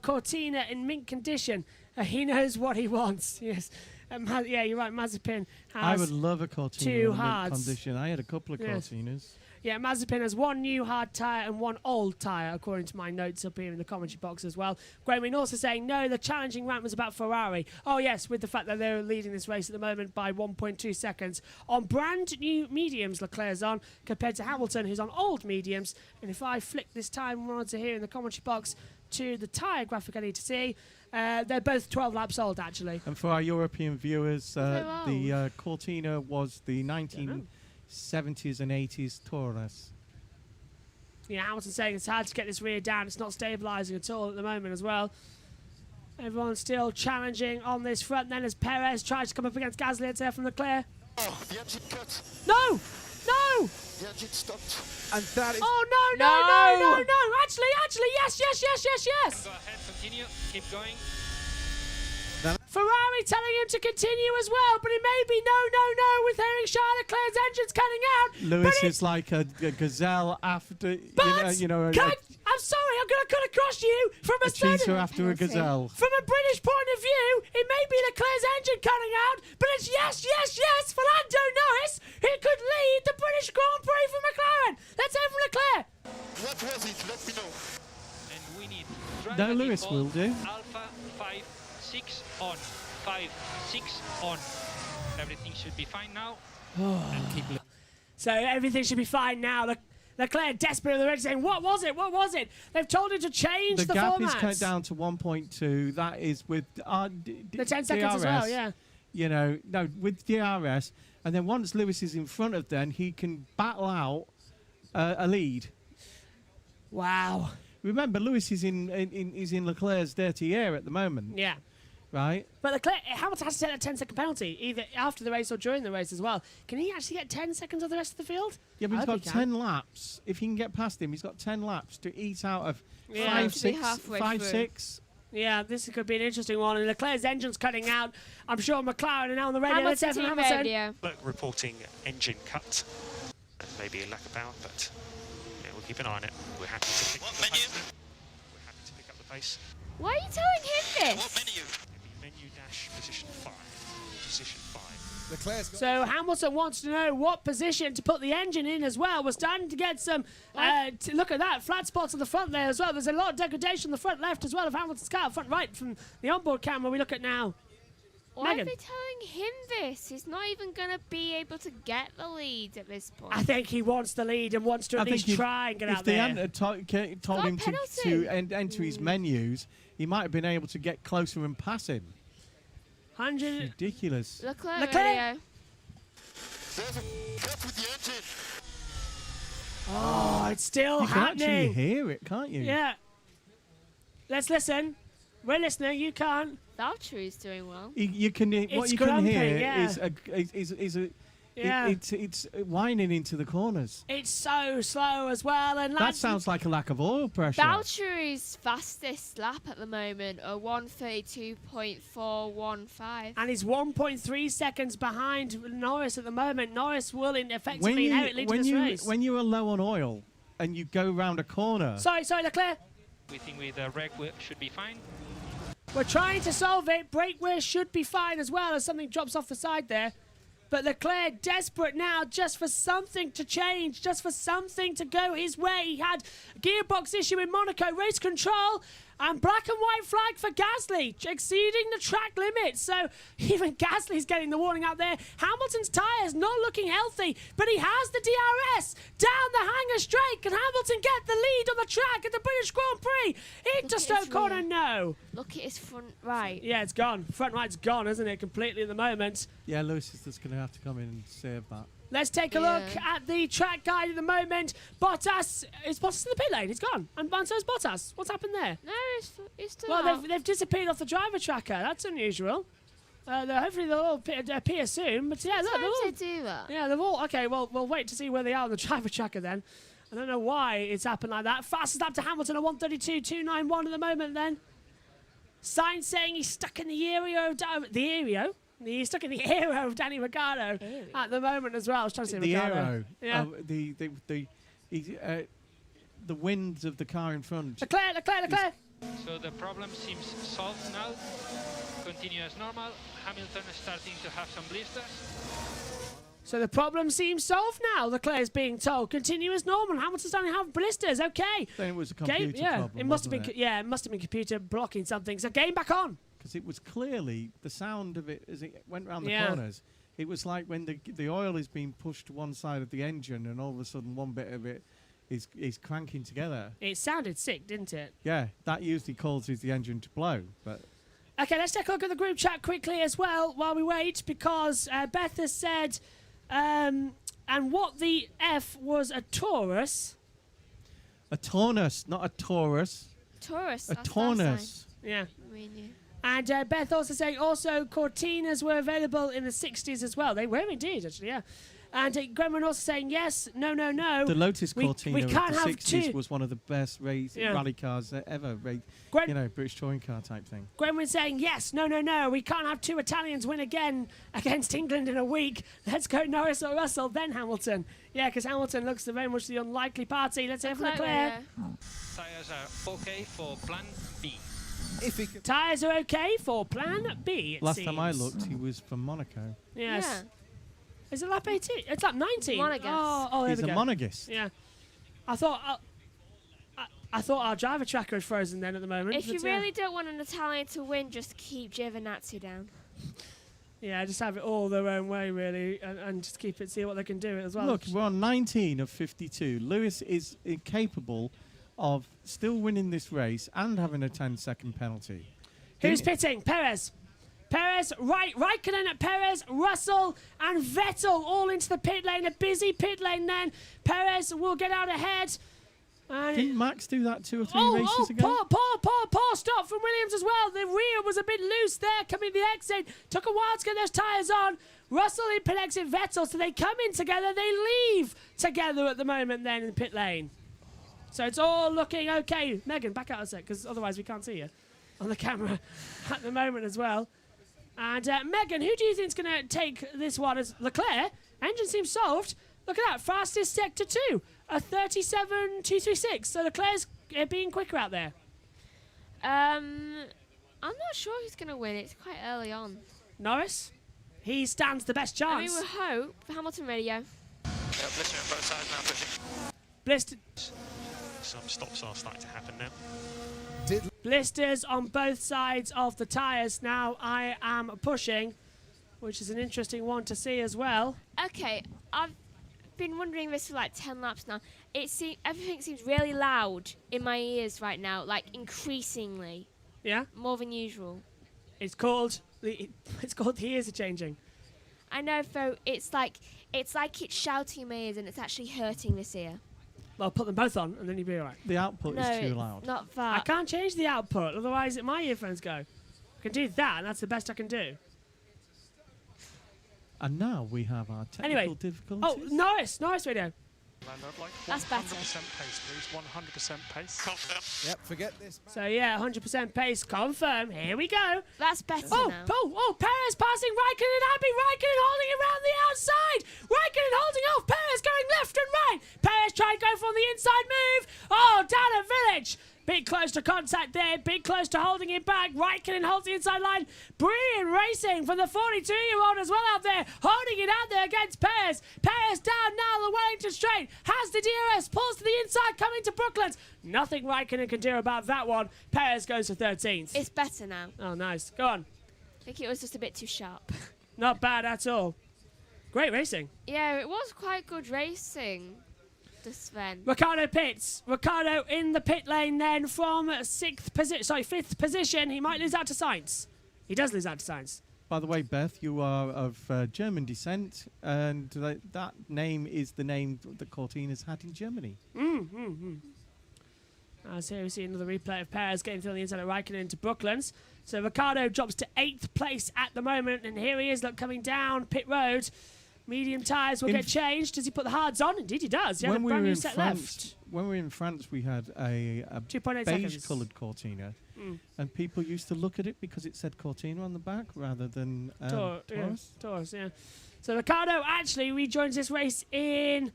Cortina in mint condition. He knows what he wants. Yes. Yeah, you're right. Mazepin has
I would love a Cortina
2
in mint
hards.
condition. I had a couple of
Yes.
Cortinas.
Yeah, Mazepin has 1 new hard tyre and 1 old tyre, according to my notes up here in the commentary box as well. Graham also saying, no, the challenging rant was about Ferrari. Oh, yes, with the fact that they're leading this race at the moment by 1.2 seconds. On brand new mediums, Leclerc's on, compared to Hamilton, who's on old mediums. And if I flick this time onto here in the commentary box to the tyre graphic I need to see, they're both 12 laps old, actually.
And for our European viewers, the Cortina was the 1970s and 80s Taurus.
Yeah, Hamilton saying it's hard to get this rear down. It's not stabilising at all at the moment as well. Everyone's still challenging on this front then as Perez tries to come up against Gasly. It's there from Leclerc.
Oh, the engine cut.
No! No!
The engine stopped. And that is...
Oh, no. Actually, yes.
Go ahead, continue, keep going.
Ferrari telling him to continue as well, but it may be no with hearing Charles Leclerc's engines cutting out.
Lewis is like a gazelle after,
I'm sorry, I'm going to cut across you from a
cheetah after a gazelle.
From a British point of view, it may be Leclerc's engine cutting out, but it's yes for Lando Norris, who could lead the British Grand Prix for McLaren. Let's hear from Leclerc.
What was it? Let me know.
And we need
No, Lewis will do.
Alpha 5, 6 on. 5, 6 on. Everything should be fine now. And keep
So everything should be fine now. Leclerc desperate at the red saying, what was it? They've told him to change the
gap
formats.
is cut down to 1.2. That is with
the 10 seconds as well, yeah.
With DRS. And then once Lewis is in front of them, he can battle out a lead.
Wow.
Remember, Lewis is in Leclerc's dirty air at the moment.
Yeah.
Right?
But Leclerc, Hamilton has to take a 10-second penalty, either after the race or during the race as well. Can he actually get 10 seconds of the rest of the field?
Yeah, but he's got 10 laps. If he can get past him, he's got 10 laps to eat out of 5, 6.
Yeah, this could be an interesting one. And Leclerc's engine's cutting out. I'm sure McLaren are now on the radio. Let's have Hamilton.
Radio.
Reporting engine cut. And maybe a lack of power, but we'll keep an eye on it. We're happy to pick up the pace. We're happy to pick up the pace.
Why are you telling him this?
What menu? Menu dash position 5. Position 5.
So Hamilton wants to know what position to put the engine in as well. We're starting to get some, look at that, flat spots on the front there as well. There's a lot of degradation on the front left as well of Hamilton's car, front right from the onboard camera we look at now.
Why
Megan.
are they telling him this? He's not even going to be able to get the lead at this point.
I think he wants the lead and wants to at least try and get out there.
If they hadn't told him to enter his menus, he might have been able to get closer and pass him.
100.
Ridiculous.
Leclerc. Radio.
There's a gap with the engine.
Oh, it's still
you
happening.
You can actually hear it, can't you?
Yeah. Let's listen. We're listening. You can't.
Valtteri's doing well.
You can. What you can hear is a.
Yeah.
It's whining into the corners.
It's so slow as well, and
that sounds like a lack of oil pressure.
Valtteri's fastest lap at the moment, a 1:32.415,
and he's 1.3 seconds behind Norris at the moment. Norris will effectively inherit lead this race.
When you are low on oil and you go round a corner.
Sorry, Leclerc.
We think with the reg should be fine.
We're trying to solve it. Brake wear should be fine as well as something drops off the side there. But Leclerc desperate now just for something to change, just for something to go his way. He had a gearbox issue in Monaco, race control, and black and white flag for Gasly, exceeding the track limit. So even Gasly's getting the warning out there. Hamilton's tyres not looking healthy, but he has the DRS down the hanger straight. Can Hamilton get the lead on the track at the British Grand Prix? Into Stoke corner, no.
Look at his front right.
Yeah, it's gone. Front right's gone, isn't it, completely at the moment.
Yeah, Lewis is just going to have to come in and save that.
Let's take a look at the track guide at the moment. Bottas, is Bottas in the pit lane? He's gone. And so is Bottas. What's happened there?
No, he's still
Well,
out.
they've disappeared off the driver tracker. That's unusual. Hopefully they'll all appear soon. But yeah, look,
Sometimes they do that.
Yeah, they've all. Okay, well, we'll wait to see where they are on the driver tracker then. I don't know why it's happened like that. Fastest lap to Hamilton at 1:32.291 at the moment then. Sainz saying he's stuck in the area of He's stuck in the aero of Danny Ricciardo at the moment as well. I was trying to say
the
Ricciardo.
Aero. Yeah. The winds of the car in front.
Leclerc.
So the problem seems solved now. Continue as normal. Hamilton is starting to have some blisters.
So the problem seems solved now. Leclerc is being told continue as normal. Hamilton's starting to have blisters. Okay.
Then it was a computer problem.
It must have been. Yeah, it must have been computer blocking something. So game back on.
Because it was clearly the sound of it as it went round the corners. It was like when the oil is being pushed to one side of the engine, and all of a sudden one bit of it is cranking together.
It sounded sick, didn't it?
Yeah, that usually causes the engine to blow. But
okay, let's take a look at the group chat quickly as well while we wait, because Beth has said, and what the F was a Taurus.
A Taurus, not a Taurus.
Taurus.
A Taurus.
Yeah.
Really?
And Beth also saying also Cortinas were available in the 60s as well. They were indeed, actually, yeah. And Gwenwyn also saying yes, no, no, no.
The Lotus
we
Cortina
can't
of the
have
60s
two.
was one of the best rally cars ever. British touring car type thing.
Gwenwyn saying yes, no, no, no. We can't have two Italians win again against England in a week. Let's go Norris or Russell, then Hamilton. Yeah, because Hamilton looks very much the unlikely party. Let's hear from Leclerc.
Tyres are okay for plan B.
Tyres are okay for plan B, it
Last
seems.
time I looked, he was from Monaco.
Yes.
Yeah.
Is it lap 18? It's lap 19.
Monegasque.
Oh, there
He's
we
a
go.
monegasque.
Yeah. I thought our driver tracker is frozen then at the moment.
If you
but,
really don't want an Italian to win, just keep Giovinazzi down.
Yeah, just have it all their own way, really, and just keep it, see what they can do as well.
Look, we're on 19 of 52. Lewis is incapable of still winning this race and having a 10-second penalty.
Who's pitting? Perez. Perez, Raikkonen, Perez, Russell, and Vettel all into the pit lane. A busy pit lane then. Perez will get out ahead.
Didn't Max do that 2 or 3 races ago?
Poor stop from Williams as well. The rear was a bit loose there coming the exit. Took a while to get those tyres on. Russell in pit exit Vettel, so they come in together. They leave together at the moment then in the pit lane. So it's all looking okay. Megan, back out a sec, because otherwise we can't see you on the camera at the moment as well. And Megan, who do you think is going to take this one? As Leclerc, engine seems solved. Look at that, fastest sector 2, a 37.236. So Leclerc's being quicker out there.
I'm not sure who's going to win. It's quite early on.
Norris, he stands the best chance.
I mean, we hope. Hamilton radio.
Yeah, blistering on both sides now, pushing.
Blister.
Some stops are starting to happen now.
Blisters on both sides of the tyres. Now I am pushing, which is an interesting one to see as well.
Okay, I've been wondering this for like 10 laps now. Everything seems really loud in my ears right now, like increasingly.
Yeah?
More than usual.
It's called the ears are changing.
I know, though. It's like it's shouting in my ears and it's actually hurting this ear.
Well, put them both on and then you'll be alright.
The output
No,
is too
it's
loud.
not
I
that.
can't change the output, otherwise my earphones go. I can do that, and that's the best I can do.
And now we have our technical
Anyway.
difficulties.
Oh, Norris radio.
That's better.
100% pace, please. 100% pace.
Confirm.
Yep, forget this.
So yeah, 100% pace, confirm. Here we go.
That's better
Oh,
now.
Perez passing Raikkonen and Abbey. Raikkonen holding around the outside. Raikkonen holding off. Perez going left and right. Perez trying to go from the inside move. Oh, down at Village. Big close to contact there. Big close to holding it back. Raikkonen holds the inside line. Brilliant racing from the 42-year-old as well out there. Holding it out there against Perez. Perez down now the Wellington straight. Has the DRS. Pulls to the inside. Coming to Brooklands. Nothing Raikkonen can do about that one. Perez goes to 13th.
It's better now.
Oh, nice. Go on.
I think it was just a bit too sharp.
Not bad at all. Great racing.
Yeah, it was quite good racing. Sven.
Ricciardo pits. Ricciardo in the pit lane then from 5th position. He might lose out to Sainz. He does lose out to Sainz.
By the way, Beth, you are of German descent, and that name is the name that Cortina's had in Germany.
As here we see another replay of Perez getting through the inside of Raikkonen into Brooklands. So Ricciardo drops to 8th place at the moment, and here he is, look, coming down pit road. Medium tyres will get changed. Does he put the hards on? Indeed he does. He had a brand new set left.
When we were in France, we had a
2.8 seconds.
beige-coloured Cortina, and people used to look at it because it said Cortina on the back rather than Taurus.
Taurus, yeah. So Ricciardo actually rejoins this race in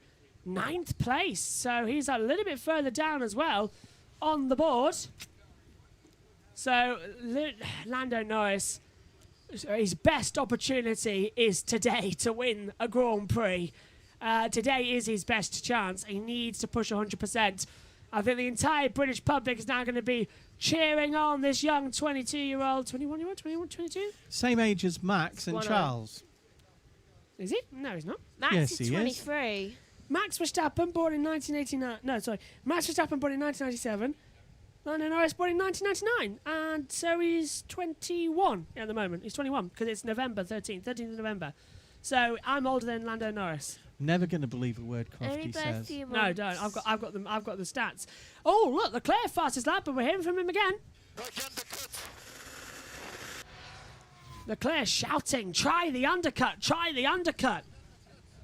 9th place. So he's a little bit further down as well on the board. So Lando Norris, his best opportunity is today to win a Grand Prix. Today is his best chance. He needs to push 100%. I think the entire British public is now going to be cheering on this young 22-year-old, 21-year-old, 22?
Same age as Max and
1-0.
Charles.
Is he? No, he's not.
Max
Yes,
is
he is.
23.
Max Verstappen, born in 1989. No, sorry. Max Verstappen, born in 1997. Lando Norris, born in 1999. And so he's 21 at the moment. He's 21 because it's November 13th of November. So I'm older than Lando Norris.
Never going to believe a word Crofty says.
No, don't. I've got the stats. Oh, look, Leclerc fastest lap, but we're hearing from him again. Leclerc shouting, try the undercut, try the undercut.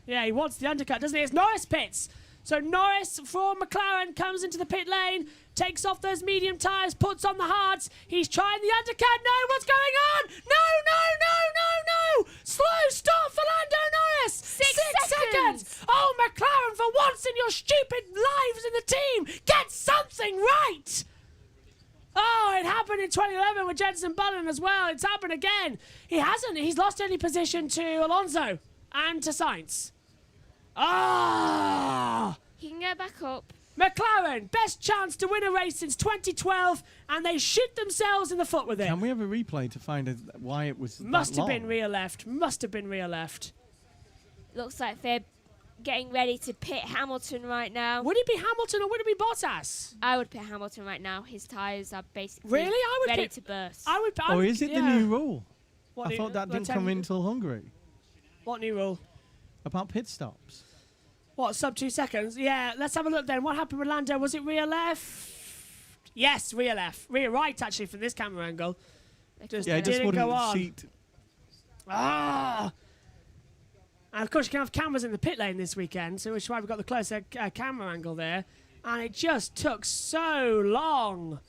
Yeah, he wants the undercut, doesn't he? It's Norris pits. So Norris from McLaren comes into the pit lane, takes off those medium tyres, puts on the hards. He's trying the undercut. No, what's going on? No. Slow stop for Lando Norris.
6 seconds.
Oh, McLaren, for once in your stupid lives in the team, get something right. Oh, it happened in 2011 with Jenson Button as well. It's happened again. He hasn't. He's lost any position to Alonso and to Sainz. Ah!
He can go back up.
McLaren, best chance to win a race since 2012, and they shoot themselves in the foot with it.
Can we have a replay to find why it was
Must
that
have
long?
been rear left. Must have been rear left.
Looks like they're getting ready to pit Hamilton right now.
Would it be Hamilton or would it be Bottas?
I would pit Hamilton right now. His tyres are basically
Really? I would
ready
pit-
to burst.
Or is it the new rule?
What
I
new-
thought that
what
didn't
time-
come in until Hungary.
What new rule?
About pit stops.
What, sub 2 seconds? Yeah, let's have a look then. What happened with Lando? Was it rear left? Yes, rear left. Rear right, actually, from this camera angle. Just
Yeah, it just
didn't go
wouldn't
on.
seat.
Ah! And of course, you can have cameras in the pit lane this weekend, so which is why we've got the closer camera angle there. And it just took so long.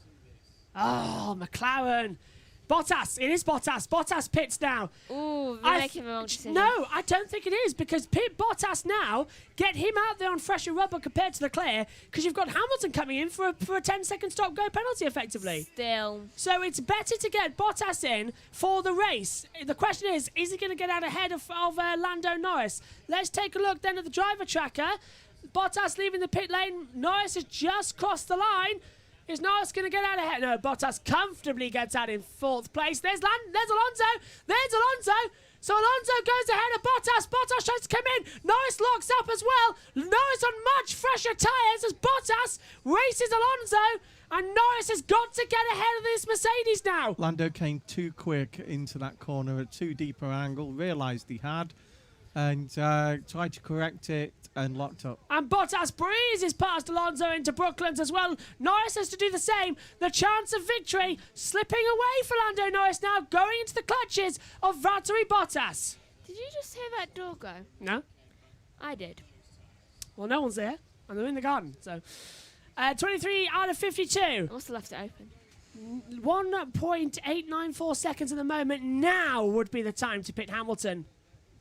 Oh, McLaren. Bottas. It is Bottas. Bottas pits now.
Ooh, they're making the wrong decision.
No, I don't think it is, because pit Bottas now, get him out there on fresher rubber compared to Leclerc, because you've got Hamilton coming in for a 10-second stop-go penalty, effectively.
Still.
So it's better to get Bottas in for the race. The question is he going to get out ahead of Lando Norris? Let's take a look then at the driver tracker. Bottas leaving the pit lane. Norris has just crossed the line. Is Norris going to get out ahead? No, Bottas comfortably gets out in 4th place. There's Alonso. There's Alonso. So Alonso goes ahead of Bottas. Bottas tries to come in. Norris locks up as well. Norris on much fresher tyres as Bottas races Alonso. And Norris has got to get ahead of this Mercedes now.
Lando came too quick into that corner at too deeper angle, realised he had, and tried to correct it and locked up.
And Bottas breezes past Alonso into Brooklands as well. Norris has to do the same. The chance of victory slipping away for Lando Norris now, going into the clutches of Valtteri Bottas.
Did you just hear that door go?
No.
I did.
Well, no one's there, and they're in the garden. So, 23 out of 52.
I must have left it open.
1.894 seconds at the moment. Now would be the time to pit Hamilton.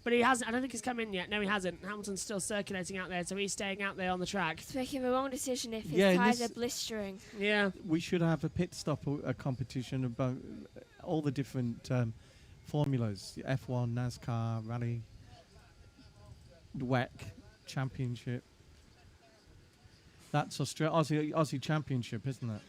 But he hasn't. I don't think he's come in yet. No, he hasn't. Hamilton's still circulating out there, so he's staying out there on the track.
He's making the wrong decision if his
Yeah,
tyres
this-
are blistering.
Yeah.
We should have a pit stop a competition about all the different formulas: F1, NASCAR, Rally, WEC, Championship. That's Aussie Championship, isn't it?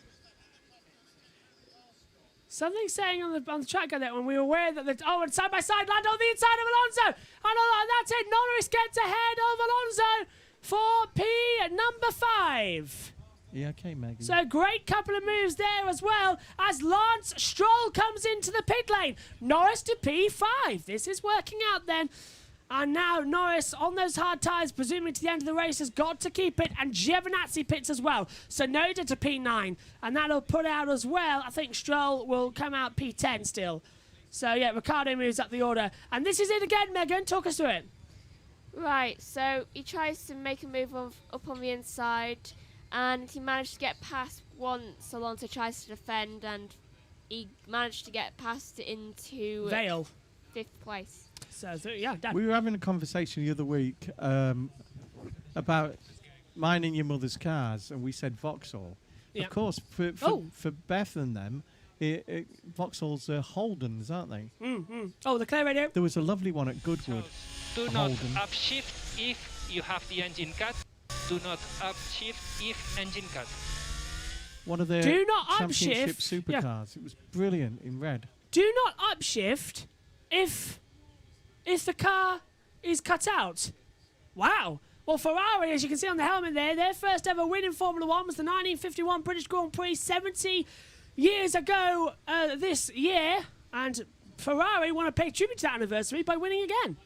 Something saying on the track there when we were aware that and side by side Lando on the inside of Alonso, and that's it. Norris gets ahead of Alonso for P number 5.
Yeah, okay, Megan.
So great couple of moves there as well as Lance Stroll comes into the pit lane. Norris to P5. This is working out then. And now Norris on those hard tyres, presumably to the end of the race, has got to keep it. And Giovinazzi pits as well. So Noda to P9. And that'll put out as well. I think Stroll will come out P10 still. So yeah, Ricciardo moves up the order. And this is it again, Megan. Talk us through it.
Right, so he tries to make a move up on the inside. And he managed to get past once. Alonso tries to defend. And he managed to get past into
Vale.
5th place.
So yeah, Dan.
We were having a conversation the other week about mine and your mother's cars, and we said Vauxhall.
Yeah.
Of course, for Beth and them, Vauxhalls are Holdens, aren't they?
Oh, the clear radio.
There was a lovely one at Goodwood.
Do
a
not
Holden.
upshift if you have the engine cut. Do not upshift if engine cut.
One of the
Do not
championship
upshift.
supercars. It was brilliant in red.
Do not upshift if the car is cut out. Wow. Well, Ferrari, as you can see on the helmet there, their first ever win in Formula 1 was the 1951 British Grand Prix 70 years ago this year. And Ferrari want to pay tribute to that anniversary by winning again.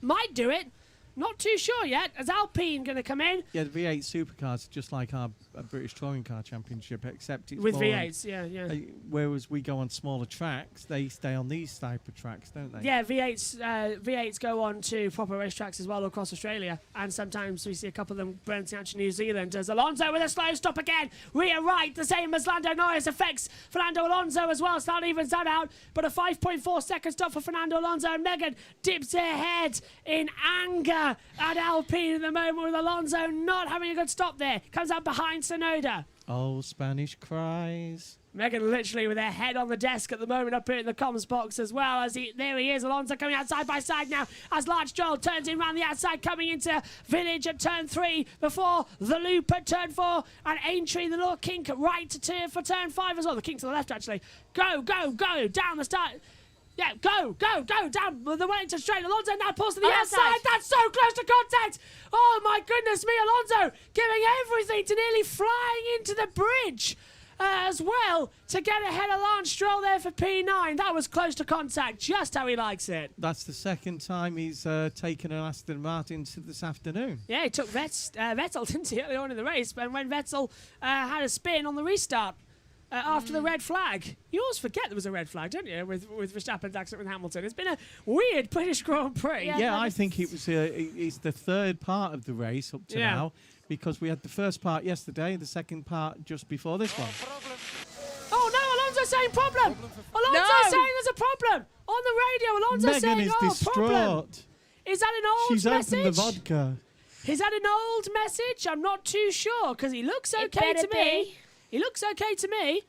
Might do it. Not too sure yet. Is Alpine going to come in?
Yeah, the V8 supercars are just like our British Touring Car Championship, except it's
With
more
V8s, yeah.
whereas we go on smaller tracks, they stay on these type of tracks, don't they?
Yeah, V8s go on to proper racetracks as well across Australia, and sometimes we see a couple of them bouncing out to New Zealand. As Alonso with a slow stop again, rear right, the same as Lando Norris, affects Fernando Alonso as well. Start evens that out, but a 5.4 second stop for Fernando Alonso, and Megan dips her head in anger at Alpine at the moment, with Alonso not having a good stop there. Comes out behind Tsunoda.
Oh, Spanish cries.
Megan literally with her head on the desk at the moment up here in the comms box as well. There he is, Alonso coming out side by side now as Large Joel turns in round the outside, coming into Village at turn 3 before the loop at turn 4, and Aintree, the little kink right for turn 5 as well. The kink to the left actually. Go down the start. Yeah, go down the Wellington straight. Alonso now pulls to the outside. That's so close to contact. Oh my goodness me, Alonso giving everything to nearly flying into the bridge as well to get ahead of Lance Stroll there for P9. That was close to contact, just how he likes it.
That's the second time he's taken an Aston Martin this afternoon.
Yeah, he took Vettel, didn't he, early on in the race, when Vettel had a spin on the restart. After the red flag. You always forget there was a red flag, don't you, with Verstappen's accident with Hamilton. It's been a weird British Grand Prix.
Yeah, I think it was it's the third part of the race up to now, because we had the first part yesterday, the second part just before this one.
Oh no, Alonso's saying problem! Alonso's saying there's a problem! On the radio, Alonso's saying,
Megan is distraught.
Problem! Is that an old
She's
message?
opened the vodka.
Is that an old message? I'm not too sure, because he looks okay to me. He looks okay to me.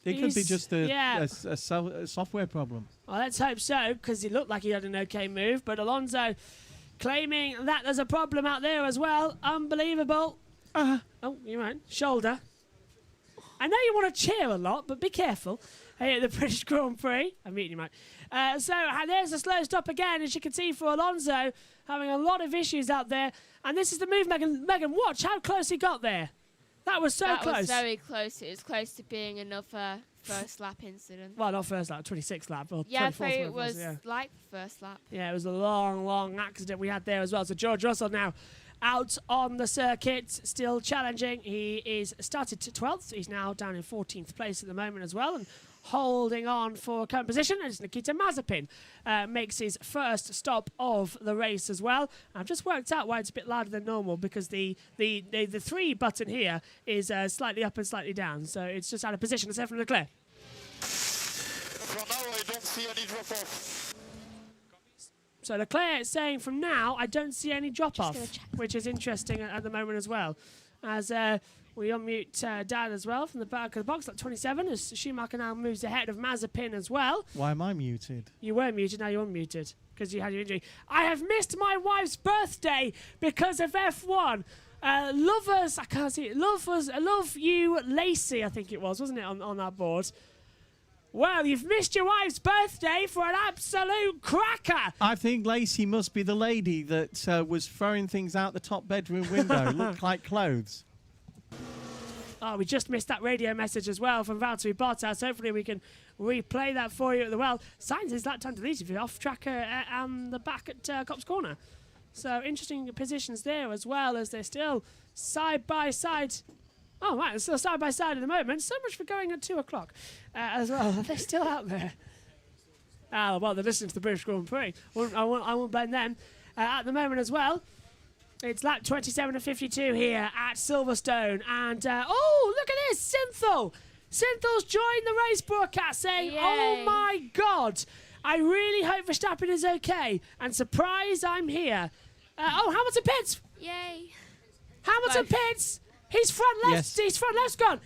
It could be just a software problem.
Well, let's hope so, because he looked like he had an okay move. But Alonso claiming that there's a problem out there as well. Unbelievable. Oh, you're right. Shoulder. I know you want to cheer a lot, but be careful. Hey, at the British Grand Prix. I'm meeting you, mate. So there's a slow stop again, as you can see, for Alonso, having a lot of issues out there. And this is the move, Megan. Megan, watch how close he got there. That was so close.
That was very close. It was close to being another first lap incident.
Well, not first lap, 26th lap. Or
yeah,
24th
it was like first lap.
Yeah, it was a long accident we had there as well. So George Russell now out on the circuit, still challenging. He is started to 12th. He's now down in 14th place at the moment as well, and holding on for current position as Nikita Mazepin makes his first stop of the race as well. I've just worked out why it's a bit louder than normal, because the 3 button here is slightly up and slightly down, so it's just out of position. Let's hear from Leclerc.
From now I don't see any drop off.
So Leclerc is saying from now I don't see any drop off, which is interesting at the moment as well. As we unmute Dan as well from the back of the box at 27, as Schumacher now moves ahead of Mazepin as well.
Why am I muted?
You were muted, now you're unmuted because you had your injury. I have missed my wife's birthday because of F1. Lovers, I can't see it. Love you, Lacey, I think it was, wasn't it, on that board? Well, you've missed your wife's birthday for an absolute cracker.
I think Lacey must be the lady that was throwing things out the top bedroom window. Looked like clothes.
Oh, we just missed that radio message as well from Valtteri Bottas. Hopefully we can replay that for you at the well. Sainz is lap time deleted off track and the back at Copse Corner. So interesting positions there as well, as they're still side by side. Oh, right, they're still side by side at the moment. So much for going at 2 o'clock as well. They're still out there. Well, they're listening to the British Grand Prix. I won't blame them at the moment as well. It's lap 27 and 52 here at Silverstone. And, oh, look at this, Synthel. Synthel's joined the race broadcast saying, Yay. Oh, my God, I really hope Verstappen is okay. And surprise, I'm here. Hamilton pits.
Yay.
Hamilton pits. His front left,
yes.
His front left's gone.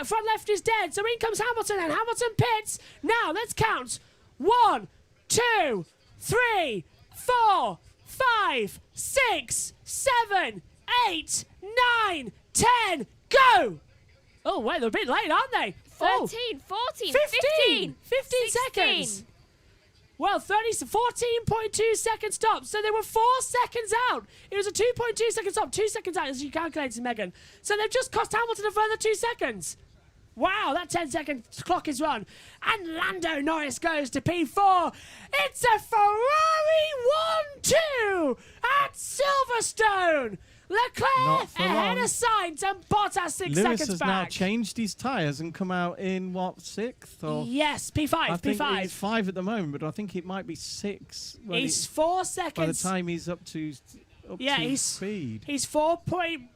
Front left is dead. So in comes Hamilton, and Hamilton pits. Now, let's count. 1, 2, 3, 4, 5, 6, 7, 8, 9, 10, go! Oh, wait, they're a bit late, aren't they?
13, 14, 15
seconds. Well, 14.2 second stop. So they were 4 seconds out. It was a 2.2 second stop, 2 seconds out, as you calculated, Megan. So they've just cost Hamilton a further 2 seconds. Wow, that 10-second clock is run. And Lando Norris goes to P4. It's a Ferrari 1-2 at Silverstone. Leclerc ahead of Sainz and Bottas 6
Lewis
seconds
has
back.
now changed his tyres and come out in, what, 6th? Or
Yes, P5.
I think
P5.
it's 5 at the moment, but I think it might be 6.
He's 4 seconds.
By the time he's up to speed.
He's 3.8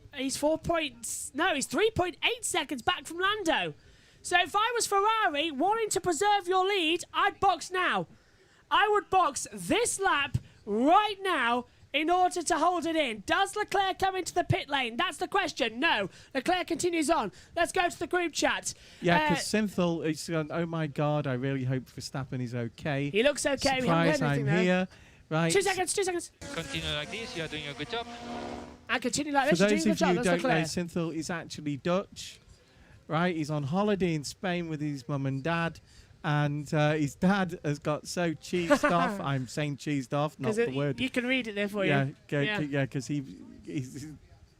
seconds back from Lando. So if I was Ferrari wanting to preserve your lead, I'd box now. I would box this lap right now in order to hold it in. Does Leclerc come into the pit lane? That's the question. No. Leclerc continues on. Let's go to the group chat.
Yeah, because Synthel is going, oh my God, I really hope Verstappen is okay.
He looks okay.
Surprise,
we haven't heard anything
I'm here. Right.
2 seconds.
Continue like this, you are doing a good job.
And continue like
For
this. You're
those
doing a
of
good
you
job.
who
That's
don't know,
Leclerc.
Synthel is actually Dutch. Right, he's on holiday in Spain with his mum and dad. And his dad has got so cheesed off. I'm saying cheesed off, not the word.
You can read it there for
yeah,
you.
Yeah, because he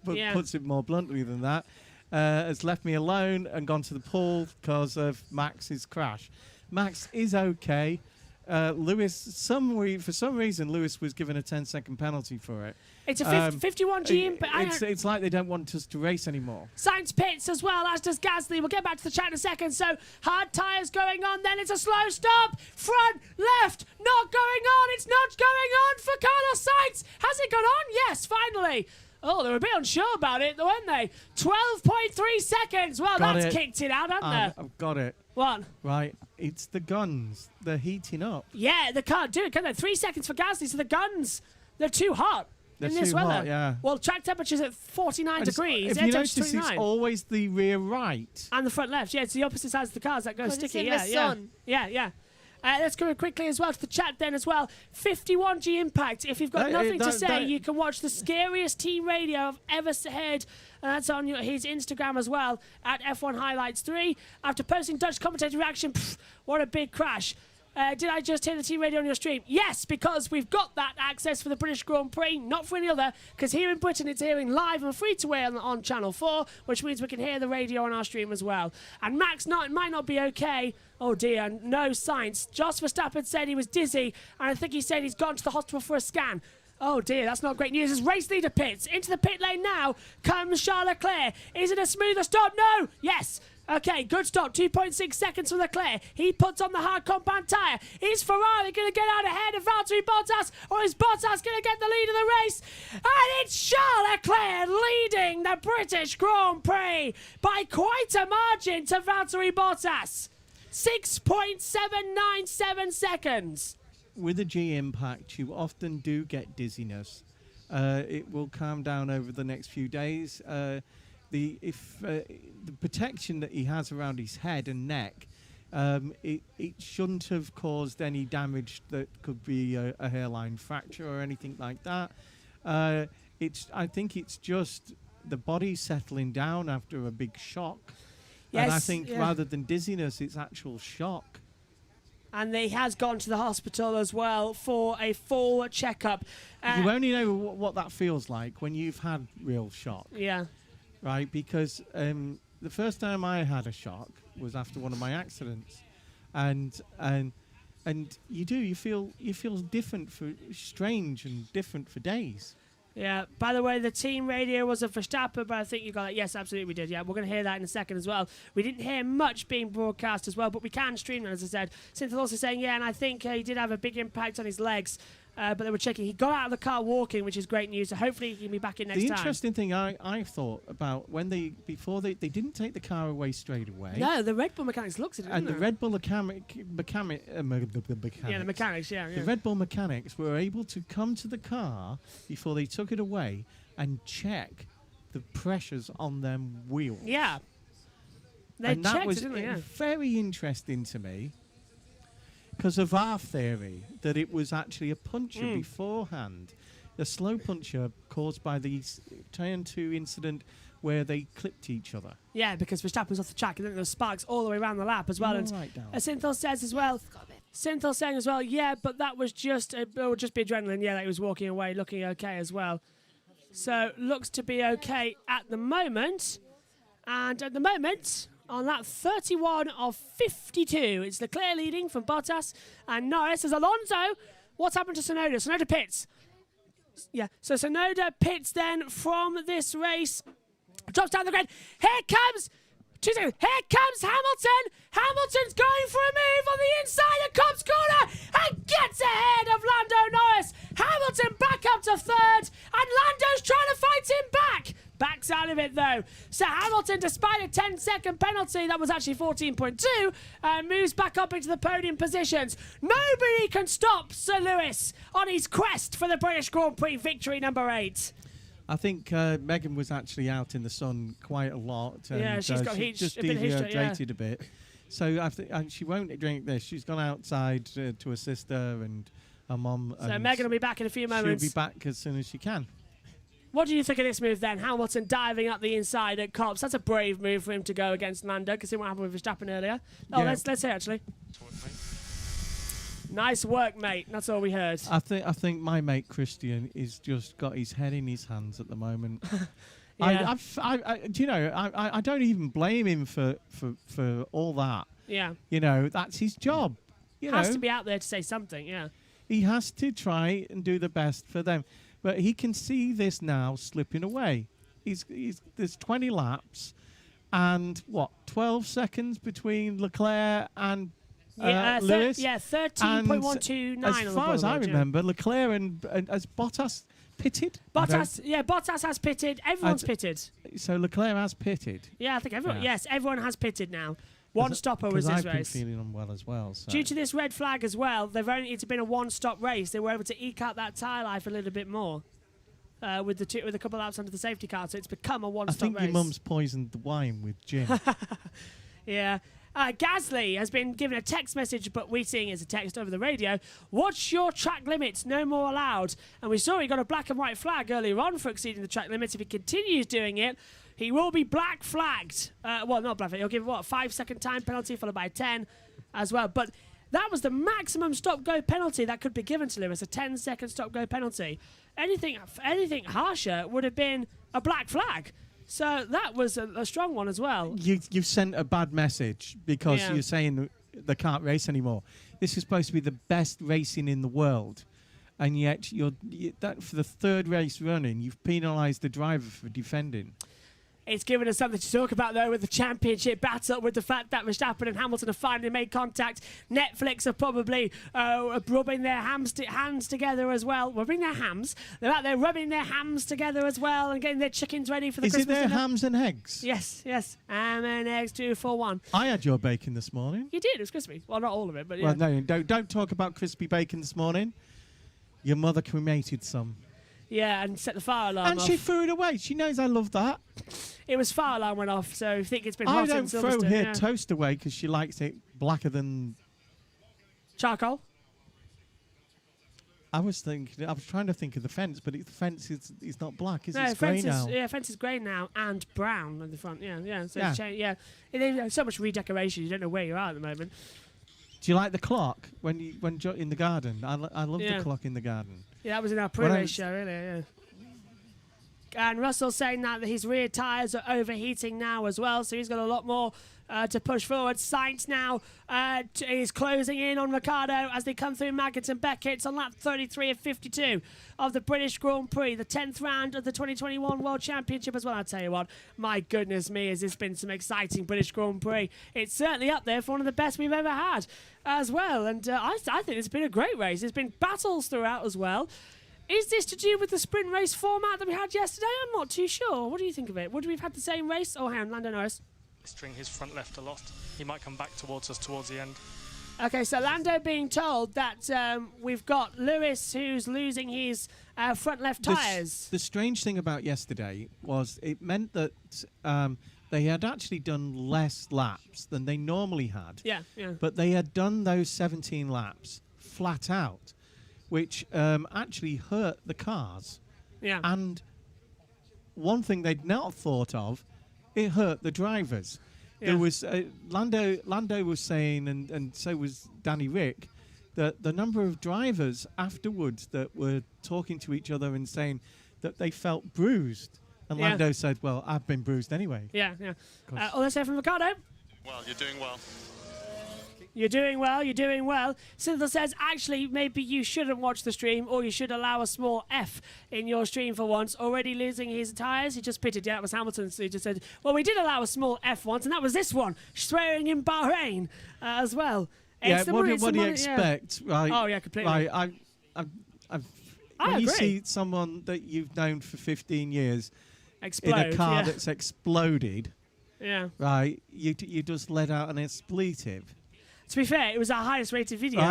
puts it more bluntly than that. Has left me alone and gone to the pool because of Max's crash. Max is okay. Lewis, for some reason, Lewis was given a 10-second penalty for it.
It's a 51G impact.
It's like they don't want us to race anymore.
Sainz pits as well, as does Gasly. We'll get back to the chat in a second. So, hard tyres going on, then it's a slow stop. Front, left, not going on. It's not going on for Carlos Sainz. Has it gone on? Yes, finally. Oh, they were a bit unsure about it, weren't they? 12.3 seconds. Well, that's kicked it out, hasn't it?
I've got it.
What?
Right, it's the guns. They're heating up.
Yeah, they can't do it, can they? 3 seconds for Gasly, so the guns, they're too hot.
They're
in this
too
weather.
hot, yeah.
Well, track temperature's at 49 degrees.
If you notice, it's always the rear right.
And the front left. Yeah, it's the opposite sides of the cars that go sticky.
It's in the sun.
Yeah. Let's go quickly as well to the chat then as well. 51G Impact. If you've got nothing to say, you can watch the scariest team radio I've ever heard. And that's on his Instagram as well, at F1 Highlights 3. After posting Dutch commentator reaction, what a big crash. Did I just hear the team radio on your stream? Yes, because we've got that access for the British Grand Prix, not for any other, because here in Britain it's hearing live and free to air on Channel 4, which means we can hear the radio on our stream as well. And Max might not be okay. Oh dear, no Sainz. Jos Verstappen said he was dizzy, and I think he said he's gone to the hospital for a scan. Oh dear, that's not great news. As race leader pits, into the pit lane now comes Charles Leclerc. Is it a smoother stop? No! Yes! Okay, good stop. 2.6 seconds for Leclerc. He puts on the hard compound tyre. Is Ferrari going to get out ahead of Valtteri Bottas, or is Bottas going to get the lead of the race? And it's Charles Leclerc leading the British Grand Prix by quite a margin to Valtteri Bottas. 6.797 seconds.
With a G impact, you often do get dizziness. It will calm down over the next few days. The protection that he has around his head and neck, it shouldn't have caused any damage that could be a hairline fracture or anything like that. I think it's just the body settling down after a big shock.
Yes,
and I think rather than dizziness, it's actual shock.
And he has gone to the hospital as well for a full checkup.
You only know what that feels like when you've had real shock.
Yeah.
Right, because the first time I had a shock was after one of my accidents, and you feel different, strange and different for days.
Yeah. By the way, the team radio was a Verstappen, but I think you got it. Yes, absolutely, we did. Yeah, we're going to hear that in a second as well. We didn't hear much being broadcast as well, but we can stream it, as I said. Cynthia also saying, yeah, and I think he did have a big impact on his legs. But they were checking. He got out of the car walking, which is great news. So hopefully he can be back in next time.
The interesting thing I thought about when they didn't take the car away straight away.
No, the Red Bull mechanics looked at it.
And the Red Bull mechanics.
Yeah, the mechanics. Yeah.
The Red Bull mechanics were able to come to the car before they took it away and check the pressures on them wheels.
Yeah.
And that was very interesting to me. Because of our theory that it was actually a puncture beforehand, a slow puncture caused by the turn 2 incident where they clipped each other.
Yeah, because Verstappen was off the track and then there were sparks all the way around the lap as well. And Synthel says as well, Synthel saying as well, yeah, but that was just, it would just be adrenaline, yeah, that he was walking away looking okay as well. So, looks to be okay at the moment. And at the moment, on lap 31 of 52. It's Leclerc leading from Bottas and Norris. As Alonso, what's happened to Tsunoda? Tsunoda pits. Yeah, so Tsunoda pits then from this race. Drops down the grid. Here comes Hamilton. Hamilton's going for a move on the inside of Cobb's corner and gets ahead of Lando Norris. Hamilton back up to third, and Lando's trying to fight him back. Backs out of it though. So Hamilton, despite a 10-second penalty, that was actually 14.2, moves back up into the podium positions. Nobody can stop Sir Lewis on his quest for the British Grand Prix victory number 8.
I think Megan was actually out in the sun quite a lot. And,
yeah, she's got heat,
just
a bit
dehydrated a bit. So I think she won't drink this. She's gone outside to her sister and her mum.
So Megan will be back in a few moments.
She'll be back as soon as she can.
What do you think of this move then? Hamilton diving up the inside at Copse. That's a brave move for him to go against Lando, because see what happened with Verstappen earlier. Oh, yeah. let's hear actually. Nice work, mate. That's all we heard.
I think my mate Christian is just got his head in his hands at the moment.
Yeah.
I don't even blame him for all that.
Yeah.
You know, that's his job.
Has to be out there to say something. Yeah.
He has to try and do the best for them, but he can see this now slipping away. There's 20 laps, and 12 seconds between Leclerc and. Lewis.
13.129.
As far as I remember, Leclerc and as Bottas pitted.
Bottas has pitted. Everyone's pitted.
So Leclerc has pitted.
Yeah, I think everyone. Yeah. Yes, everyone has pitted now. One stopper was this
I've
race.
Been feeling unwell as well. So.
Due to this red flag as well, it's been a one-stop race. They were able to eke out that tyre life a little bit more. With a couple of laps under the safety car, so it's become a one-stop race.
I think your mum's poisoned the wine with gin.
Yeah. Gasly has been given a text message, but we're seeing it as a text over the radio. What's your track limits? No more allowed. And we saw he got a black and white flag earlier on for exceeding the track limits. If he continues doing it, he will be black flagged. Not black flagged. He'll give, 5-second time penalty followed by 10 as well. But that was the maximum stop-go penalty that could be given to Lewis, a 10-second stop-go penalty. Anything harsher would have been a black flag. So that was a strong one as well.
You've sent a bad message because you're saying they can't race anymore. This is supposed to be the best racing in the world, and yet that for the third race running, you've penalised the driver for defending.
It's given us something to talk about, though, with the championship battle, with the fact that Verstappen and Hamilton have finally made contact. Netflix are probably rubbing their hands together as well. Rubbing their hams. They're out there rubbing their hams together as well and getting their chickens ready for the Christmas dinner.
Is it their hams and eggs?
Yes. Ham and eggs 2 for 1.
I had your bacon this morning.
You did. It was crispy. Well, not all of it, but yeah.
Well, no, don't talk about crispy bacon this morning. Your mother cremated some.
Yeah, and set the fire alarm
off. And
she
threw it away. She knows I love that.
It was fire alarm went off, so I think it's been hot in Silverstone.
I don't throw her toast away because she likes it blacker than...
charcoal?
I was trying to think of the fence, but the fence is not black, is it? It's grey now.
Yeah, fence is grey now and brown on the front. Yeah. So it's changed, yeah. There's so much redecoration, you don't know where you are at the moment.
Do you like the clock when in the garden? I love the clock in the garden.
Yeah, that was in our pre-race show earlier, yeah. And Russell's saying that his rear tyres are overheating now as well, so he's got a lot more to push forward. Sainz now is closing in on Ricciardo as they come through Maggots and Beckett's on lap 33 of 52 of the British Grand Prix, the 10th round of the 2021 World Championship as well. I'll tell you what, my goodness me, has this been some exciting British Grand Prix. It's certainly up there for one of the best we've ever had as well, and I think it's been a great race. There's been battles throughout as well. Is this to do with the sprint race format that we had yesterday? I'm not too sure. What do you think of it? Would we have had the same race? Oh, hang on, Lando Norris.
String his front left a lot. He might come back towards us towards the end.
Okay, so Lando being told that we've got Lewis who's losing his front left tyres.
The strange thing about yesterday was it meant that they had actually done less laps than they normally had.
Yeah.
But they had done those 17 laps flat out, which actually hurt the cars.
Yeah.
And one thing they'd not thought of, it hurt the drivers.
Yeah.
There was Lando was saying, and so was Danny Rick, that the number of drivers afterwards that were talking to each other and saying that they felt bruised. And Lando said, well, I've been bruised anyway.
Yeah. Let's hear from Ricciardo.
Well, you're doing well.
You're doing well, you're doing well. Cynthia says, actually, maybe you shouldn't watch the stream, or you should allow a small F in your stream for once. Already losing his tyres. He just pitted. Yeah, that was Hamilton. So he just said, well, we did allow a small F once, and that was this one, swearing in Bahrain as well.
Yeah, what do you expect?
Yeah.
Right,
oh, yeah, completely.
Right, when you see someone that you've known for 15 years
explode,
in a car that's exploded, right, you just let out an expletive.
To be fair, it was our highest rated video.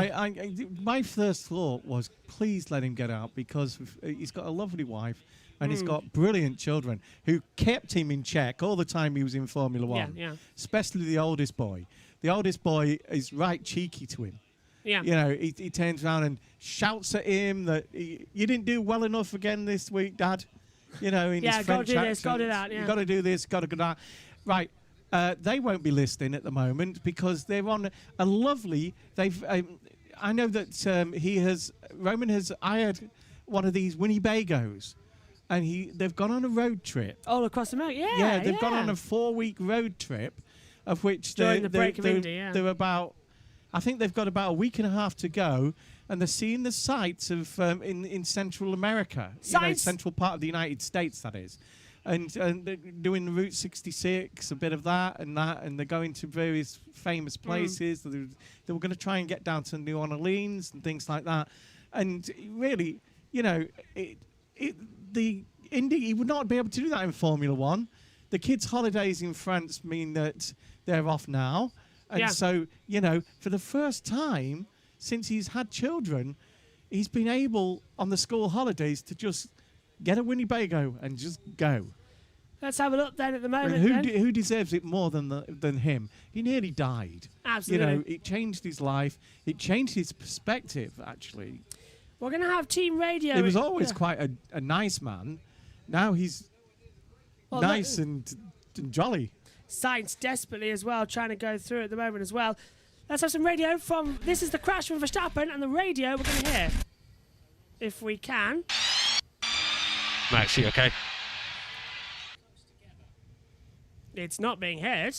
My first thought was, please let him get out, because he's got a lovely wife and he's got brilliant children who kept him in check all the time he was in Formula One.
Yeah.
Especially the oldest boy. The oldest boy is right cheeky to him.
Yeah.
You know, he turns around and shouts at him that you didn't do well enough again this week, Dad. You know, in his French accent.
Got to do that. Yeah.
You got to do this, got to do that. Right. They won't be listening at the moment because they're on a lovely. I know that Roman has hired one of these Winnebagos, and they've gone on a road trip
all across America.
Yeah, they've gone on a 4-week road trip, of which
during the break of Indy.
They're about. I think they've got about a week and a half to go, and they're seeing the sights of in Central America, central part of the United States, that is. And they're doing the Route 66, a bit of that, and they're going to various famous places. They were going to try and get down to New Orleans and things like that. And really, you know, the Indy, you would not be able to do that in Formula One. The kids' holidays in France mean that they're off now. And so, you know, for the first time since he's had children, he's been able, on the school holidays, to just get a Winnebago and just go.
Let's have a look then at the moment.
Who deserves it more than him? He nearly died.
Absolutely.
You know, it changed his life. It changed his perspective, actually.
We're going to have team radio.
He was always quite a nice man. Now he's nice and jolly.
Sainz desperately as well, trying to go through at the moment as well. Let's have some radio from... This is the crash from Verstappen, and the radio we're going to hear. If we can.
Max, you okay?
It's not being heard.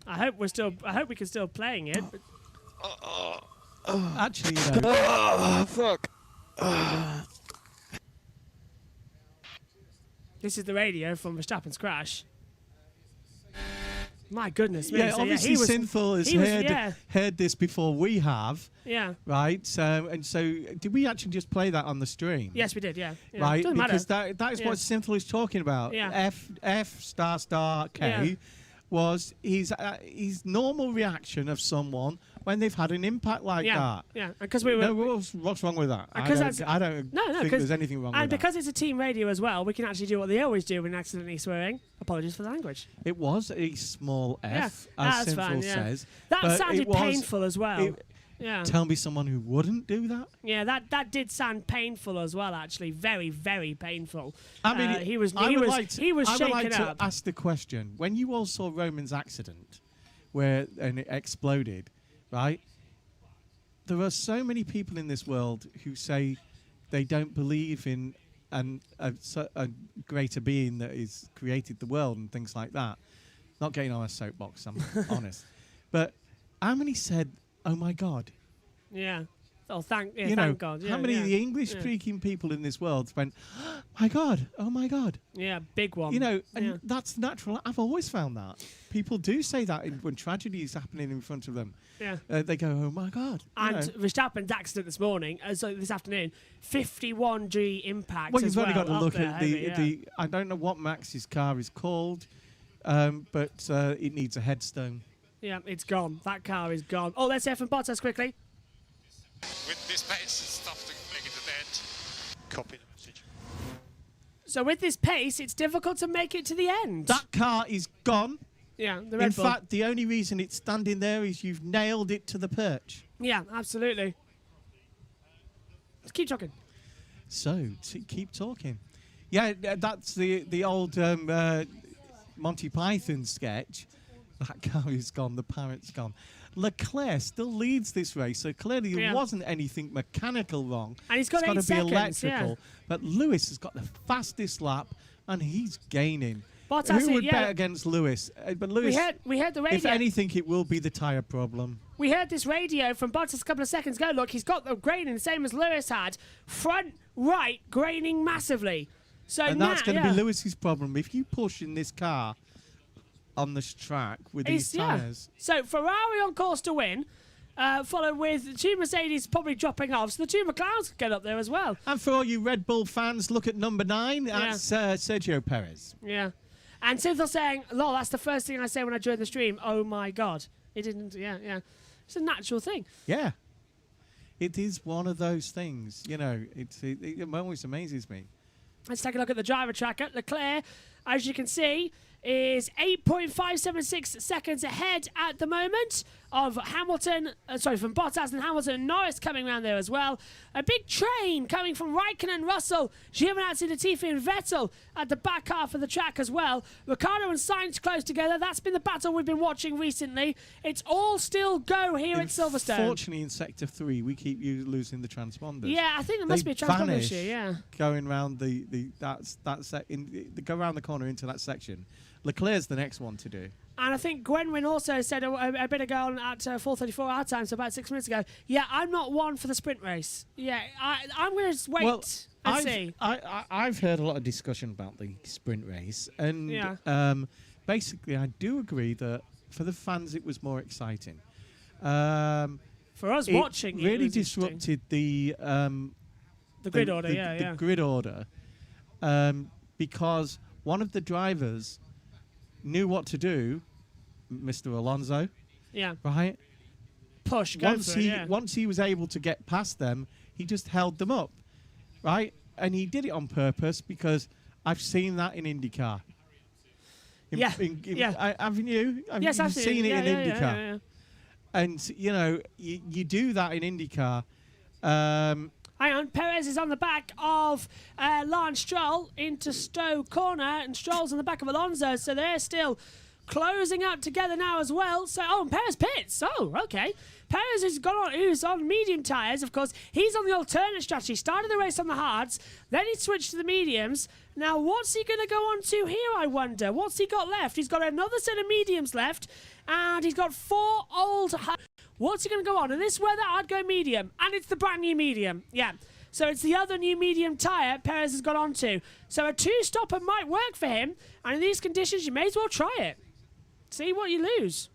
I hope we can still playing it.
Actually,
fuck.
This is the radio from Verstappen's crash. My goodness me.
Yeah,
so,
obviously Synthol has heard this before we have.
Yeah.
Right. And so did we actually just play that on the stream?
Yes, we did. Yeah.
Right.
Doesn't
because
matter.
that is what Synthol is talking about.
Yeah.
F***K was his normal reaction of someone when they've had an impact like that.
Yeah. Because we were.
No, what's wrong with that? I don't think there's anything wrong with that.
And because it's a team radio as well, we can actually do what they always do when accidentally swearing. Apologies for the language.
It was a small F, as Synthol says.
That sounded painful as well.
Tell me someone who wouldn't do that.
Yeah, that did sound painful as well. Actually, very, very painful.
I mean,
he was
I would like
shaken
to
up.
ask the question: when you all saw Roman's accident, and it exploded, right? There are so many people in this world who say they don't believe in a greater being that has created the world and things like that. Not getting on a soapbox, I'm honest. But how many said, "Oh my God"?
Yeah. Oh, thank God.
How many of the English-speaking people in this world went, "Oh my God, oh my God"?
Yeah, big one.
You know, and that's natural. I've always found that people do say that when tragedy is happening in front of them.
Yeah.
They go, "Oh my God."
And Verstappen's accident this morning, so this afternoon, 51 G impact.
Well, you've only got to look
at
the. I don't know what Max's car is called, but it needs a headstone.
Yeah, it's gone. That car is gone. Oh, let's hear from Bottas quickly.
With this pace, it's tough to make it to the end. Copy the message.
So with this pace, it's difficult to make it to the end.
That car is gone.
Yeah, the Red Bull.
In fact, the only reason it's standing there is you've nailed it to the perch.
Yeah, absolutely. Let's keep talking.
So, keep talking. Yeah, that's the old Monty Python sketch. That car is gone, the parrot's gone. Leclerc still leads this race, so clearly there wasn't anything mechanical wrong.
And he's got 8
to be
seconds,
electrical. But Lewis has got the fastest lap, and he's gaining.
Bottas,
Who would
yeah.
bet against Lewis? But Lewis,
We heard the radio.
if anything, it will be the tyre problem.
We heard this radio from Bottas a couple of seconds ago. Look, he's got the graining the same as Lewis had. Front right graining massively. So
And
now,
that's going to be Lewis's problem. If you push in this car on this track with these tyres.
So Ferrari on course to win, followed with 2 Mercedes probably dropping off. So the 2 McLarens could get up there as well.
And for all you Red Bull fans, look at number 9. That's Sergio Perez.
Yeah. And Cynthia saying, lol, that's the first thing I say when I join the stream. Oh my God. It didn't, yeah. It's a natural thing.
Yeah. It is one of those things, you know, it always amazes me.
Let's take a look at the driver tracker. Leclerc, as you can see, is 8.576 seconds ahead at the moment of Hamilton, from Bottas and Hamilton and Norris coming around there as well. A big train coming from Raikkonen, Russell, Giovinazzi, Latifi and Vettel at the back half of the track as well. Ricciardo and Sainz close together. That's been the battle we've been watching recently. It's all still go here at Silverstone.
Fortunately, in Sector 3, we keep losing the transponders.
Yeah, I think there must be a transponder issue, yeah.
Going around they go around the corner into that section. Leclerc's the next one to do.
And I think Gwenwyn also said a bit ago on at 4:34 our time, so about 6 minutes ago, yeah, I'm not one for the sprint race. Yeah, I'm going to wait and see.
I've heard a lot of discussion about the sprint race, and basically I do agree that for the fans it was more exciting.
For us watching,
it really disrupted the
grid order,
the grid order, because one of the drivers knew what to do, Mr. Alonso.
Yeah.
Right?
Push, go for it,
Once he was able to get past them, he just held them up. Right? And he did it on purpose because I've seen that in IndyCar. Haven't you?
Yes, I've
seen it in IndyCar.
Yeah.
And, you know, you do that in IndyCar.
Hang on, Perez is on the back of Lance Stroll into Stowe Corner, and Stroll's on the back of Alonso, so they're still closing up together now as well. So, and Perez pits. Oh, okay. Perez who's on medium tyres, of course. He's on the alternate strategy. Started the race on the hards, then he switched to the mediums. Now, what's he going to go on to here, I wonder? What's he got left? He's got another set of mediums left, and he's got 4 old... What's he going to go on? In this weather, I'd go medium. And it's the brand new medium. Yeah. So it's the other new medium tyre Perez has got onto. So a 2-stopper might work for him. And in these conditions, you may as well try it. See what you lose.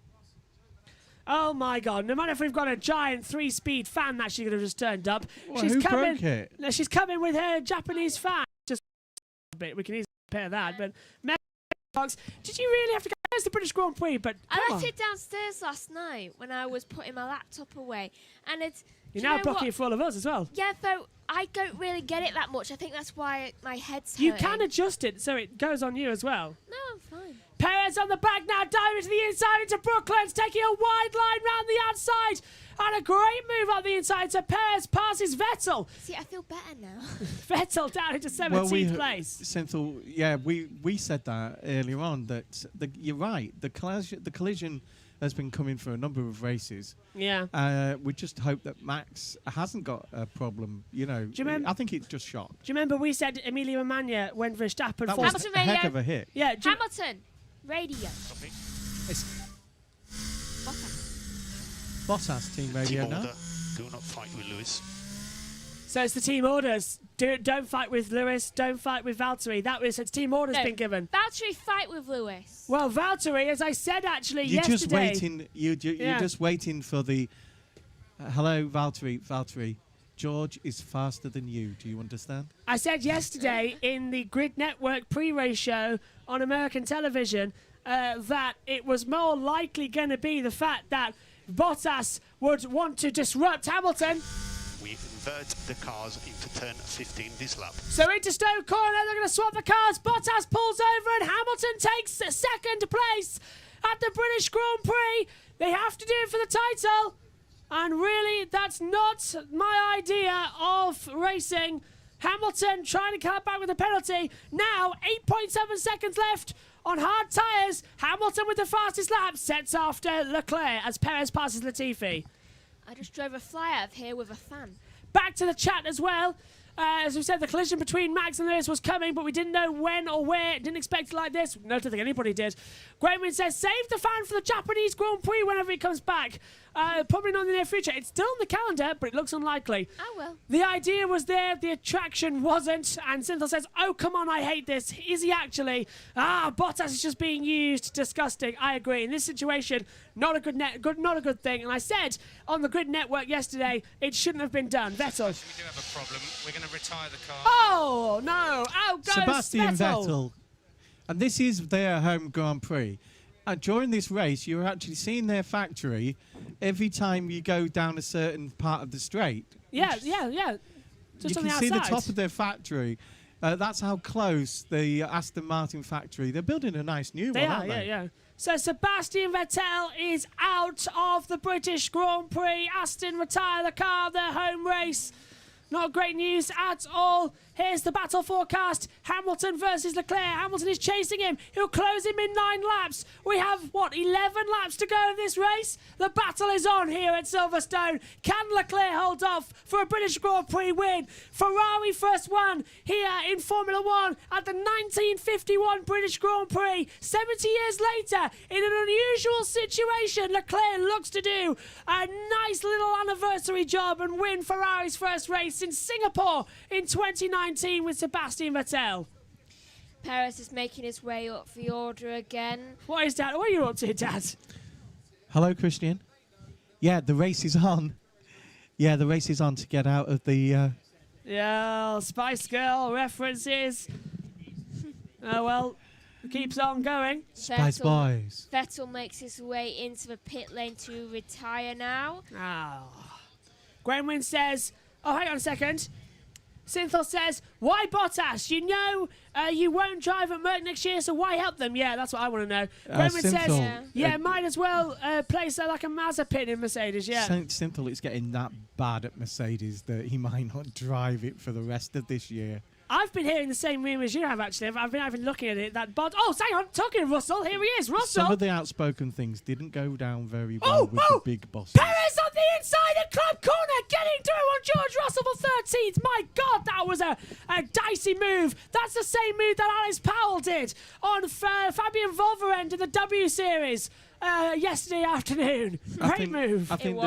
Oh, my God. No matter if we've got a giant 3-speed fan that she could have just turned up.
Well, who broke it?
No, she's coming with her Japanese fan. Just a bit. We can easily compare that. But... Did you really have to go? There's the British Grand Prix, but
I left it downstairs last night when I was putting my laptop away, and it's.
You're now blocking it for all of us as well.
Yeah, though I don't really get it that much. I think that's why my head's
hurting. You
hurting.
can adjust it so it goes on you as well.
No, I'm fine.
Perez on the back now, diving to the inside into Brooklands, taking a wide line round the outside. And a great move on the inside, so Perez passes Vettel.
See, I feel better now.
Vettel down into 17th place.
Cynthia, yeah, we said that earlier on, that you're right, the collision has been coming for a number of races.
Yeah.
We just hope that Max hasn't got a problem, you know.
Do you remember,
I think it's just shock.
Do you remember we said Emilia Romagna when Verstappen...
That was a heck of a hit.
Yeah,
Hamilton, radio.
It's Bottas team radio
team
now.
Order. Do not fight with Lewis.
So it's the team orders. Don't fight with Lewis. Don't fight with Valtteri. It's team orders been given.
Valtteri fight with Lewis.
Well, Valtteri, as I said actually
yesterday. You're just waiting for the... hello, Valtteri. George is faster than you. Do you understand?
I said yesterday in the Grid Network pre-race show on American television that it was more likely going to be the fact that Bottas would want to disrupt Hamilton.
We invert the cars into turn 15 this lap.
So into Stowe Corner, they're going to swap the cars. Bottas pulls over and Hamilton takes second place at the British Grand Prix. They have to do it for the title. And really, that's not my idea of racing. Hamilton trying to come back with a penalty. Now, 8.7 seconds left. On hard tyres, Hamilton with the fastest lap sets after Leclerc as Perez passes Latifi.
I just drove a fly out of here with a fan.
Back to the chat as well. As we said, the collision between Max and Lewis was coming, but we didn't know when or where. Didn't expect it like this. No, I don't think anybody did. Graham says, save the fan for the Japanese Grand Prix whenever he comes back. Probably not in the near future. It's still on the calendar, but it looks unlikely.
Oh, well.
The idea was there, the attraction wasn't. And Synthel says, oh, come on, I hate this. Is he actually? Bottas is just being used. Disgusting. I agree. In this situation, not a good thing. And I said on the Grid Network yesterday, it shouldn't have been done. Vettel.
We do have a problem. We're going to retire the car.
Oh, no. Out goes
Sebastian
Vettel.
Vettel. And this is their home Grand Prix. And during this race, you're actually seeing their factory every time you go down a certain part of the straight.
Yeah. Just
you
on the
can
outside.
see the top of their factory. That's how close the Aston Martin factory. They're building a nice new one, aren't they?
Yeah. So Sebastian Vettel is out of the British Grand Prix. Aston retire the car, their home race. Not great news at all. Here's the battle forecast. Hamilton versus Leclerc. Hamilton is chasing him. He'll close him in 9 laps. We have, 11 laps to go in this race? The battle is on here at Silverstone. Can Leclerc hold off for a British Grand Prix win? Ferrari first won here in Formula 1 at the 1951 British Grand Prix. 70 years later, in an unusual situation, Leclerc looks to do a nice little anniversary job and win Ferrari's first race in Singapore in 2019 with Sebastian Vettel.
Perez is making his way up the order again.
What is that? What are you up to, Dad?
Hello, Christian. Yeah, the race is on. Yeah, the race is on to get out of the...
Yeah, Spice Girl references. Oh, well, keeps on going.
Spice Boys.
Vettel makes his way into the pit lane to retire now.
Gwenwyn says, oh, hang on a second. Synthel says, why Bottas? You know you won't drive at Merck next year, so why help them? Yeah, that's what I want to know. Gwenwyn says, might as well place like a Mazepin in Mercedes, yeah.
Synthel is getting that bad at Mercedes that he might not drive it for the rest of this year.
I've been hearing the same rumours you have, actually. I've been looking at it. Oh, hang on. Talking of Russell, here he is. Russell.
Some of the outspoken things didn't go down very well with the big bosses.
Perez on the inside of club corner, getting through on George Russell for 13th. My God, that was a dicey move. That's the same move that Alice Powell did on Fabian Volverend in the W Series yesterday afternoon. Great move.
I think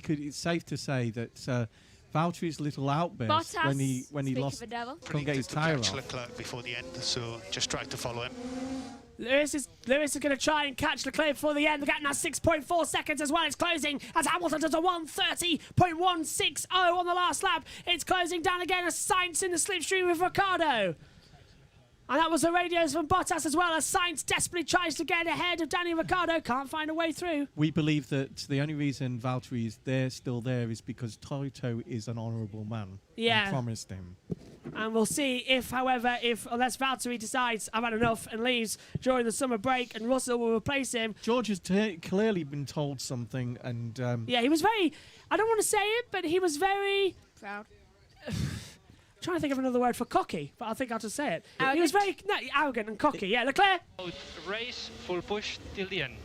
it's safe to say that... Valtteri's little outburst
Bottas,
when he lost, couldn't get his tyre off.
Leclerc before the end, so just try to follow him.
Lewis is going to try and catch Leclerc before the end. The gap now 6.4 seconds as well. It's closing as Hamilton does a 1:30.160 on the last lap. It's closing down again as Sainz in the slipstream with Ricciardo. And that was the radios from Bottas as well, as Sainz desperately tries to get ahead of Danny Ricciardo. Can't find a way through.
We believe that the only reason Valtteri is still there is because Toto is an honourable man.
Yeah.
And promised him.
And we'll see unless Valtteri decides I've had enough and leaves during the summer break and Russell will replace him.
George has clearly been told something and...
yeah, he was very... I don't want to say it, but he was very...
Proud.
Trying to think of another word for cocky, but I think I'll just say it.
Arrogant.
He was very arrogant and cocky. Yeah, Leclerc.
Race, full push till the end.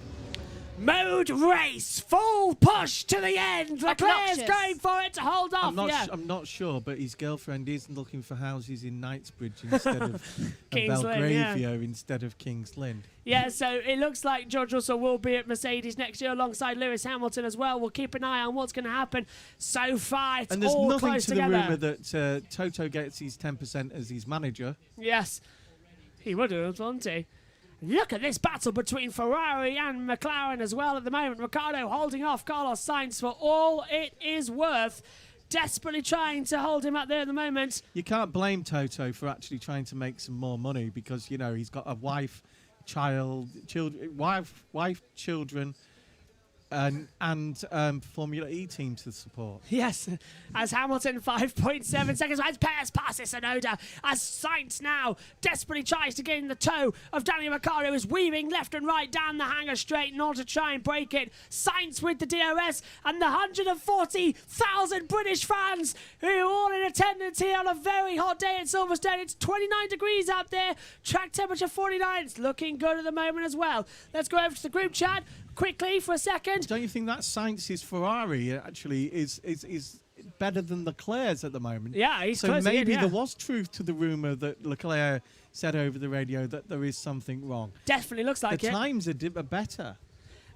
Mode race, full push to the end. Leclerc's going for it to hold off.
I'm not sure, but his girlfriend is looking for houses in Knightsbridge instead of Belgravia instead of King's Lynn.
Yeah, so it looks like George Russell will be at Mercedes next year alongside Lewis Hamilton as well. We'll keep an eye on what's going to happen. So far, it's all close together.
And there's nothing to the rumour that Toto gets his 10% as his manager.
Yes, he would have, wouldn't he? Look at this battle between Ferrari and McLaren as well at the moment. Ricciardo holding off Carlos Sainz for all it is worth. Desperately trying to hold him out there at the moment.
You can't blame Toto for actually trying to make some more money because, you know, he's got a wife, children, and Formula E team to support.
Yes, as Hamilton 5.7 seconds as Perez passes Tsunoda, as Sainz now desperately tries to get in the toe of Danny Ricciardo, who's weaving left and right down the hangar straight in order to try and break it. Sainz with the DRS and the 140,000 British fans who are all in attendance here on a very hot day at Silverstone. It's 29 degrees out there, track temperature 49. It's looking good at the moment as well. Let's go over to the group chat quickly for a second.
Don't you think that Sainz's Ferrari actually is better than Leclerc's at the moment.
Yeah, he's
so
closing
maybe
in, yeah.
there was truth to the rumour that Leclerc said over the radio that there is something wrong.
Definitely looks like
the
it.
times are better.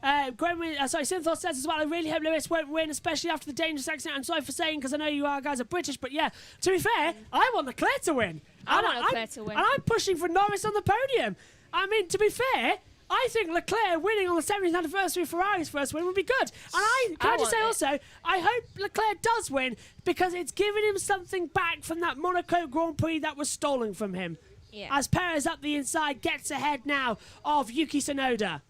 Synthor says as well, I really hope Lewis won't win, especially after the dangerous accident. I'm sorry for saying, because I know you guys are British, but yeah, to be fair, I want Leclerc to win.
I want Leclerc to win.
And I'm pushing for Norris on the podium. I mean, to be fair, I think Leclerc winning on the 70th anniversary of Ferrari's first win would be good. And can I just say also, I hope Leclerc does win, because it's giving him something back from that Monaco Grand Prix that was stolen from him.
Yeah.
As Perez up the inside gets ahead now of Yuki Tsunoda.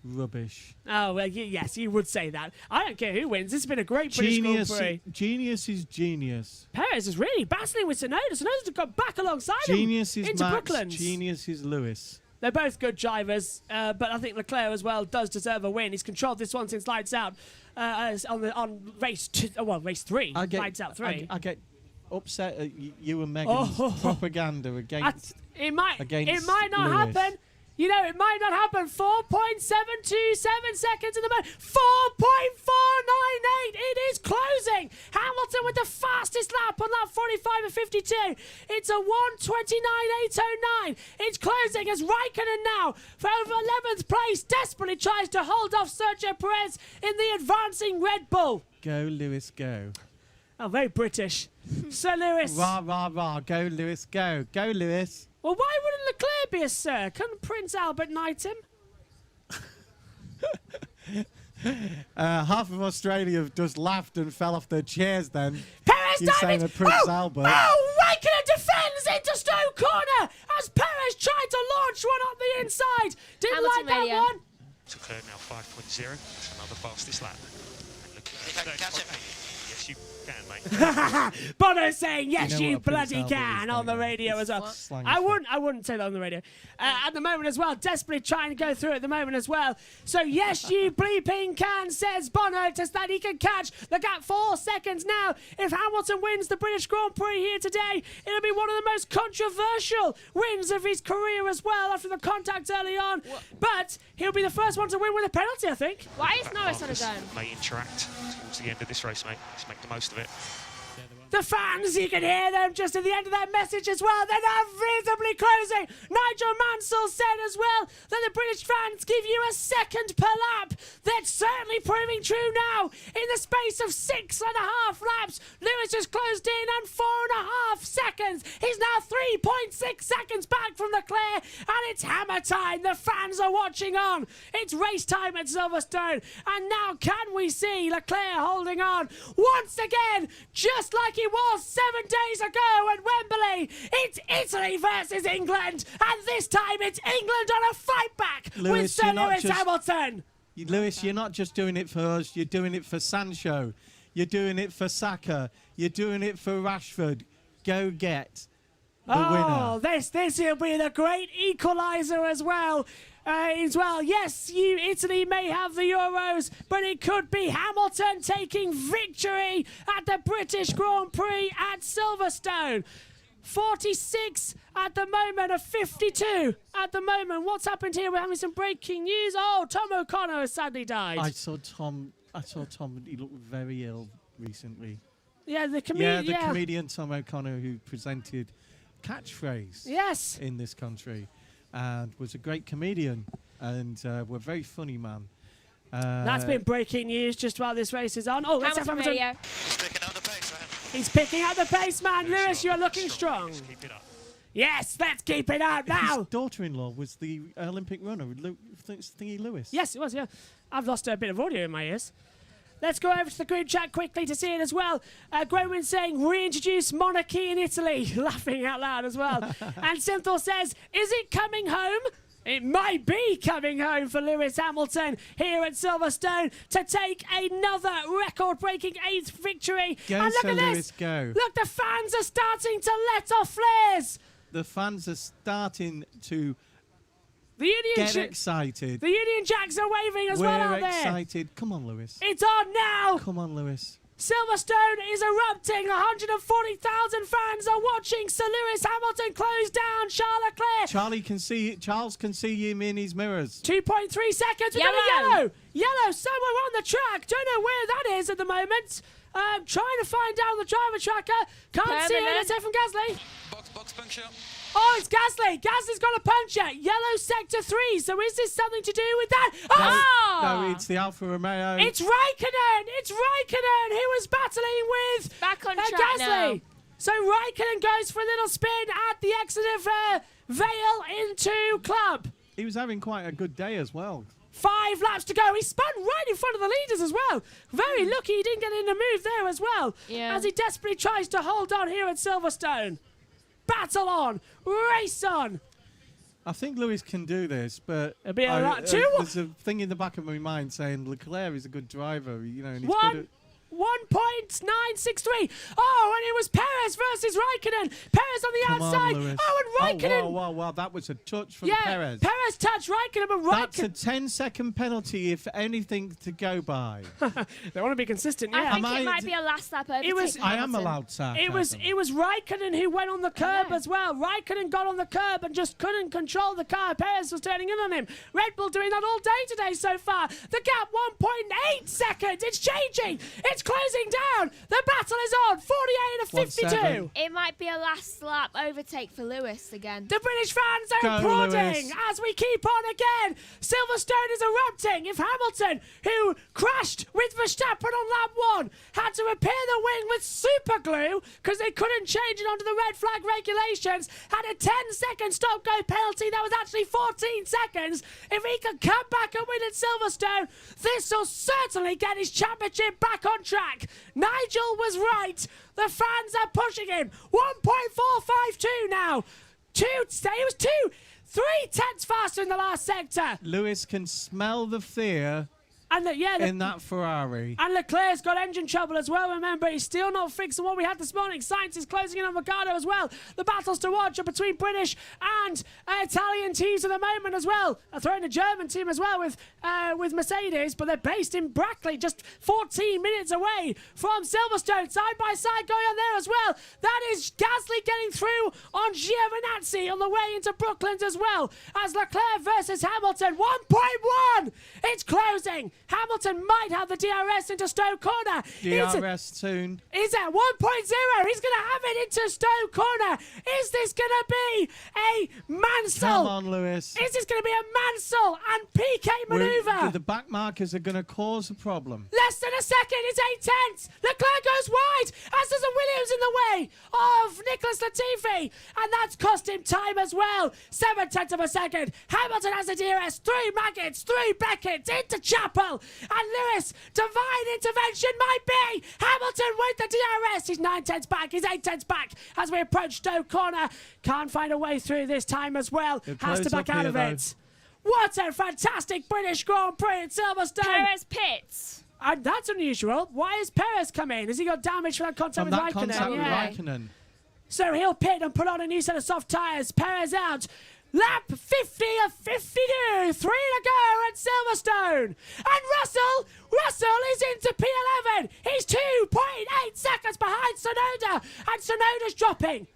Rubbish.
Oh, well, yes, you would say that. I don't care who wins. This has been a great British Grand Prix.
Genius is genius.
Perez is really battling with Tsunoda. Tsunoda's got back alongside
Genius
him
is
into
Max.
Brooklands.
Genius is Lewis.
They're both good drivers, but I think Leclerc as well does deserve a win. He's controlled this one since lights out on race 3. Lights out 3.
I get upset at you and Megan's propaganda against.
It might not
Lewis.
happen. You know, it might not happen. 4.727 seconds in the moment. 4.498. It is closing. Hamilton with the fastest lap on that 45 and 52. It's a 1:29.809. It's closing as Raikkonen now, for over 11th place, desperately tries to hold off Sergio Perez in the advancing Red Bull.
Go, Lewis, go.
Oh, very British. Sir Lewis.
Rah, rah, rah. Go, Lewis, go. Go, Lewis.
Well, why wouldn't Leclerc be a sir? Couldn't Prince Albert knight him?
Half of Australia have just laughed and fell off their chairs then.
Perez
You're saying
damage!
that Prince Albert.
Oh, Raikkonen defends into Stowe corner as Perez tried to launch one up the inside. Didn't
Hamilton
like that
radio.
one.
To Leclerc now 5.0. It's another fastest lap. And Leclerc,
I can catch him.
Yes, you can, mate.
Bono saying yes,
You know
you
what a Prince
bloody
Albert
can
is,
on the
don't you?
radio as well.
Slang
I
stuff.
wouldn't say that on the radio. At the moment as well, desperately trying to go through at the moment as well. So yes, you bleeping can, says Bono, to that he can catch the gap 4 seconds now. If Hamilton wins the British Grand Prix here today, it'll be one of the most controversial wins of his career as well after the contact early on. But he'll be the first one to win with a penalty, I think.
Why is Norris on his own?
May interact towards the end of this race, mate. Let's make the most of it.
The fans, you can hear them just at the end of that message as well. They're now visibly closing. Nigel Mansell said as well that the British fans give you a second per lap. That's certainly proving true now. In the space of 6.5 laps, Lewis has closed in on 4.5 seconds. He's now 3.6 seconds back from Leclerc, and it's hammer time. The fans are watching on. It's race time at Silverstone, and now can we see Leclerc holding on once again, just like he was 7 days ago at Wembley. It's Italy versus England, and this time it's England on a fight back with Sir Lewis Hamilton.
Lewis, you're not just doing it for us, you're doing it for Sancho. You're doing it for Saka. You're doing it for Rashford. Go get the winner.
This will be the great equaliser as well. Yes, Italy may have the Euros, but it could be Hamilton taking victory at the British Grand Prix at Silverstone. 46 at the moment, of 52 at the moment. What's happened here? We're having some breaking news. Oh, Tom O'Connor has sadly died.
I saw Tom. He looked very ill recently.
Yeah, the comedian.
Yeah, the comedian Tom O'Connor, who presented Catchphrase.
Yes.
In this country. And was a great comedian and a very funny man.
That's been breaking news just while this race is on. Oh, let's have Hamilton.
He's picking up the pace, man.
He's picking up the pace, man. Lewis, you're looking strong.
Keep it up.
Yes, let's keep it up now.
His daughter-in-law was the Olympic runner, Thingy Lewis.
Yes, it was, yeah. I've lost a bit of audio in my ears. Let's go over to the group chat quickly to see it as well. Growin saying, reintroduce monarchy in Italy. Laughing out loud as well. And Synthor says, is it coming home? It might be coming home for Lewis Hamilton here at Silverstone to take another record-breaking 8th victory.
Go,
and look
Sir
at
Lewis,
this.
go.
Look, the fans are starting to let off flares.
The fans are starting to
get
excited.
The Union Jacks are waving as well out there.
We're excited. Come on, Lewis.
It's on now.
Come on, Lewis.
Silverstone is erupting. 140,000 fans are watching Sir Lewis Hamilton close down Charles Leclerc.
Charles can see him in his mirrors.
2.3 seconds. We've got a yellow. Yellow somewhere on the track. Don't know where that is at the moment. Trying to find down the driver tracker. Can't see it. Let's hear from Gasly.
Box puncture.
Oh, it's Gasly. Gasly's got a puncture. Yellow sector 3. So is this something to do with that? Oh!
No, it's the Alfa Romeo.
It's Raikkonen. It's Raikkonen who was battling with
Back on track
Gasly.
now.
So Raikkonen goes for a little spin at the exit of Vale into Club.
He was having quite a good day as well.
5 laps to go. He spun right in front of the leaders as well. Very lucky he didn't get in the move there as well.
Yeah.
As he desperately tries to hold on here at Silverstone. Battle on. Race on.
I think Lewis can do this, but
It'll be a lot.
there's a thing in the back of my mind saying Leclerc is a good driver, you know, and he's good at
1.963. Oh, and it was Perez versus Raikkonen. Perez on the
Come
outside.
on, Lewis.
Oh, and Raikkonen.
Wow, that was a touch from
Yeah,
Perez.
Perez touched Raikkonen, but
That's a
Raikkonen.
10-second penalty, if anything, to go by.
They want to be consistent, yeah.
I think it might be a last lap overtake.
I am allowed sarcasm.
It was Raikkonen who went on the curb as well. Raikkonen got on the curb and just couldn't control the car. Perez was turning in on him. Red Bull doing that all day today so far. The gap 1.8 seconds. It's changing. It's closing down. The battle is on. 48 to 52.
It might be a last lap overtake for Lewis again.
The British fans are
Go,
applauding
Lewis.
as we keep on again. Silverstone is erupting. If Hamilton, who crashed with Verstappen on lap 1, had to repair the wing with super glue because they couldn't change it onto the red flag regulations, had a 10-second stop-go penalty that was actually 14 seconds. If he can come back and win at Silverstone, this will certainly get his championship back on track. Nigel was right. The fans are pushing him. 1.452 now. He was 3 tenths faster in the last sector.
Lewis can smell the fear
And
in that Ferrari.
And Leclerc's got engine trouble as well. Remember, he's still not fixing what we had this morning. Sainz is closing in on Ricciardo as well. The battles to watch are between British and Italian teams at the moment as well. I throw in a German team as well with Mercedes, but they're based in Brackley, just 14 minutes away from Silverstone. Side by side going on there as well. That is Gasly getting through on Giovinazzi on the way into Brooklands as well. As Leclerc versus Hamilton, 1.1. It's closing. Hamilton might have the DRS into Stowe Corner.
DRS soon.
Is at 1.0. He's going to have it into Stowe Corner. Is this going to be a Mansell?
Come on, Lewis.
Is this going to be a Mansell and PK manoeuvre?
The back markers are going to cause a problem.
Less than a second. It's 8 tenths. Leclerc goes wide, as does a Williams in the way of Nicholas Latifi. And that's cost him time as well. 7 tenths of a second. Hamilton has the DRS. 3 Maggots, 3 Beckett's into Chapel. And Lewis, divine intervention might be. Hamilton with the DRS. He's 9 tenths back. He's 8 tenths back as we approach Stowe Corner. Can't find a way through this time as well. Has to back out of it. What a fantastic British Grand Prix at Silverstone.
Perez pits.
And that's unusual. Why has Perez come in? Has he got damage from that contact with Raikkonen?
Contact with Raikkonen.
So he'll pit and put on a new set of soft tyres. Perez out. Lap 50 of 52. 3 to go at Silverstone. And Russell is into P11. He's 2.8 seconds behind Tsunoda. And Tsunoda's dropping.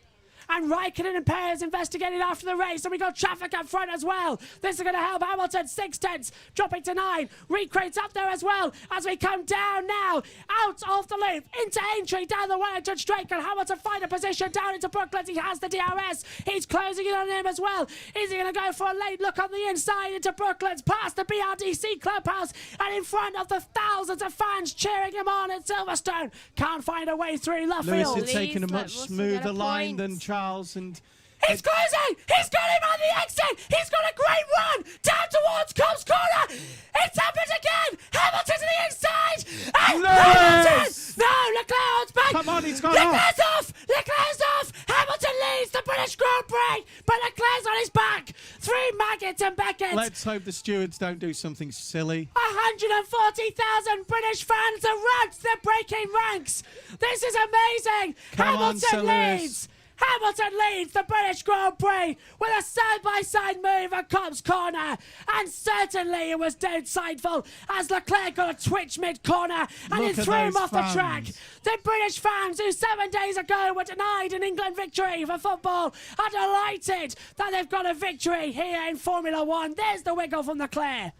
And Raikkonen and Perez investigating after the race. And we got traffic up front as well. This is going to help Hamilton. 6 tenths, dropping to 9. Recrate's up there as well as we come down now. Out of the loop, into Aintree, down the Wellington straight. Can Hamilton find a position down into Brooklands? He has the DRS. He's closing in on him as well. Is he going to go for a late look on the inside into Brooklands, past the BRDC clubhouse and in front of the thousands of fans cheering him on at Silverstone? Can't find a way through Luffield.
Lewis has taken a much smoother line than Charles. And
he's closing! He's got him on the exit! He's got a great run! Down towards Cobb's Corner! It's happened again! Hamilton to the inside! And Hamilton! No, Leclerc's back!
Come on, he's gone
Leclerc's off! Leclerc's off! Hamilton leads the British Grand Prix, but Leclerc's on his back! 3 Maggots and Beckett!
Let's hope the stewards don't do something silly.
140,000 British fans are ranked! They're breaking ranks! This is amazing! Hamilton leads! Hamilton leads the British Grand Prix with a side-by-side move at Cobb's Corner. And certainly it was insightful as Leclerc got a twitch mid-corner and it threw him off the track. The British fans who 7 days ago were denied an England victory for football are delighted that they've got a victory here in Formula One. There's the wiggle from Leclerc.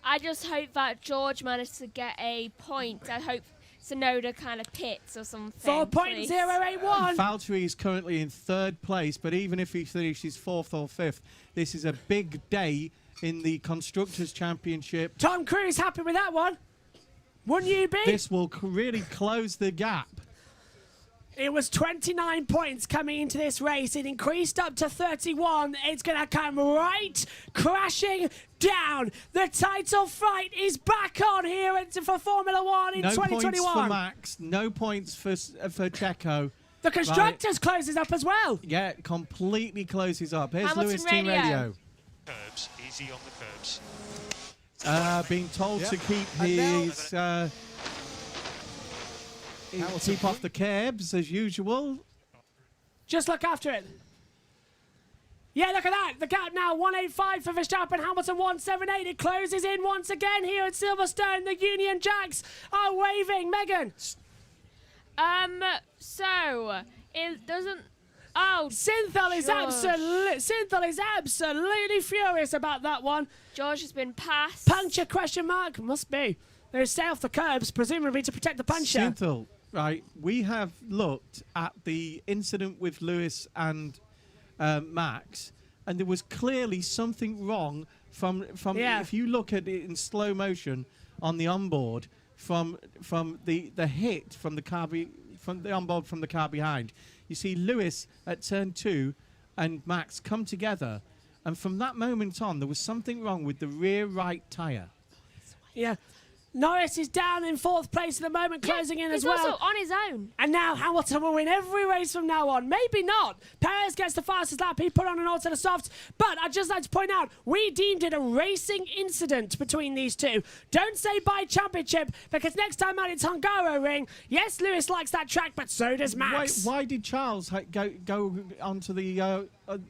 I just hope that George managed to get a point. I hope Sonoda kind of pits or something.
4.081.
Valtteri is currently in 3rd place, but even if he finishes 4th or 5th, this is a big day in the Constructors' Championship.
Tom Cruise happy with that one. Wouldn't you be?
This will really close the gap.
It was 29 points coming into this race. It increased up to 31. It's going to come right crashing down. The title fight is back on here for Formula One in 2021.
No points for Max. No points for Checo.
The Constructors closes up as well.
Yeah, completely closes up. Here's
Hamilton
Lewis Team Radio.
Curbs, easy on the curbs.
Being told to keep his... keep off the cabs as usual.
Just look after it. Yeah, look at that. The gap now 185 for Verstappen. Hamilton 178. It closes in once again here at Silverstone. The Union Jacks are waving. Megan.
So it doesn't. Oh,
Synthel is absolutely furious about that one.
George has been passed.
Puncture question mark? Must be. They stay off the curbs, presumably to protect the puncher.
Synthel, right, we have looked at the incident with Lewis and Max, and there was clearly something wrong from if you look at it in slow motion on the onboard from the hit from the car from the onboard from the car behind. You see Lewis at turn 2 and Max come together, and from that moment on there was something wrong with the rear right tyre.
Yeah. Norris is down in 4th place at the moment, closing in as well.
He's also on his own.
And now Hamilton will win every race from now on. Maybe not. Perez gets the fastest lap. He put on an alternate softs. But I'd just like to point out, we deemed it a racing incident between these two. Don't say bye championship, because next time out it's Hungaroring. Yes, Lewis likes that track, but so does Max.
Why did Charles go onto the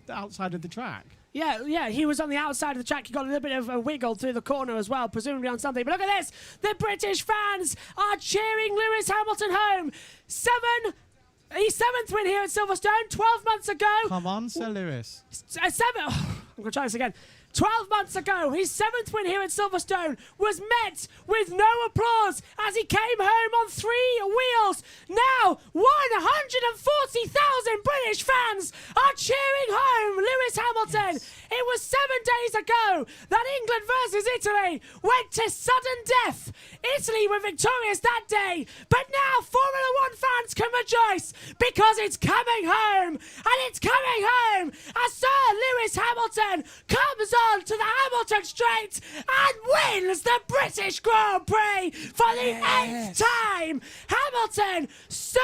outside of the track?
Yeah, he was on the outside of the track. He got a little bit of a wiggle through the corner as well, presumably on something. But look at this. The British fans are cheering Lewis Hamilton home. His 7th win here at Silverstone 12 months ago.
Come on, Sir Lewis.
7. I'm going to try this again. 12 months ago, his 7th win here at Silverstone was met with no applause as he came home on 3 wheels. Now, 140,000 British fans are cheering home Lewis Hamilton. Yes. It was 7 days ago that England versus Italy went to sudden death. Italy were victorious that day, but now Formula One fans can rejoice because it's coming home, and it's coming home as Sir Lewis Hamilton comes on to the Hamilton Straight and wins the British Grand Prix for the 8th time. Hamilton, Sir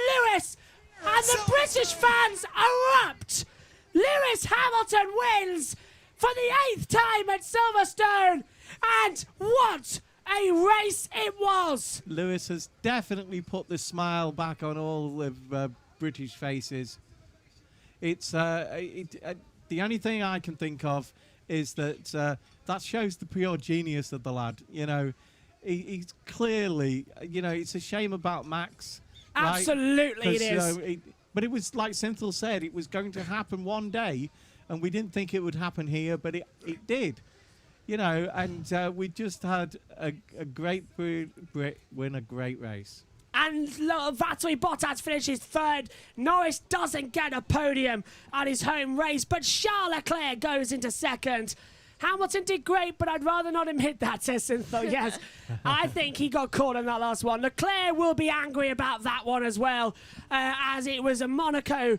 Lewis, and the British fans erupt. Lewis Hamilton wins for the 8th time at Silverstone, and what a race it was.
Lewis has definitely put the smile back on all of British faces. It's the only thing I can think of is that that shows the pure genius of the lad. You know, he's clearly, you know, it's a shame about Max.
Absolutely,
right?
it is.
But it was like Synthel said, it was going to happen one day, and we didn't think it would happen here, but it did. You know, and we just had a great Brit win a great race.
And Valtteri Bottas finishes 3rd. Norris doesn't get a podium at his home race, but Charles Leclerc goes into 2nd. Hamilton did great, but I'd rather not admit that, says Synthel. Yes, I think he got caught in that last one. Leclerc will be angry about that one as well, as it was a Monaco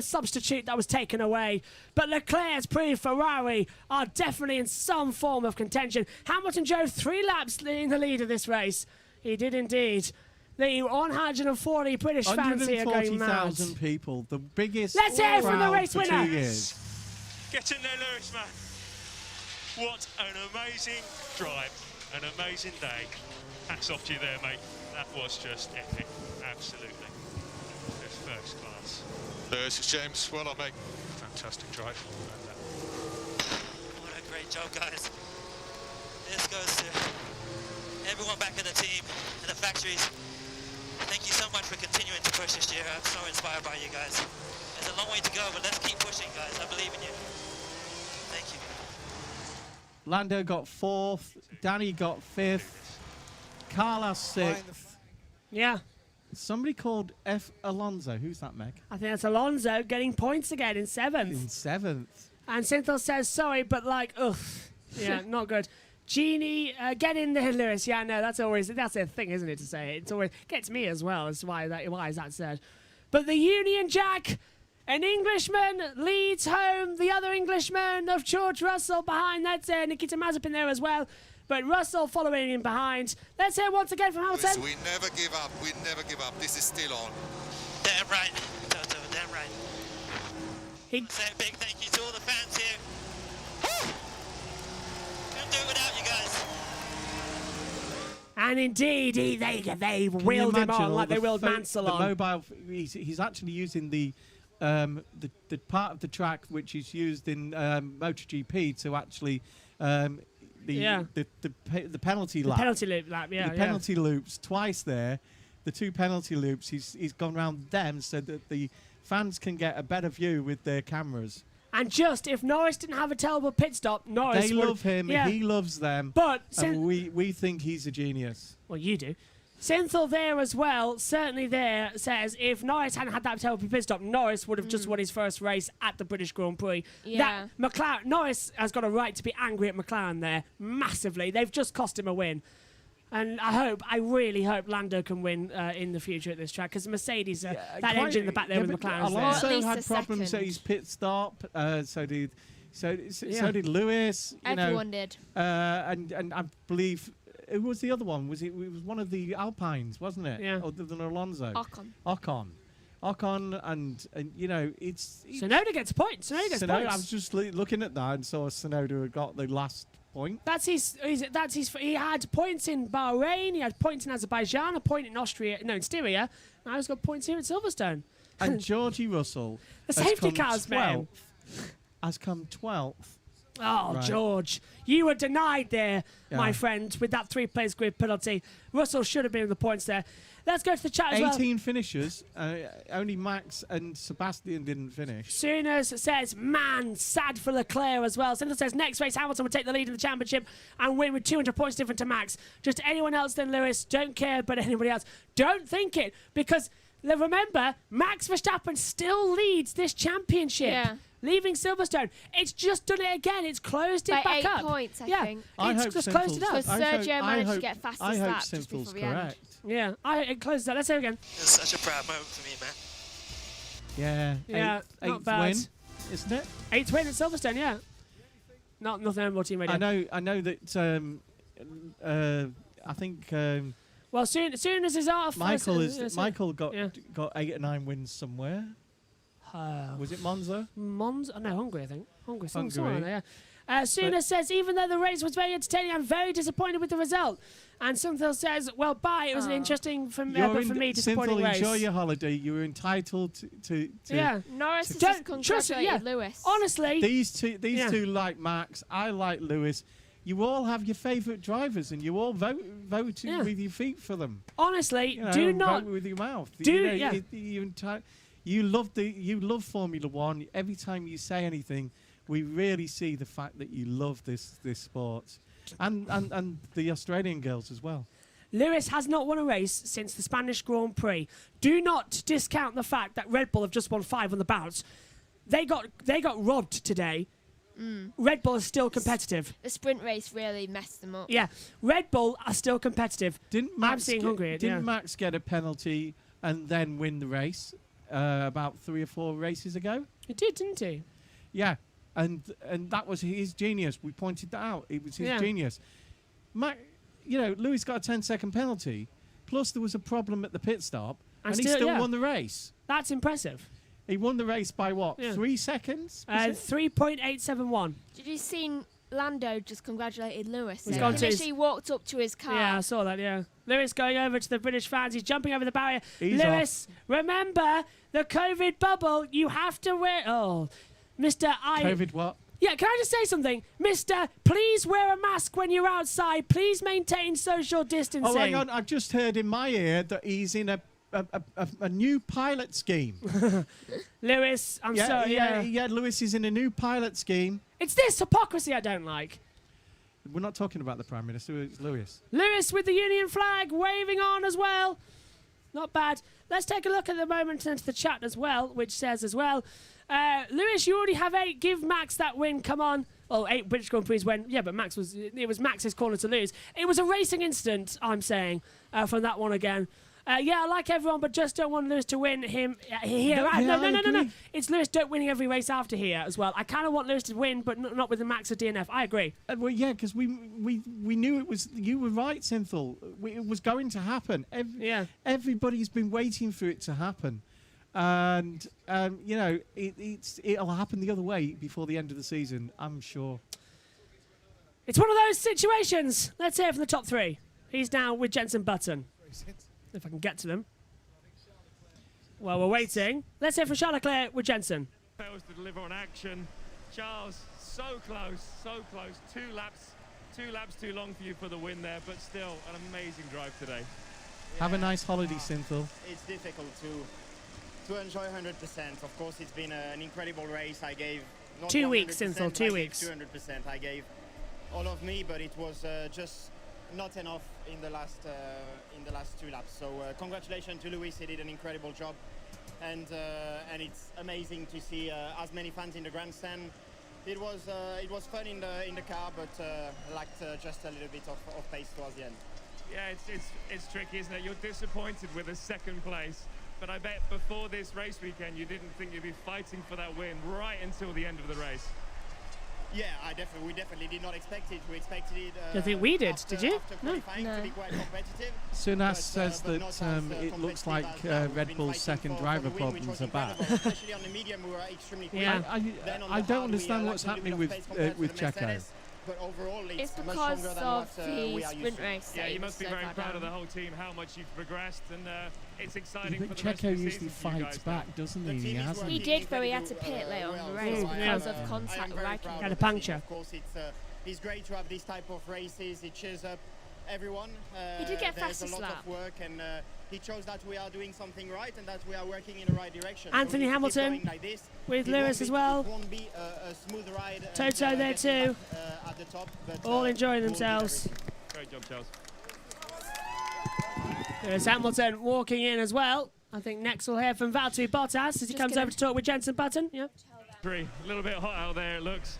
substitute that was taken away. But Leclerc's Ferrari are definitely in some form of contention. Hamilton drove 3 laps in the lead of this race. He did indeed. The 140 British fans here going mad.
140,000 people, the biggest.
Let's hear from the race
for
winner.
2 years.
Get in there, Lewis, man. What an amazing drive, an amazing day. Hats off to you there, mate. That was just epic, absolutely. Just first class.
Lewis, it's James. Well done, mate.
Fantastic drive.
What a great job, guys. This goes to everyone back in the team and the factories. Thank you so much for continuing to push this year. I'm so inspired by you guys. There's a long way to go, but let's keep pushing, guys. I believe in you. Thank you.
Lando got 4th, Danny got 5th, Carlos sixth.
Yeah.
Somebody called F. Alonso. Who's that, Meg?
I think that's Alonso getting points again in 7th.
In 7th.
And Synthel says, sorry, but like, ugh. Yeah, not good. Genie, get in there, Lewis. Yeah, no, that's a thing, isn't it, to say? It's always gets me as well. That's why is that said. But the Union Jack, an Englishman, leads home the other Englishman of George Russell behind. That's Nikita Mazepin there as well. But Russell following in behind. Let's hear once again from Hamilton.
We never give up. We never give up. This is still on.
Damn right, Toto, damn right.
He
say a big thank you to all the fans here. Woo! Couldn't do it without you guys.
And indeed, they wheeled him on like they wheeled Mansell on.
The mobile, he's actually using the part of the track which is used in MotoGP to actually the penalty lap.
The penalty loop lap, yeah.
The penalty loops twice there. The 2 penalty loops, he's gone round them so that the fans can get a better view with their cameras.
And just, if Norris didn't have a terrible pit stop, Norris
They love him,
yeah.
he loves them,
but
and we think he's a genius.
Well, you do. Synthel there as well, certainly there, says if Norris hadn't had that terrible pit stop, Norris would have just won his first race at the British Grand Prix.
Yeah.
Norris has got a right to be angry at McLaren there, massively. They've just cost him a win. And I really hope Lando can win in the future at this track, because Mercedes, that engine in the back there with McLaren.
Alonso had problems at his pit stop. So did Lewis.
Everyone did.
And I believe. Who was the other one? It was one of the Alpines, wasn't it?
Yeah.
Other than Alonso. Ocon, and it's
Tsunoda gets a point. Tsunoda gets points.
I was just looking at that and saw Tsunoda had got the last point.
He had points in Bahrain. He had points in Azerbaijan. A point in in Styria. Now he's got points here at Silverstone.
And Georgie Russell,
the safety cars, man,
has come 12th.
Oh, right. George, you were denied there, my friend, with that 3-place grid penalty. Russell should have been in the points there. Let's go to the chat as well.
18 finishers. Only Max and Sebastian didn't finish.
Sooners says, man, sad for Leclerc as well. Sinner says, next race, Hamilton will take the lead in the championship and win with 200 points different to Max. Just anyone else than Lewis. Don't care about anybody else. Don't think it, because remember, Max Verstappen still leads this championship.
Yeah.
Leaving Silverstone. It's just done it again. It's closed it back up.
8 points, I think.
It's just closed it up.
Because Sergio managed to get fastest lap just before the end.
Yeah, it closed that. Let's hear again.
It's such a proud moment for me, man.
Yeah,
eighth
bad.
win, isn't it?
8th win at Silverstone, yeah. Nothing more team radio.
I know that. I think.
Well, soon as he's off,
Michael got 8 or 9 wins somewhere. Was it Monza?
No, Hungary, I think. Somewhere there, yeah. Suna says, even though the race was very entertaining, I'm very disappointed with the result. And Synthel says, well, bye. It was an interesting, but for me, disappointing race.
Enjoy your holiday. You were entitled to
yeah.
Norris has just congratulated Lewis.
Honestly.
These two like Max. I like Lewis. You all have your favourite drivers, and you all vote with your feet for them.
Honestly, do not
vote with your mouth. You love Formula One. Every time you say anything, we really see the fact that you love this sport, and the Australian girls as well.
Lewis has not won a race since the Spanish Grand Prix. Do not discount the fact that Red Bull have just won 5 on the bounce. They got robbed today. Red Bull is still competitive.
The sprint race really messed them up.
Yeah, Red Bull are still competitive.
Didn't Max get a penalty and then win the race about 3 or 4 races ago?
He did, didn't he?
Yeah, and that was his genius. We pointed that out. It was his genius. Lewis got a 10-second penalty. Plus, there was a problem at the pit stop, and he still won the race.
That's impressive.
He won the race by what? 3 seconds?
3.871.
Did you see Lando just congratulated Lewis?
He's
He literally walked up to his car.
Yeah, I saw that, yeah. Lewis going over to the British fans. He's jumping over the barrier. Lewis, remember the COVID bubble. You have to wear... Oh, Mr.
COVID what?
Yeah, can I just say something? Mr. Please wear a mask when you're outside. Please maintain social distancing.
Oh, hang on. I've just heard in my ear that he's in a new pilot scheme.
Lewis, I'm sorry.
Yeah, Lewis is in a new pilot scheme.
It's this hypocrisy I don't like.
We're not talking about the Prime Minister, it's Lewis.
Lewis with the Union flag waving on as well. Not bad. Let's take a look at the moment into the chat as well, which says as well, Lewis, you already have 8. Give Max that win. Come on. Oh, 8 British Grand Prix win. Yeah, but it was Max's corner to lose. It was a racing incident, I'm saying, from that one again. Yeah, I like everyone, but just don't want Lewis to win him here. No. It's Lewis don't winning every race after here as well. I kind of want Lewis to win, but not with the Max or DNF. I agree.
Well, yeah, because we knew it was. You were right, Synthel. It was going to happen. Everybody's been waiting for it to happen, and you know it'll happen the other way before the end of the season. I'm sure.
It's one of those situations. Let's hear from the top 3. He's now with Jenson Button. If I can get to them. Well, we're waiting. Let's hear from Charles Leclerc with Jenson.
Fails to deliver on action. Charles, so close, so close. 2 laps too long for you for the win there, but still an amazing drive today.
Have a nice holiday, Synthel.
It's difficult to enjoy 100%. Of course, it's been an incredible race. I gave not
2 weeks,
100%,
Synthel, 2 weeks.
200%. I gave all of me, but it was just not enough in the last 2 laps. So congratulations to Lewis. He did an incredible job, and it's amazing to see as many fans in the grandstand. It was fun in the car, but lacked just a little bit of pace towards the end.
Yeah, it's tricky, isn't it? You're disappointed with a 2nd place, but I bet before this race weekend you didn't think you'd be fighting for that win right until the end of the race.
Yeah, we definitely did not expect it. We expected it.
I think we did. Did you?
No. To be quite competitive.
Sunas says that it looks like Red Bull's second driver problems are back.
Especially on the medium, we were extremely quick.
Yeah.
I don't understand what's happening with Checo.
But overall,
it's because of the sprint race.
Yeah, you must be very proud of the whole team, how much you've progressed, and it's exciting
but
for the rest
Checo
of the
usually
season
fights back, doesn't he? He hasn't.
He did, but he had to pit later on the race because of contact with Raikkonen.
Had a puncture.
Of course, it's great to have these type of races. It cheers up everyone.
He did get
there's
fastest
a lot
lap.
of work, and it shows that we are doing something right and that we are working in the right direction.
Anthony Hamilton
like this,
with Lewis as well.
It won't be a smooth ride.
Toto there too.
At the top, but,
all enjoying themselves.
Great job, Charles.
There's Hamilton walking in as well. I think next we'll hear from Valtteri Bottas as he comes over to talk with Jenson Button. Yeah.
A little bit hot out there, it looks.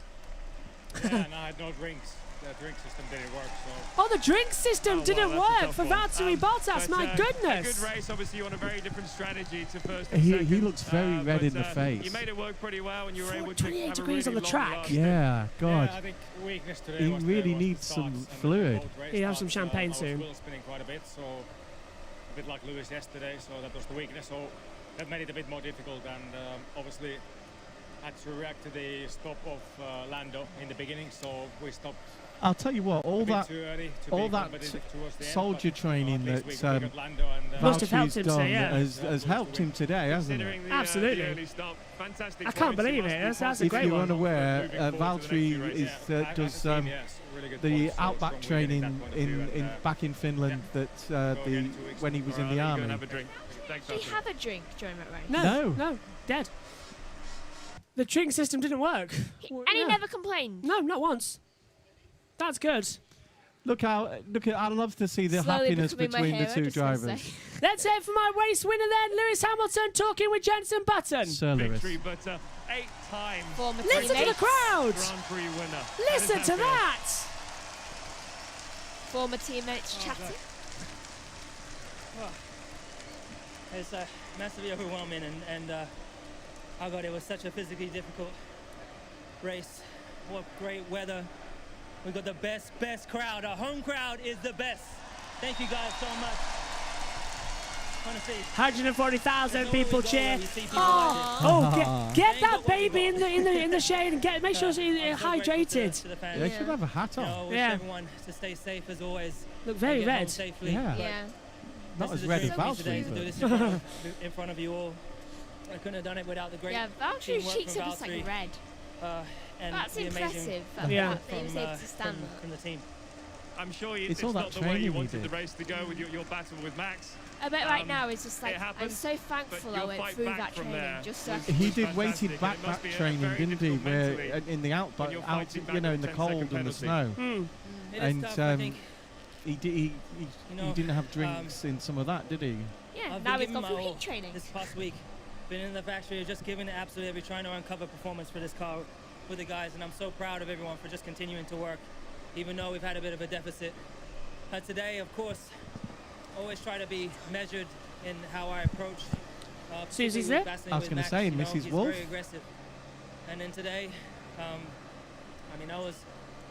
Yeah, and I had no drinks. The drink system didn't work, so...
Oh, the drink system didn't work for Valtteri Bottas, my goodness!
A good race, obviously you want a very different strategy to first and
He
second.
looks very red in the face.
You made it work pretty well and you were able to
28
have
degrees
a
on
really
the
long
track.
last.
Yeah, God.
Yeah, I think weakness today
He
was
really
was
needs
the
some
starts,
fluid.
He'll have some champagne soon.
I was wheel spinning quite a bit, so a bit like Lewis yesterday, so that was the weakness. So that made it a bit more difficult, and obviously had to react to the stop of Lando in the beginning, so we stopped.
I'll tell you what, all that soldier training that
Valtteri's
done has helped him today, hasn't it?
Absolutely. I can't believe it. That's a great one.
If you're unaware, Valtteri does the outback training back in Finland when he was in the army.
Did he have a drink during that race?
No, dead. The drink system didn't work.
And he never complained?
No, not once. That's good.
Look, I'd love to see the happiness between the two drivers.
Let's hear from my race winner then, Lewis Hamilton, talking with Jenson Button.
Sir Lewis.
Victory, but 8-time
Listen to the crowd.
Grand Prix winner.
Listen to that.
Former teammates chatting.
It's massively overwhelming, and oh God, it was such a physically difficult race. What great weather. We got the best crowd. Our home crowd is the best. Thank you guys so much.
140,000 people cheer. Get that baby in the shade and make sure she's hydrated.
They should have a hat on.
Wish everyone to stay safe as always.
Look very red.
Yeah.
Not
as red as Valtteri.
In front of you all. I couldn't have done it without the great
Valtteri's cheeks are just like red.
And
that's
the
impressive.
amazing
That he was able to stand
from the team.
I'm sure
It's
it's
all
not
that
the way you
training he
wanted the
did.
race to go with your battle with Max.
I bet right now is just like,
it happened,
I'm so thankful I
your
went
fight
through
back
that
from
training
there
just so I
was-
could
He
was
did
fantastic,
weighted
and it
back
must be
training,
very
didn't he?
difficult
Where
mentally
in the
when
out,
you're
out
fighting back
you know,
with
in the
10-second
cold and the
penalty.
snow.
It is
And
tough, I think.
he
know,
didn't have drinks in some of that, did he?
Yeah,
I've
now
been
he's gone
giving
through
my
heat
all
training.
this past week. Been in the factory, just giving it absolutely every, trying to uncover performance for this car with the guys, and I'm so proud of everyone for just continuing to work, even though we've had a bit of a deficit. But today, of course, always try to be measured in how I approach.
Susie's
particularly
there?
with battling
I was
with
gonna
Max,
say,
you know,
Mrs.
he's
Wolf.
very aggressive. And then today, I mean, I was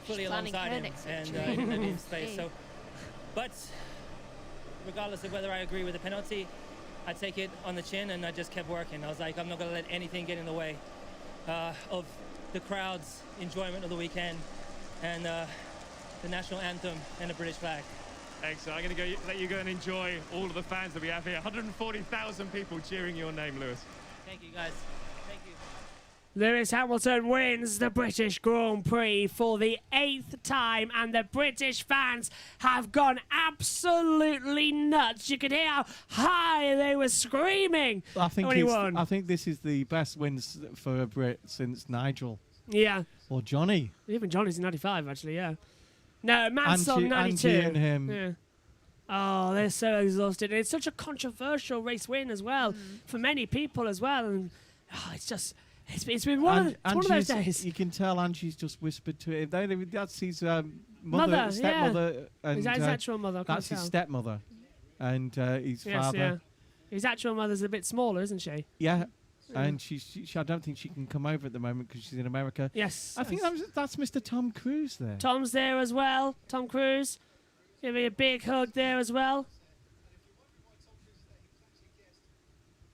fully
She's planning
alongside
her
him,
next
and
victory.
I didn't have any space.
Hey.
So, but regardless of whether I agree with the penalty, I take it on the chin, and I just kept working. I was like, I'm not going to let anything get in the way of the crowd's enjoyment of the weekend and the national anthem and the British flag.
Excellent. I'm going to let you go and enjoy all of the fans that we have here. 140,000 people cheering your name, Lewis.
Thank you, guys. Thank you.
Lewis Hamilton wins the British Grand Prix for the 8th time, and the British fans have gone absolutely nuts. You could hear how high they were screaming
I think
when he won.
I think this is the best wins for a Brit since Nigel
Yeah.
or Johnny.
Even Johnny's in 95, actually, yeah. No, Matt's on 92.
Angie and him.
Yeah. Oh, they're so exhausted. It's such a controversial race win as well for many people as well. And it's just, it's been one of those days.
You can tell Angie's just whispered to him. That's his mother, stepmother.
Yeah.
And,
Is that his actual mother? I can't
That's his
tell.
stepmother. And his
Yes,
father.
yeah. His actual mother's a bit smaller, isn't she?
Yeah. And she, I don't think she can come over at the moment because she's in America.
Yes.
I think that's Mr. Tom Cruise there.
Tom's there as well. Tom Cruise. Give me a big hug there as well.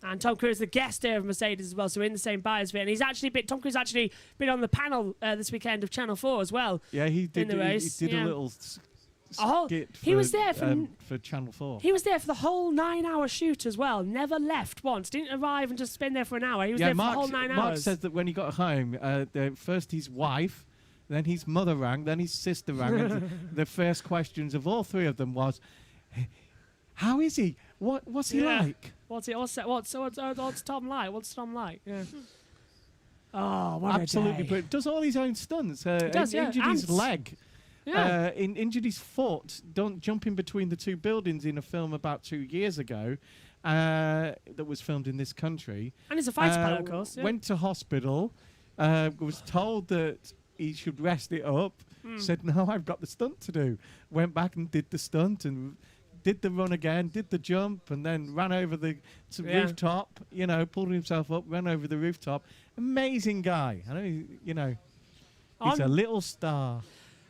And Tom Cruise, the guest there of Mercedes as well, so in the same biosphere. And Tom Cruise actually been on the panel this weekend of Channel 4 as well.
Yeah, he did.
In the race.
He did
yeah.
a little skit.
He was there
for Channel 4.
He was there for the whole 9-hour shoot as well. Never left once. Didn't arrive and just spend there for an hour. He was there for the whole 9 hours.
Mark said that when he got home, first his wife, then his mother rang, then his sister rang. And the first questions of all three of them was, "How is he? What's he like?
What's Tom like? What's Tom like?" Yeah. Oh, what
Absolutely
a day.
brilliant. Does all his own stunts.
He does, yeah.
Injured his leg.
Yeah.
Injured his foot. Jumping between the two buildings in a film about 2 years ago that was filmed in this country.
And he's a fighter pilot, of course. Yeah.
Went to hospital. Was told that he should rest it up. Said, "No, I've got the stunt to do." Went back and did the stunt and did the run again, did the jump, and then ran over the rooftop. You know, pulled himself up, ran over the rooftop. Amazing guy. I know. He's a little star.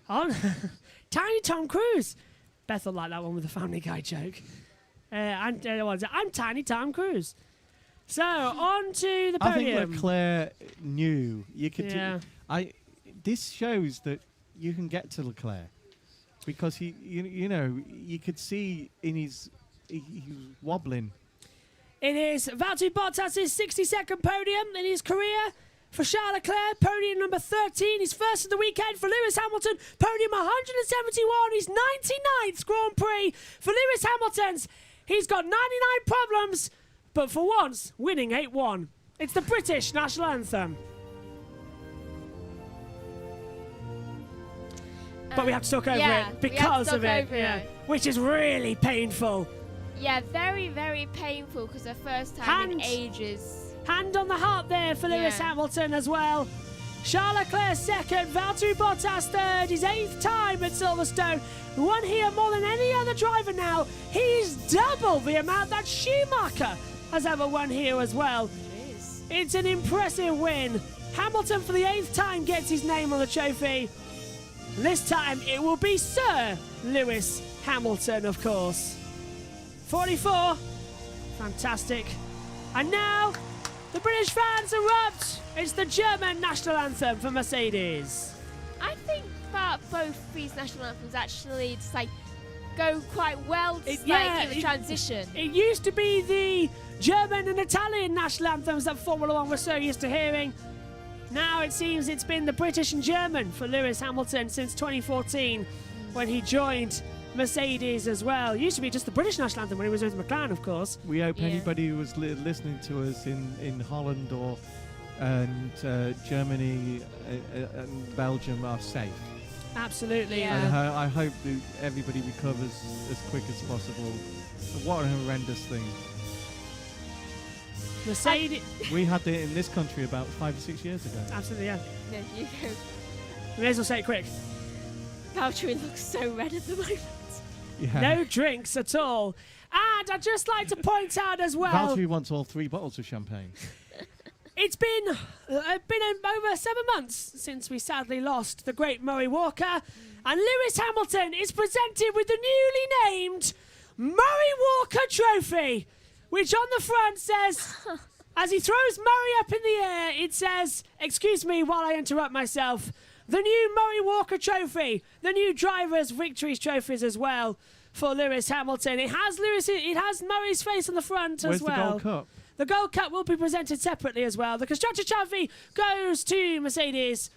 Tiny Tom Cruise. Beth will like that one with the Family Guy joke. I'm Tiny Tom Cruise. So on to the podium.
I think Leclerc knew you could.
Yeah.
This shows that you can get to Leclerc because you could see in he was wobbling.
It is Valtteri Bottas' 62nd podium in his career. For Charles Leclerc, podium number 13, his first of the weekend. For Lewis Hamilton, podium 171, his 99th Grand Prix. For Lewis Hamilton's, he's got 99 problems, but for once, winning 8-1. It's the British national anthem. But we have to talk over it because of it, which is really painful.
Yeah, very, very painful because the first time in ages.
Hand on the heart there for Lewis Hamilton as well. Charles Leclerc second, Valtteri Bottas third, his 8th time at Silverstone. Won here more than any other driver now. He's double the amount that Schumacher has ever won here as well.
Jeez.
It's an impressive win. Hamilton for the 8th time gets his name on the trophy. This time it will be Sir Lewis Hamilton, of course. 44. Fantastic. And now the British fans erupt. It's the German national anthem for Mercedes.
I think that both these national anthems actually just go quite well to in the transition.
It used to be the German and Italian national anthems that Formula One were so used to hearing. Now it seems it's been the British and German for Lewis Hamilton since 2014. when he joined Mercedes as well. Used to be just the British national anthem when he was with McLaren, of course.
We hope anybody who was listening to us in Holland or Germany and Belgium are safe.
Absolutely.
And I hope that everybody recovers as quick as possible. What a horrendous thing.
Mercedes.
We had it in this country about 5 or 6 years ago.
Absolutely, yeah.
There you go.
We may as well say it quick.
Valtteri looks so red at the moment.
Yeah.
No drinks at all. And I'd just like to point out as well...
Valtteri wants all 3 bottles of champagne.
It's been over 7 months since we sadly lost the great Murray Walker. And Lewis Hamilton is presented with the newly named Murray Walker Trophy, which on the front says, as he throws Murray up in the air, it says, excuse me while I interrupt myself, the new Murray Walker Trophy, the new Drivers' Victories trophies as well for Lewis Hamilton. It has Murray's face on the front as well.
Where's the Gold Cup?
The Gold Cup will be presented separately as well. The Constructor Trophy goes to Mercedes.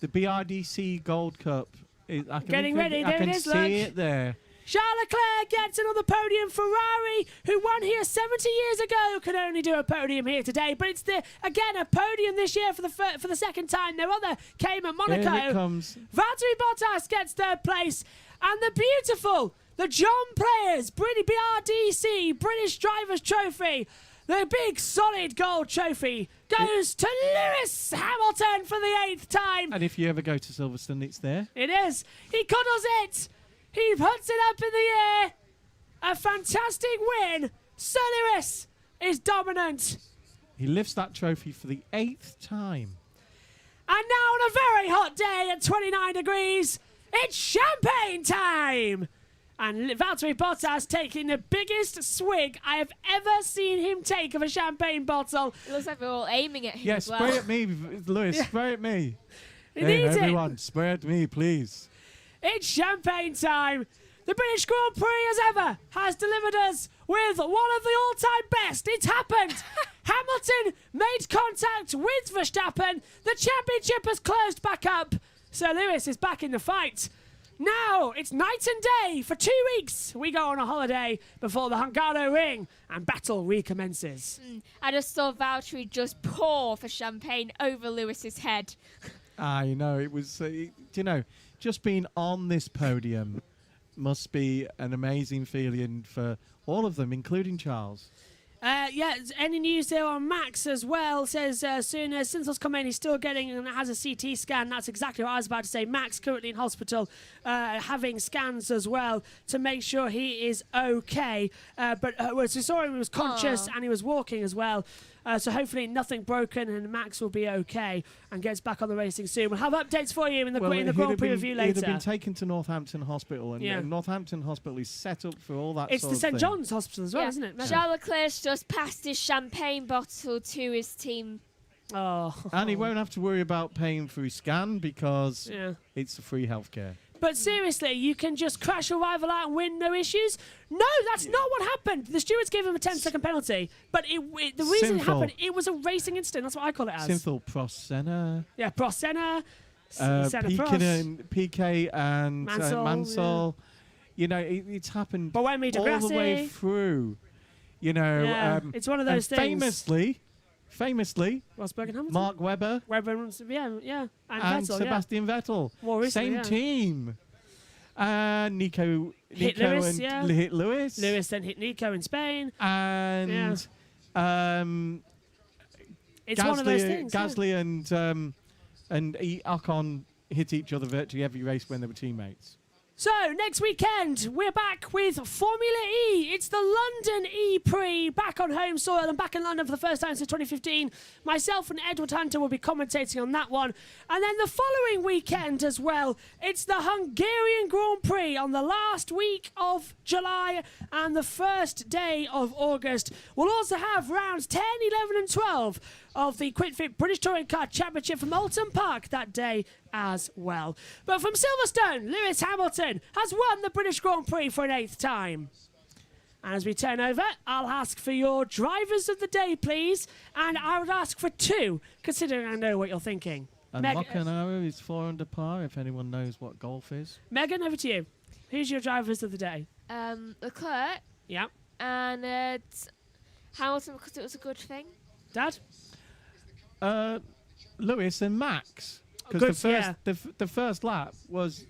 The BRDC Gold Cup.
Getting ready, there it is,
I can see it there.
Charles Leclerc gets another podium. Ferrari, who won here 70 years ago, can only do a podium here today. But it's again a podium this year for the second time. Their other came at Monaco.
Here it comes.
Valtteri Bottas gets third place, and the John Players BRDC British Drivers Trophy, the big solid gold trophy, goes to Lewis Hamilton for the 8th time.
And if you ever go to Silverstone, it's there.
It is. He cuddles it. He puts it up in the air. A fantastic win. Sir Lewis is dominant.
He lifts that trophy for the 8th time.
And now on a very hot day at 29 degrees, it's champagne time. And Valtteri Bottas taking the biggest swig I have ever seen him take of a champagne bottle.
It looks like we're all aiming at him
Yeah,
as well.
spray at me, Lewis.
Yeah.
Spray at me.
He
Hey,
needs it.
everyone, spray at me, please.
It's champagne time. The British Grand Prix, as ever, has delivered us with one of the all-time best. It's happened. Hamilton made contact with Verstappen. The championship has closed back up. Sir Lewis is back in the fight. Now it's night and day. For 2 weeks, we go on a holiday before the Hungaro Ring and battle recommences.
I just saw Valtteri just pour for champagne over Lewis's head.
I know, it was, just being on this podium must be an amazing feeling for all of them, including Charles.
Any news there on Max as well? Says soon as Synthos come in, he's still getting and has a CT scan. That's exactly what I was about to say. Max currently in hospital, having scans as well to make sure he is okay. But we saw him, he was conscious and he was walking as well. So hopefully nothing broken and Max will be okay and gets back on the racing soon. We'll have updates for you in the Grand Prix review later.
He'd have been taken to Northampton Hospital, and Northampton Hospital is set up for all that
it's
sort
the
of
St
thing.
John's Hospital as well, isn't it?
Charles Leclerc's just passed his champagne bottle to his team.
Oh.
And he won't have to worry about paying for his scan because it's free healthcare.
But seriously, you can just crash a rival out and win, no issues? No, that's not what happened. The stewards gave him a 10-second penalty. But the reason it happened, it was a racing incident. That's what I call it as.
Synthol Prosenna.
Yeah, Prosenna.
PK and Mansell.
Yeah.
It's happened
Boemi
all the way through.
It's one of those things.
Famously,
Rosberg and Hamilton.
Mark Webber.
And Vettel,
Sebastian Vettel.
More recently,
Same team. Nico
hit Lewis,
hit Lewis.
Lewis then hit Nico in Spain.
And
it's one of those things.
Gasly and Ocon hit each other virtually every race when they were teammates.
So, next weekend, we're back with Formula E. It's the London Prix, back on home soil and back in London for the first time since 2015. Myself and Edward Hunter will be commentating on that one. And then the following weekend as well, it's the Hungarian Grand Prix on the last week of July and the first day of August. We'll also have rounds 10, 11 and 12 of the QuickFit British Touring Car Championship from Alton Park that day as well. But from Silverstone, Lewis Hamilton has won the British Grand Prix for an 8th time. And as we turn over, I'll ask for your drivers of the day, please. And I would ask for 2, considering I know what you're thinking.
And
Meg-
Molinaro is 4 under par, if anyone knows what golf is.
Megan, over to you. Who's your drivers of the day?
Leclerc.
Yeah.
And Hamilton, because it was a good thing.
Dad?
Lewis and Max.
Good,
Because
yeah.
the first lap was,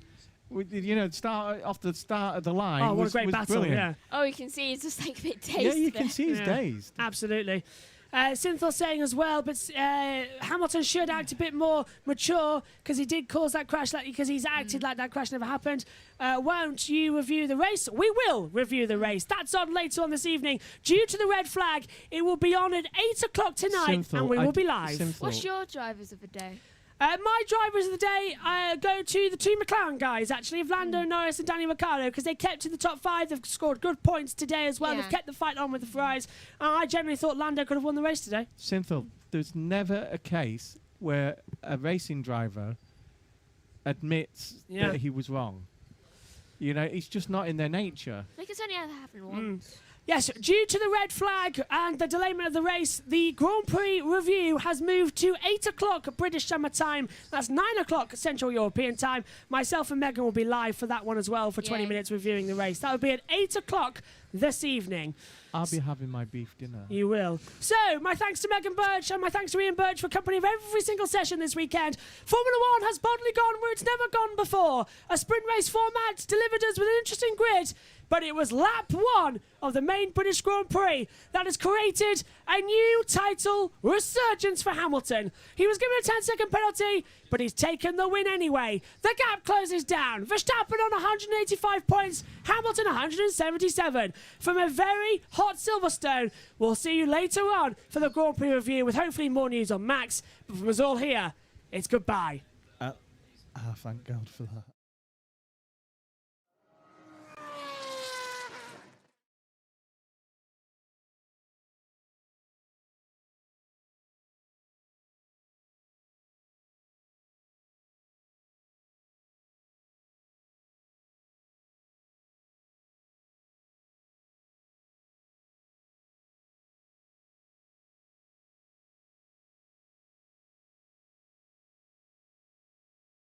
start off the start of the line.
Oh, what
was,
a great
was
battle,
brilliant.
yeah.
Oh, you can see he's just like a bit dazed.
Yeah, you
there.
can see he's dazed.
Absolutely. Synthel saying as well, but Hamilton should act a bit more mature because he did cause that crash, because he's acted like that crash never happened. Won't you review the race? We will review the race. That's on later on this evening. Due to the red flag, it will be on at 8 o'clock tonight, and we will be live.
What's your drivers of the day?
My drivers of the day go to the two McLaren guys, actually, of Lando Norris and Danny Ricciardo, because they kept in the top 5. They've scored good points today as well.
Yeah.
They've kept the fight on with the Ferraris. I generally thought Lando could have won the race today.
Synthel, there's never a case where a racing driver admits that he was wrong. It's just not in their nature.
I think it's only ever happened once.
Yes, due to the red flag and the delayment of the race, the Grand Prix review has moved to 8 o'clock British Summer Time. That's 9 o'clock Central European Time. Myself and Megan will be live for that one as well for 20 minutes reviewing the race. That will be at 8 o'clock this evening.
I'll be having my beef dinner.
You will. So, my thanks to Megan Birch and my thanks to Ian Birch for company of every single session this weekend. Formula One has boldly gone where it's never gone before. A sprint race format delivered us with an interesting grid, but it was lap 1 of the main British Grand Prix that has created a new title resurgence for Hamilton. He was given a 10-second penalty, but he's taken the win anyway. The gap closes down. Verstappen on 185 points, Hamilton 177. From a very hot Silverstone, we'll see you later on for the Grand Prix review with hopefully more news on Max. But from us all here, it's goodbye.
Thank God for that.